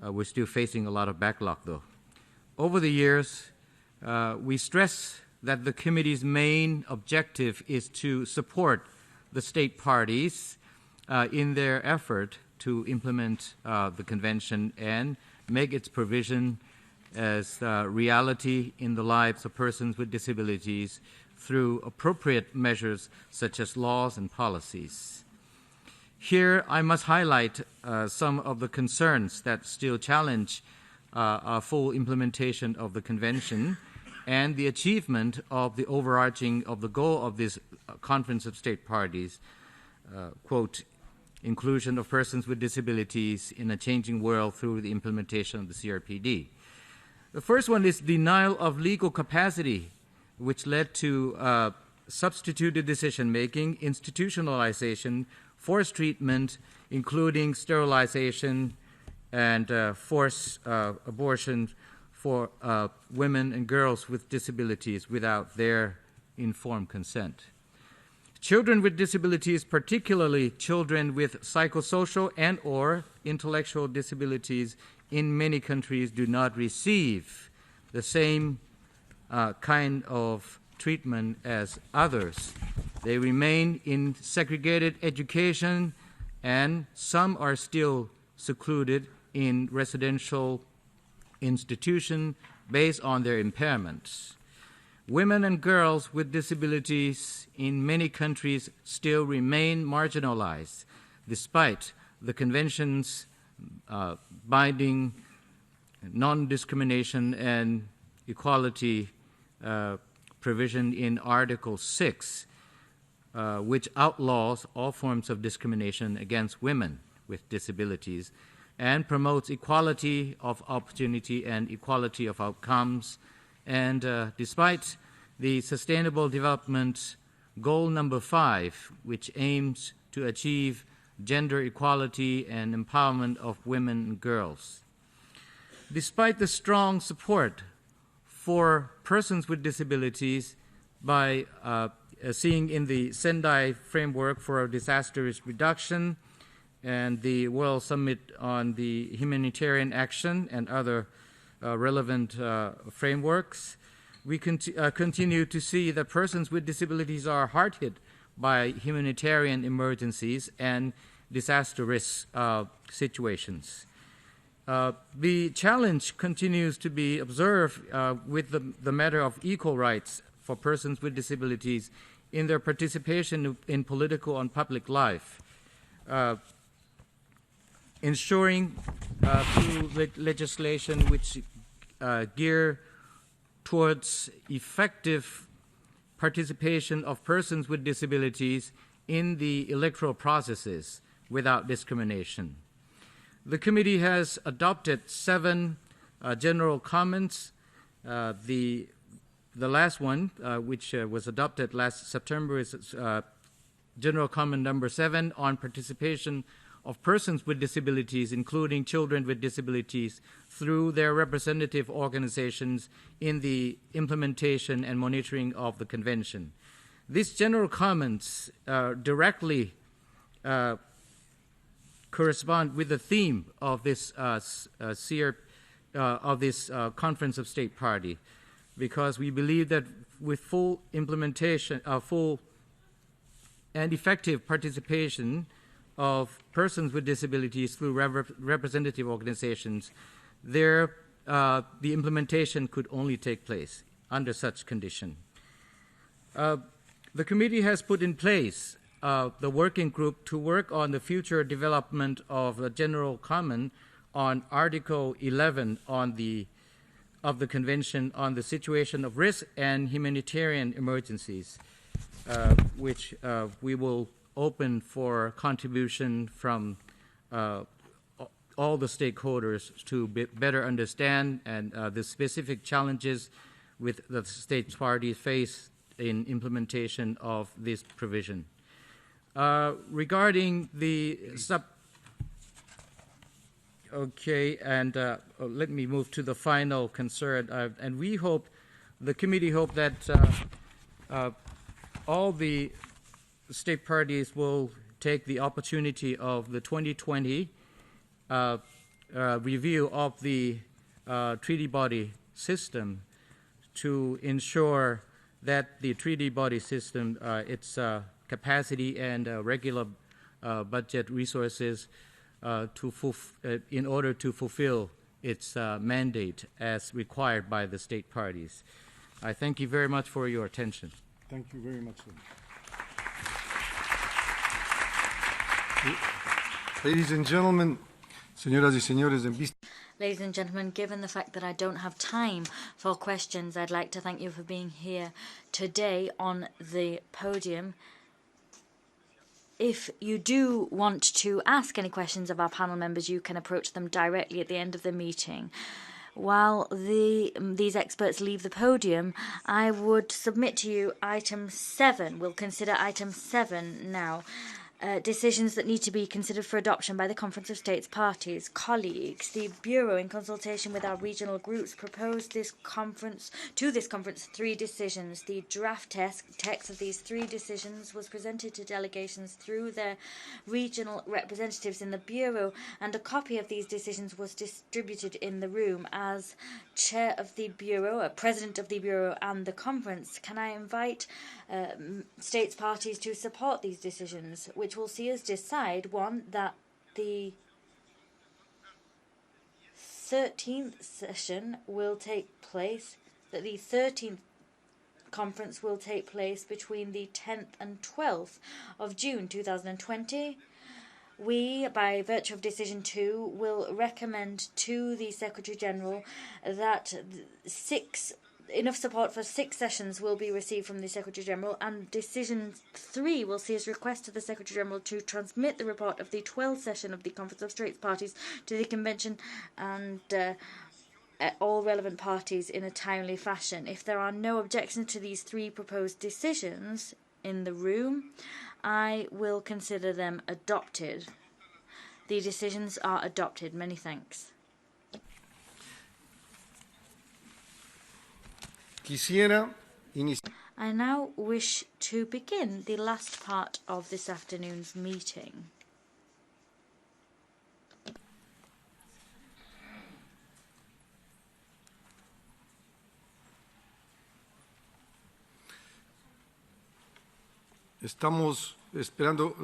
We're still facing a lot of backlog though. Over the years, we stress that the committee's main objective is to support the state parties in their effort to implement the convention and make its provision as reality in the lives of persons with disabilities through appropriate measures such as laws and policies. Here, I must highlight some of the concerns that still challenge a full implementation of the Convention and the achievement of the overarching of the goal of this Conference of State Parties, quote, inclusion of persons with disabilities in a changing world through the implementation of the CRPD. The first one is denial of legal capacity, which led to substituted decision-making, institutionalization, forced treatment, including sterilization and forced abortion for women and girls with disabilities without their informed consent. Children with disabilities, particularly children with psychosocial and or intellectual disabilities in many countries, do not receive the same kind of treatment as others. They remain in segregated education, and some are still secluded in residential institutions based on their impairments. Women and girls with disabilities in many countries still remain marginalized, despite the Convention's binding non-discrimination and equality provision in Article 6, which outlaws all forms of discrimination against women with disabilities and promotes equality of opportunity and equality of outcomes. And despite the Sustainable Development Goal number 5, which aims to achieve gender equality and empowerment of women and girls. Despite the strong support for persons with disabilities by seeing in the Sendai Framework for Disaster Risk Reduction and the World Summit on the Humanitarian Action and other relevant frameworks, we continue to see that persons with disabilities are hard hit by humanitarian emergencies and disaster risk situations. The challenge continues to be observed with the matter of equal rights for persons with disabilities in their participation in political and public life, ensuring through legislation which gear towards effective participation of persons with disabilities in the electoral processes without discrimination. The committee has adopted 7 general comments. The last one, which was adopted last September, is General Comment number 7 on participation of persons with disabilities, including children with disabilities, through their representative organizations in the implementation and monitoring of the Convention. These general comments directly correspond with the theme of this Conference of State Party, because we believe that with full implementation, full and effective participation of persons with disabilities through representative organizations, the implementation could only take place under such condition. The committee has put in place the working group to work on the future development of a general comment on Article 11 of the Convention on the Situation of Risk and Humanitarian Emergencies, which we will open for contribution from all the stakeholders to better understand and the specific challenges with the state parties face in implementation of this provision. Regarding the let me move to the final concern, and we hope, the committee hope that all the state parties will take the opportunity of the 2020 review of the treaty body system to ensure that the treaty body system, its capacity and regular budget resources in order to fulfill its mandate as required by the state parties. I thank you very much for your attention. Thank you very much, sir. Ladies and gentlemen, señoras y señores, en vista. Ladies and gentlemen, given the fact that I don't have time for questions, I'd like to thank you for being here today on the podium. If you do want to ask any questions of our panel members, you can approach them directly at the end of the meeting. While these experts leave the podium, I would submit to you item 7. We'll consider item 7 now. Decisions that need to be considered for adoption by the Conference of States Parties. Colleagues, the Bureau, in consultation with our regional groups, proposed this conference 3 decisions. The draft text of these 3 decisions was presented to delegations through their regional representatives in the Bureau, and a copy of these decisions was distributed in the room. As chair of the Bureau, president of the Bureau and the conference, can I invite states parties to support these decisions, which will see us decide, 1, that the 13th session will take place, that the 13th conference will take place between the 10th and 12th of June 2020. We, by virtue of Decision 2, will recommend to the Secretary-General that enough support for 6 sessions will be received from the Secretary-General, and Decision 3 will see us request to the Secretary-General to transmit the report of the 12th session of the Conference of States Parties to the Convention and all relevant parties in a timely fashion. If there are no objections to these 3 proposed decisions in the room, I will consider them adopted. The decisions are adopted. Many thanks. I now wish to begin the last part of this afternoon's meeting. Estamos esperando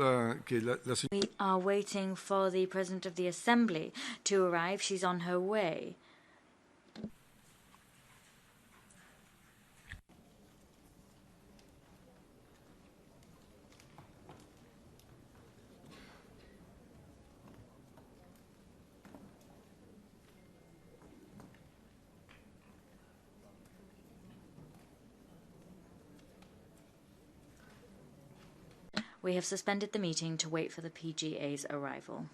que la We are waiting for the President of the Assembly to arrive. She's on her way. We have suspended the meeting to wait for the PGA's arrival.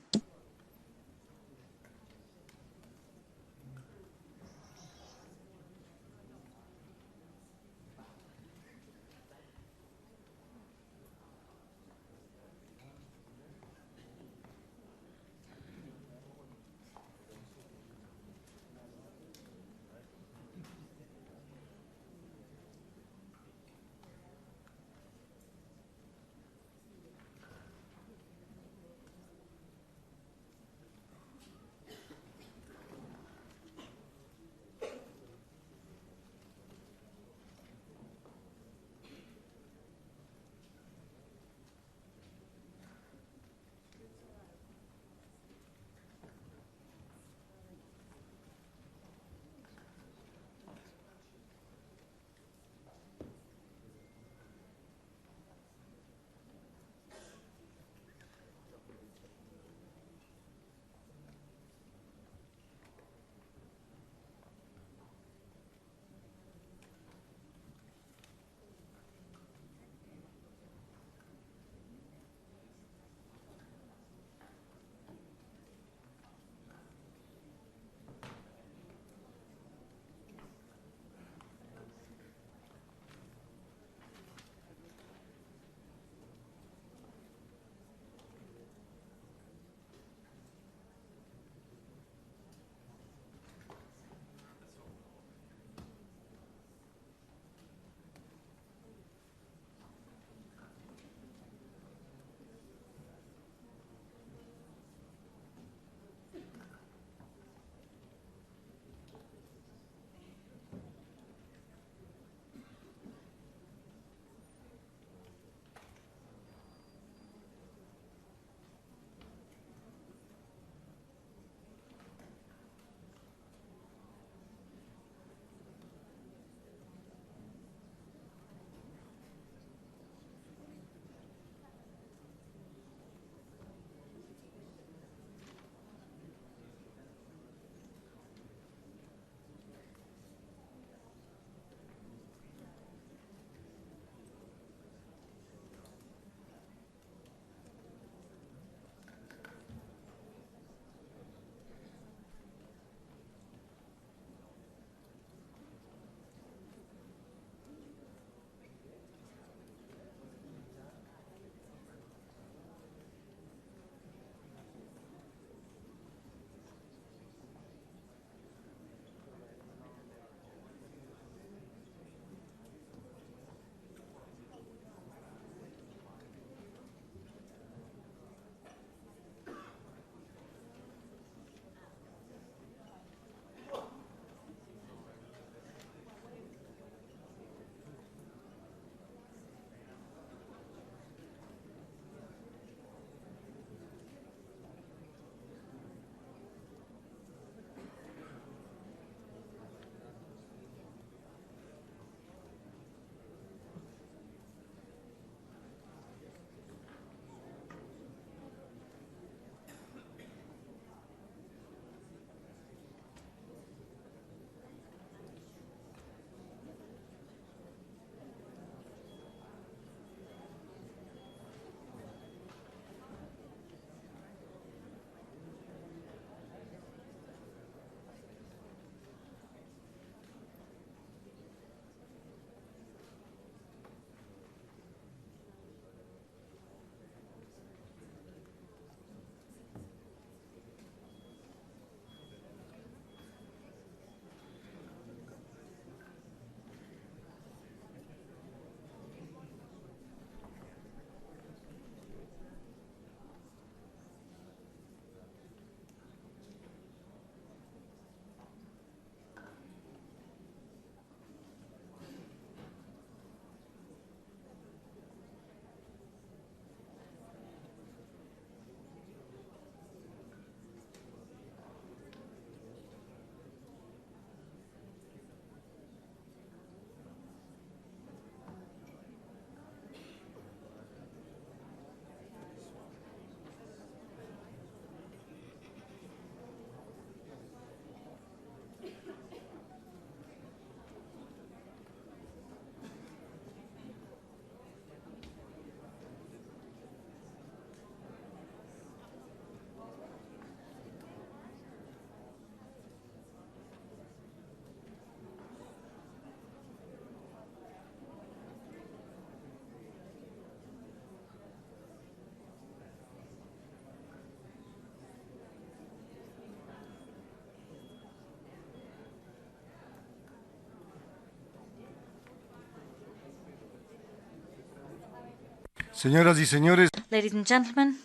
Señoras y señores, Ladies and gentlemen,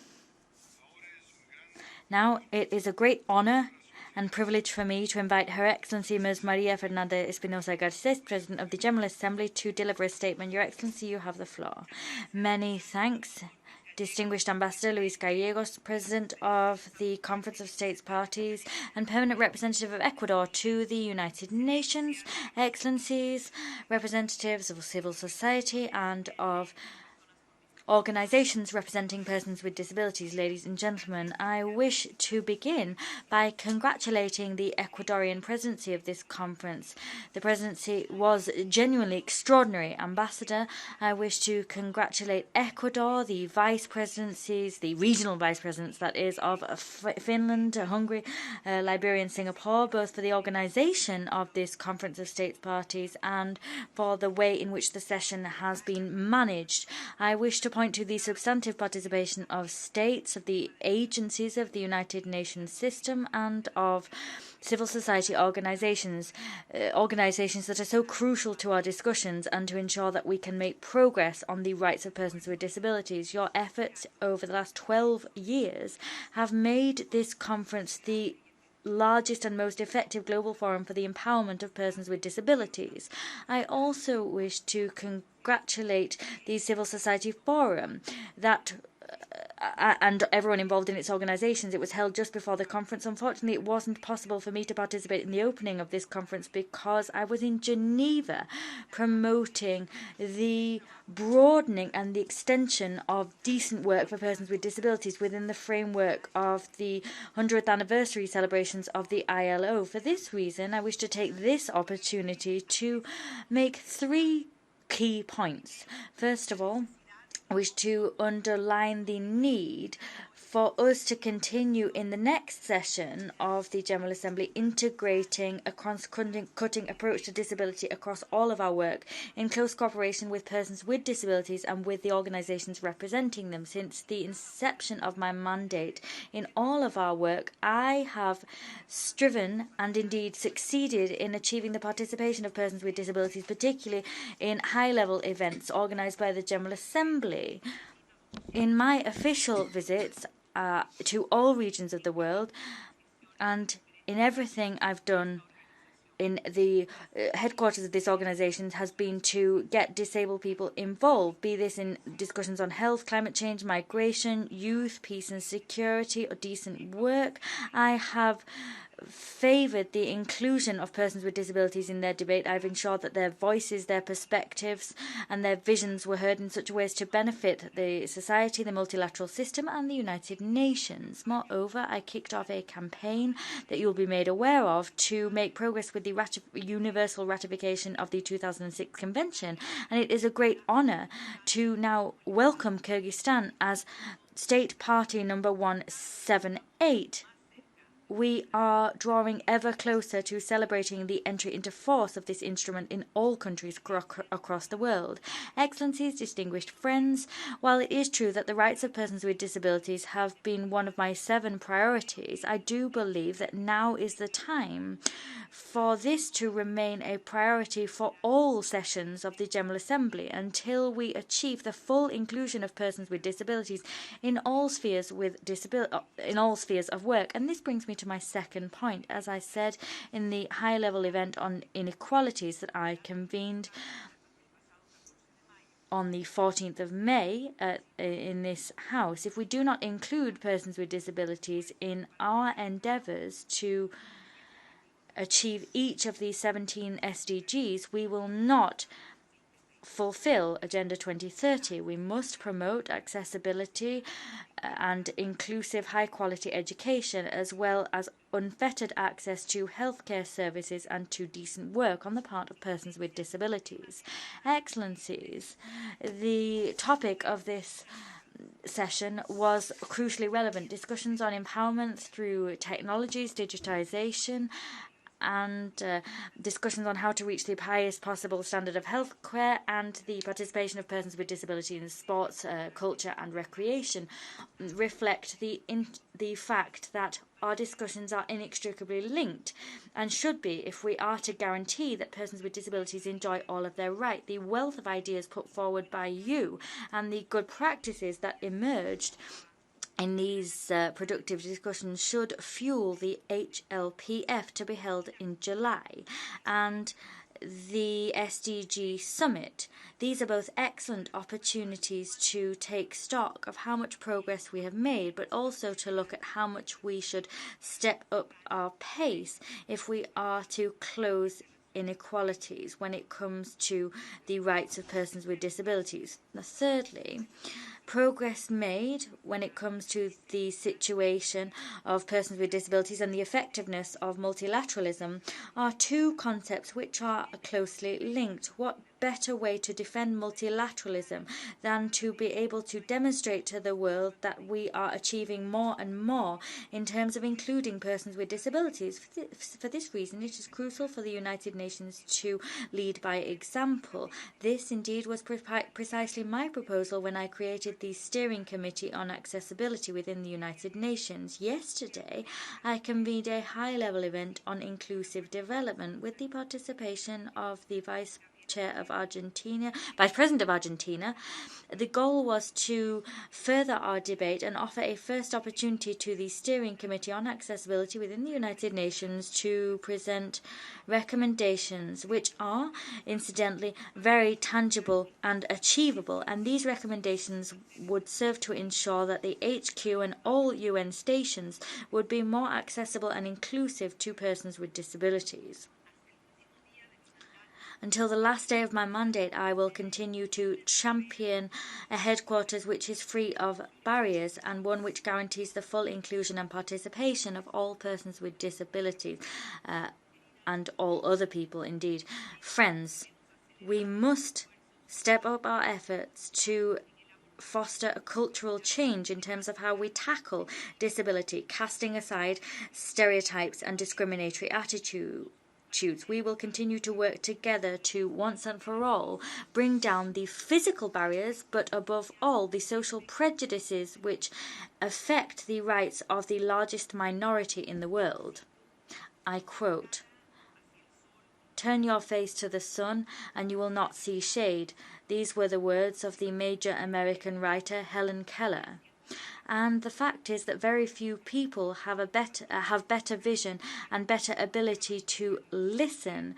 now it is a great honor and privilege for me to invite Her Excellency Ms. Maria Fernanda Espinosa Garces, President of the General Assembly, to deliver a statement. Your Excellency, you have the floor. Many thanks. Distinguished Ambassador Luis Gallegos, President of the Conference of States Parties and Permanent Representative of Ecuador to the United Nations, Excellencies, representatives of civil society and of organizations representing persons with disabilities, ladies and gentlemen, I wish to begin by congratulating the Ecuadorian presidency of this conference. The presidency was genuinely extraordinary. Ambassador, I wish to congratulate Ecuador, the vice presidencies, the regional vice presidents, that is, of Finland, Hungary, Liberia and Singapore, both for the organization of this Conference of States Parties and for the way in which the session has been managed. I wish to point to the substantive participation of states, of the agencies of the United Nations system, and of civil society organizations that are so crucial to our discussions and to ensure that we can make progress on the rights of persons with disabilities. Your efforts over the last 12 years have made this conference the largest and most effective global forum for the empowerment of persons with disabilities. I also wish to congratulate the Civil Society Forum that and everyone involved in its organizations. It was held just before the conference. Unfortunately, it wasn't possible for me to participate in the opening of this conference because I was in Geneva promoting the broadening and the extension of decent work for persons with disabilities within the framework of the 100th anniversary celebrations of the ILO. For this reason, I wish to take this opportunity to make 3 key points. First of all, I wish to underline the need for us to continue in the next session of the General Assembly integrating a cross-cutting approach to disability across all of our work in close cooperation with persons with disabilities and with the organizations representing them. Since the inception of my mandate in all of our work, I have striven and indeed succeeded in achieving the participation of persons with disabilities, particularly in high-level events organized by the General Assembly. In my official visits to all regions of the world, and in everything I've done in the headquarters of this organization, has been to get disabled people involved, be this in discussions on health, climate change, migration, youth, peace and security, or decent work. I have favoured the inclusion of persons with disabilities in their debate. I've ensured that their voices, their perspectives and their visions were heard in such a way as to benefit the society, the multilateral system and the United Nations. Moreover, I kicked off a campaign that you'll be made aware of to make progress with the universal ratification of the 2006 Convention, and it is a great honour to now welcome Kyrgyzstan as State Party number 178. We are drawing ever closer to celebrating the entry into force of this instrument in all countries across the world. Excellencies, distinguished friends, while it is true that the rights of persons with disabilities have been one of my 7 priorities, I do believe that now is the time for this to remain a priority for all sessions of the General Assembly until we achieve the full inclusion of persons with disabilities in all spheres of work. And this brings me to my second point. As I said in the high-level event on inequalities that I convened on the 14th of May in this House, if we do not include persons with disabilities in our endeavours to achieve each of these 17 SDGs, we will not fulfill Agenda 2030. We must promote accessibility and inclusive high-quality education, as well as unfettered access to healthcare services and to decent work on the part of persons with disabilities. Excellencies, the topic of this session was crucially relevant. Discussions on empowerment through technologies, digitization, and discussions on how to reach the highest possible standard of health care and the participation of persons with disability in sports, culture and recreation reflect the fact that our discussions are inextricably linked and should be if we are to guarantee that persons with disabilities enjoy all of their rights. The wealth of ideas put forward by you and the good practices that emerged in these productive discussions should fuel the HLPF to be held in July and the SDG Summit. These are both excellent opportunities to take stock of how much progress we have made, but also to look at how much we should step up our pace if we are to close inequalities when it comes to the rights of persons with disabilities. Now, thirdly, progress made when it comes to the situation of persons with disabilities and the effectiveness of multilateralism are two concepts which are closely linked. What better way to defend multilateralism than to be able to demonstrate to the world that we are achieving more and more in terms of including persons with disabilities. For this reason, it is crucial for the United Nations to lead by example. This indeed was precisely my proposal when I created the Steering Committee on Accessibility within the United Nations. Yesterday, I convened a high-level event on inclusive development with the participation of the Vice President of Argentina. The goal was to further our debate and offer a first opportunity to the Steering Committee on Accessibility within the United Nations to present recommendations which are, incidentally, very tangible and achievable, and these recommendations would serve to ensure that the HQ and all UN stations would be more accessible and inclusive to persons with disabilities. Until the last day of my mandate, I will continue to champion a headquarters which is free of barriers and one which guarantees the full inclusion and participation of all persons with disabilities and all other people indeed. Friends, we must step up our efforts to foster a cultural change in terms of how we tackle disability, casting aside stereotypes and discriminatory attitudes. We will continue to work together to, once and for all, bring down the physical barriers, but above all, the social prejudices which affect the rights of the largest minority in the world. I quote, "Turn your face to the sun and you will not see shade." These were the words of the major American writer Helen Keller. And the fact is that very few people have better vision and better ability to listen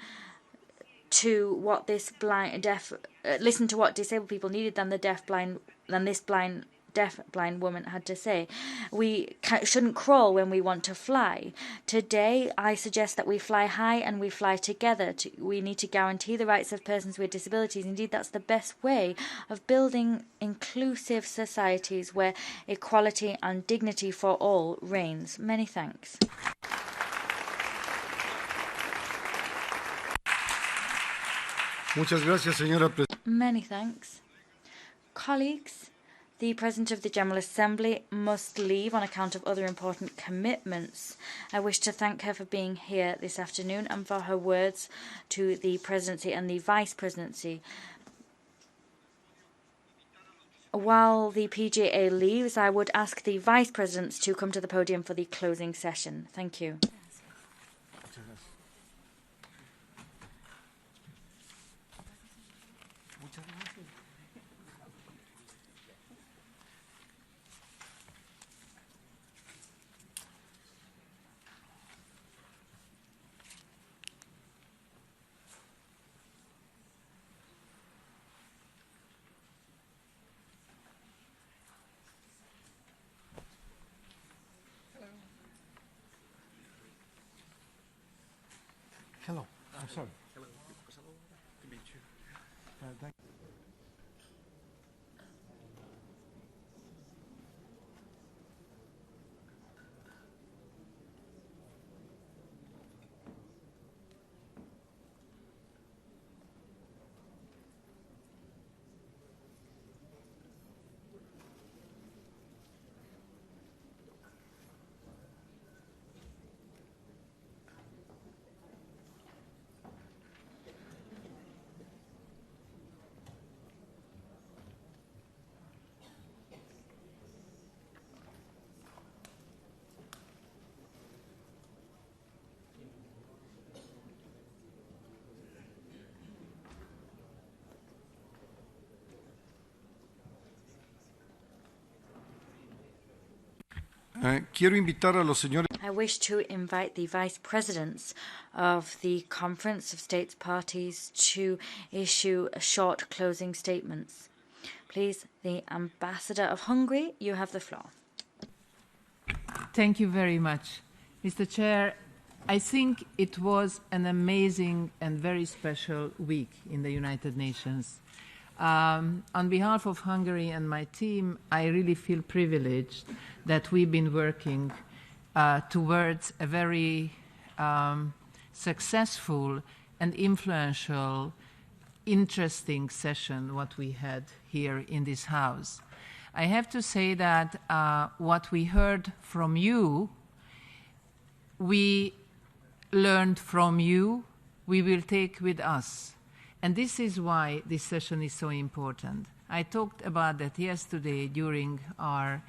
to what listen to what disabled people needed than this deaf-blind woman had to say. We shouldn't crawl when we want to fly. Today, I suggest that we fly high and we fly together. We need to guarantee the rights of persons with disabilities. Indeed, that's the best way of building inclusive societies where equality and dignity for all reigns. Many thanks. Muchas gracias, señora Presidenta. Many thanks. Colleagues, the President of the General Assembly must leave on account of other important commitments. I wish to thank her for being here this afternoon and for her words to the Presidency and the Vice Presidency. While the PGA leaves, I would ask the Vice Presidents to come to the podium for the closing session. Thank you. Hello. I'm sorry. Hello. To meet you. Thank you. Quiero invitar a los señores. I wish to invite the Vice Presidents of the Conference of States Parties to issue short closing statements. Please, the Ambassador of Hungary, you have the floor. Thank you very much. Mr. Chair, I think it was an amazing and very special week in the United Nations. On behalf of Hungary and my team, I really feel privileged that we've been working towards a very successful and influential, interesting session what we had here in this House. I have to say that what we heard from you, we learned from you, we will take with us. And this is why this session is so important. I talked about that yesterday during our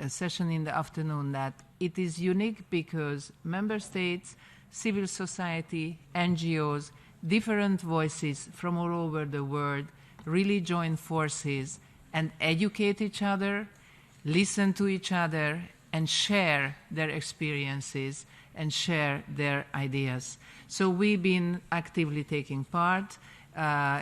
session in the afternoon, that it is unique because member states, civil society, NGOs, different voices from all over the world really join forces and educate each other, listen to each other, and share their experiences and share their ideas. So we've been actively taking part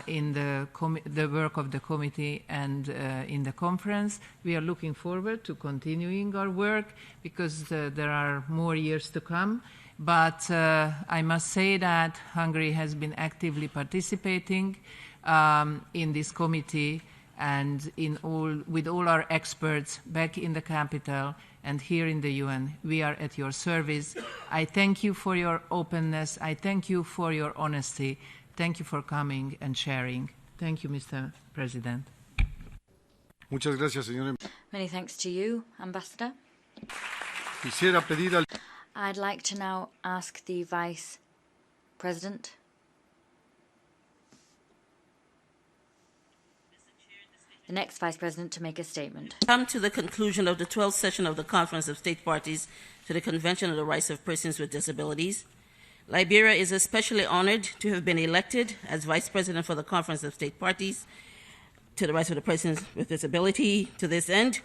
in the work of the committee and in the conference. We are looking forward to continuing our work because there are more years to come. But I must say that Hungary has been actively participating in this committee and with all our experts back in the capital and here in the UN. We are at your service. I thank you for your openness. I thank you for your honesty. Thank you for coming and sharing. Thank you, Mr. President. Muchas gracias, señor. Many thanks to you, Ambassador. Quisiera pedir al... I'd like to now ask the Vice President. The next Vice President to make a statement. Come to the conclusion of the 12th session of the Conference of State Parties to the Convention on the Rights of Persons with Disabilities. Liberia is especially honored to have been elected as Vice President for the Conference of State Parties to the Rights of the Persons with Disability. To this end,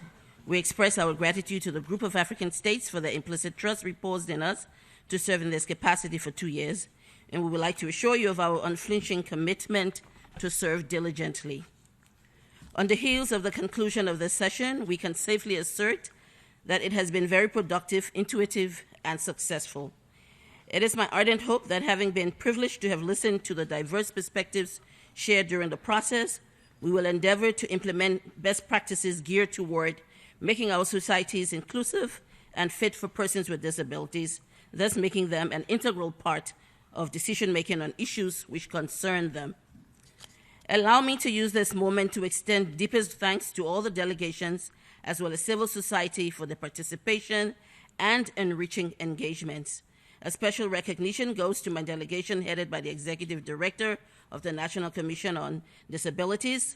we express our gratitude to the group of African states for the implicit trust reposed in us to serve in this capacity for 2 years, and we would like to assure you of our unflinching commitment to serve diligently. On the heels of the conclusion of this session, we can safely assert that it has been very productive, intuitive, and successful. It is my ardent hope that, having been privileged to have listened to the diverse perspectives shared during the process, we will endeavor to implement best practices geared toward making our societies inclusive and fit for persons with disabilities, thus making them an integral part of decision-making on issues which concern them. Allow me to use this moment to extend deepest thanks to all the delegations as well as civil society for their participation and enriching engagements. A special recognition goes to my delegation headed by the Executive Director of the National Commission on Disabilities,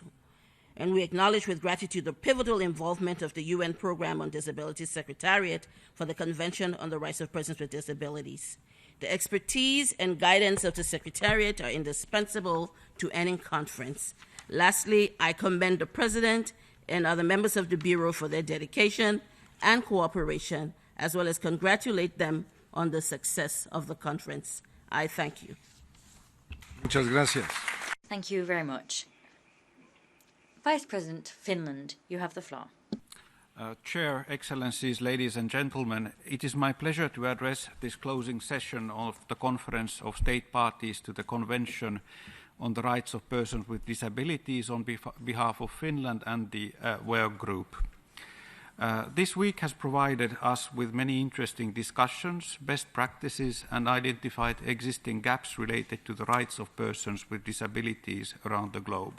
and we acknowledge with gratitude the pivotal involvement of the UN Program on Disabilities Secretariat for the Convention on the Rights of Persons with Disabilities. The expertise and guidance of the Secretariat are indispensable to any conference. Lastly, I commend the President and other members of the Bureau for their dedication and cooperation, as well as congratulate them on the success of the conference. I thank you. Muchas gracias. Thank you very much. Vice President Finland, you have the floor. Chair, Excellencies, ladies and gentlemen, it is my pleasure to address this closing session of the Conference of State Parties to the Convention on the Rights of Persons with Disabilities on behalf of Finland and the work group. This week has provided us with many interesting discussions, best practices, and identified existing gaps related to the rights of persons with disabilities around the globe.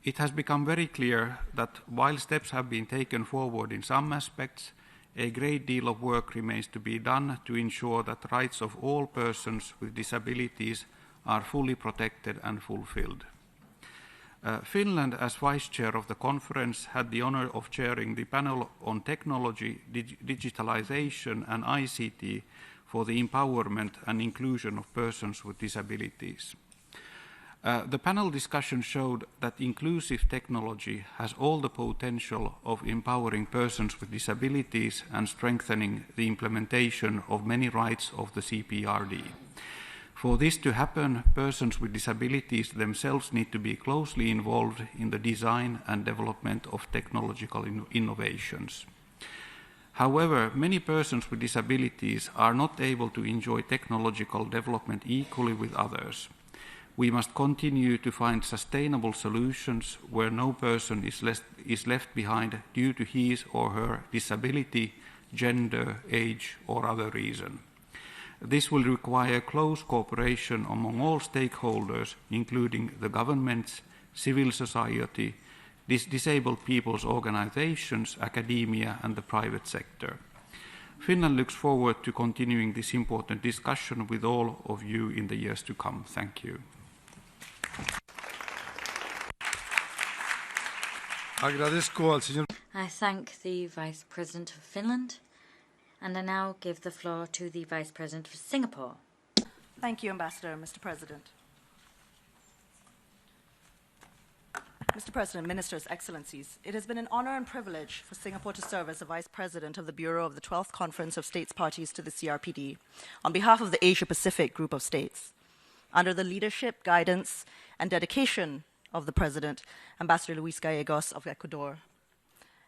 It has become very clear that while steps have been taken forward in some aspects, a great deal of work remains to be done to ensure that the rights of all persons with disabilities are fully protected and fulfilled. Finland, as Vice Chair of the conference, had the honor of chairing the panel on technology, digitalization and ICT for the empowerment and inclusion of persons with disabilities. The panel discussion showed that inclusive technology has all the potential of empowering persons with disabilities and strengthening the implementation of many rights of the CPRD. For this to happen, persons with disabilities themselves need to be closely involved in the design and development of technological innovations. However, many persons with disabilities are not able to enjoy technological development equally with others. We must continue to find sustainable solutions where no person is left behind due to his or her disability, gender, age, or other reason. This will require close cooperation among all stakeholders, including the governments, civil society, disabled people's organizations, academia, and the private sector. Finland looks forward to continuing this important discussion with all of you in the years to come. Thank you. I thank the Vice President of Finland, and I now give the floor to the Vice President of Singapore. Thank you, Ambassador, Mr. President. Mr. President, Ministers, Excellencies, it has been an honor and privilege for Singapore to serve as the Vice President of the Bureau of the 12th Conference of States Parties to the CRPD on behalf of the Asia-Pacific Group of States. Under the leadership, guidance, and dedication of the President, Ambassador Luis Gallegos of Ecuador,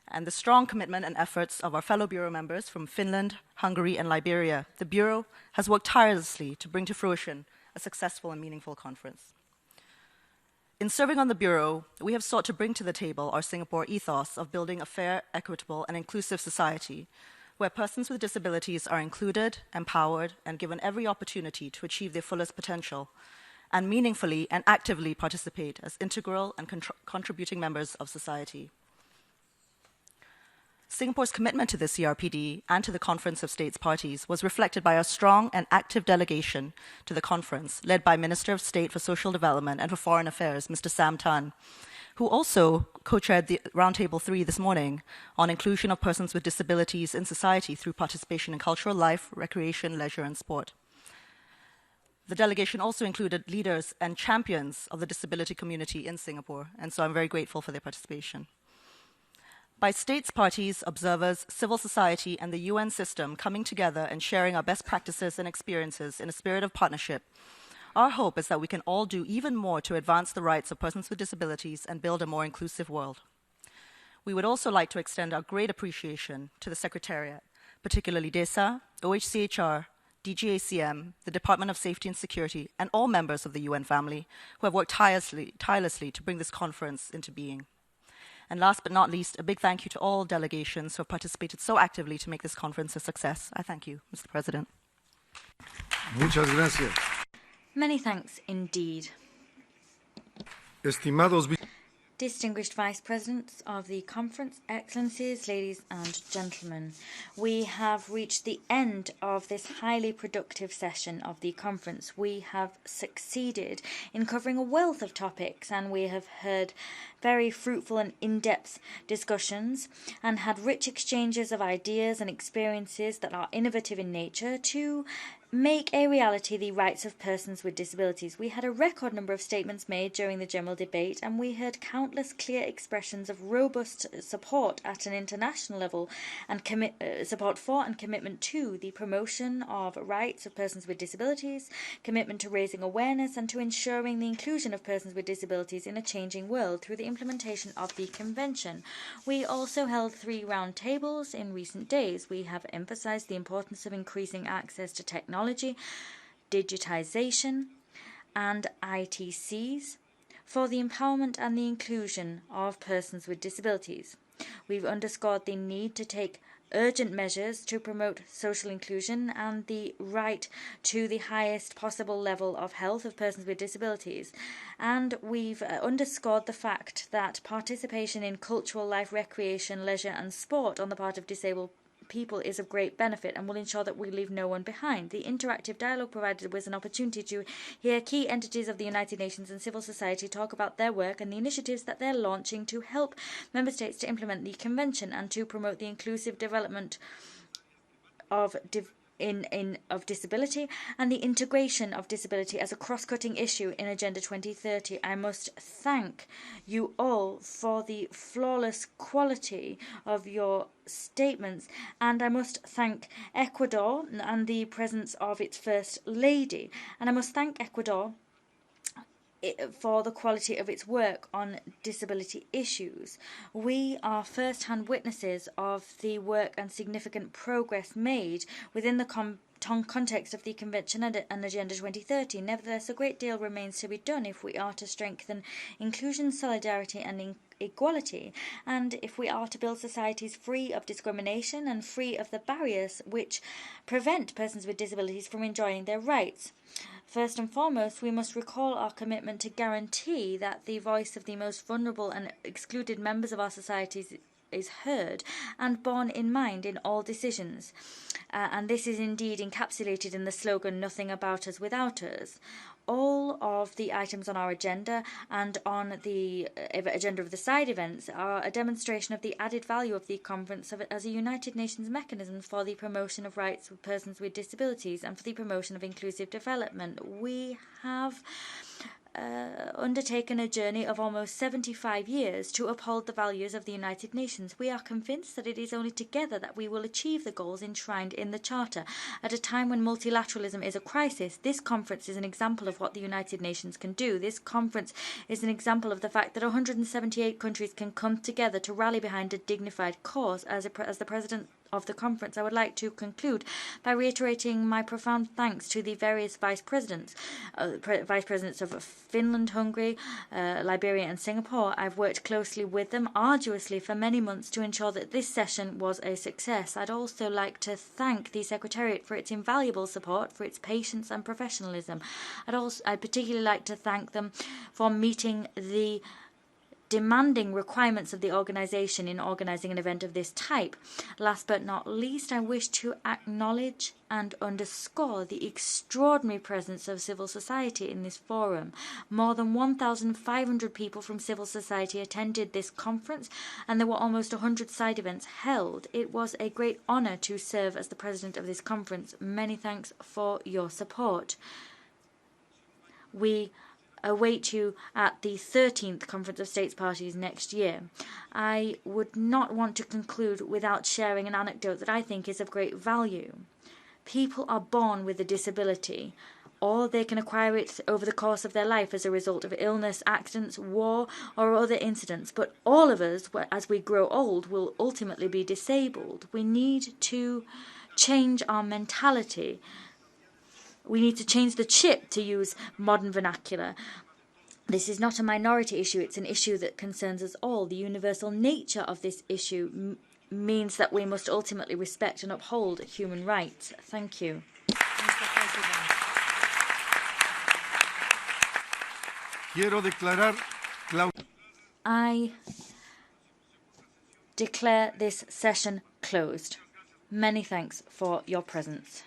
and the strong commitment and efforts of our fellow Bureau members from Finland, Hungary, and Liberia, the Bureau has worked tirelessly to bring to fruition a successful and meaningful conference. In serving on the Bureau, we have sought to bring to the table our Singapore ethos of building a fair, equitable, and inclusive society where persons with disabilities are included, empowered, and given every opportunity to achieve their fullest potential and meaningfully and actively participate as integral and contributing members of society. Singapore's commitment to the CRPD and to the Conference of States Parties was reflected by a strong and active delegation to the conference, led by Minister of State for Social Development and for Foreign Affairs, Mr. Sam Tan, who also co-chaired the Roundtable 3 this morning on inclusion of persons with disabilities in society through participation in cultural life, recreation, leisure, and sport. The delegation also included leaders and champions of the disability community in Singapore, and so I'm very grateful for their participation. By states parties, observers, civil society, and the UN system coming together and sharing our best practices and experiences in a spirit of partnership, our hope is that we can all do even more to advance the rights of persons with disabilities and build a more inclusive world. We would also like to extend our great appreciation to the Secretariat, particularly DESA, OHCHR, DGACM, the Department of Safety and Security, and all members of the UN family who have worked tirelessly to bring this conference into being. And last but not least, a big thank you to all delegations who have participated so actively to make this conference a success. I thank you, Mr. President. Muchas gracias. Many thanks indeed. Estimados Distinguished Vice Presidents of the Conference, Excellencies, ladies and gentlemen, we have reached the end of this highly productive session of the conference. We have succeeded in covering a wealth of topics, and we have heard very fruitful and in-depth discussions and had rich exchanges of ideas and experiences that are innovative in nature to make a reality the rights of persons with disabilities. We had a record number of statements made during the general debate, and we heard countless clear expressions of robust support at an international level and support for and commitment to the promotion of rights of persons with disabilities, commitment to raising awareness and to ensuring the inclusion of persons with disabilities in a changing world through the implementation of the Convention. We also held 3 round tables in recent days. We have emphasized the importance of increasing access to technology, digitization, and ITCs for the empowerment and the inclusion of persons with disabilities. We've underscored the need to take urgent measures to promote social inclusion and the right to the highest possible level of health of persons with disabilities. And we've underscored the fact that participation in cultural life, recreation, leisure and sport on the part of disabled people is of great benefit and will ensure that we leave no one behind. The interactive dialogue provided was an opportunity to hear key entities of the United Nations and civil society talk about their work and the initiatives that they're launching to help member states to implement the Convention and to promote the inclusive development of of disability and the integration of disability as a cross-cutting issue in Agenda 2030. I must thank you all for the flawless quality of your statements, and I must thank Ecuador and the presence of its First Lady, and I must thank Ecuador for the quality of its work on disability issues. We are first-hand witnesses of the work and significant progress made within the context of the Convention and Agenda 2030. Nevertheless, a great deal remains to be done if we are to strengthen inclusion, solidarity and equality, and if we are to build societies free of discrimination and free of the barriers which prevent persons with disabilities from enjoying their rights. First and foremost, we must recall our commitment to guarantee that the voice of the most vulnerable and excluded members of our societies is heard and borne in mind in all decisions. And this is indeed encapsulated in the slogan, "Nothing about us without us." All of the items on our agenda and on the agenda of the side events are a demonstration of the added value of the conference as a United Nations mechanism for the promotion of rights of persons with disabilities and for the promotion of inclusive development. We have undertaken a journey of almost 75 years to uphold the values of the United Nations. We are convinced that it is only together that we will achieve the goals enshrined in the Charter. At a time when multilateralism is a crisis, this conference is an example of what the United Nations can do. This conference is an example of the fact that 178 countries can come together to rally behind a dignified cause. As the President of the conference, I would like to conclude by reiterating my profound thanks to the various vice presidents of Finland, Hungary, Liberia and Singapore. I've worked closely with them arduously for many months to ensure that this session was a success. I'd also like to thank the Secretariat for its invaluable support, for its patience and professionalism. I'd particularly like to thank them for meeting the demanding requirements of the organisation in organising an event of this type. Last but not least, I wish to acknowledge and underscore the extraordinary presence of civil society in this forum. More than 1,500 people from civil society attended this conference, and there were almost 100 side events held. It was a great honour to serve as the president of this conference. Many thanks for your support. We await you at the 13th Conference of States Parties next year. I would not want to conclude without sharing an anecdote that I think is of great value. People are born with a disability, or they can acquire it over the course of their life as a result of illness, accidents, war, or other incidents. But all of us, as we grow old, will ultimately be disabled. We need to change our mentality. We need to change the chip, to use modern vernacular. This is not a minority issue, it's an issue that concerns us all. The universal nature of this issue means that we must ultimately respect and uphold human rights. Thank you. I declare this session closed. Many thanks for your presence.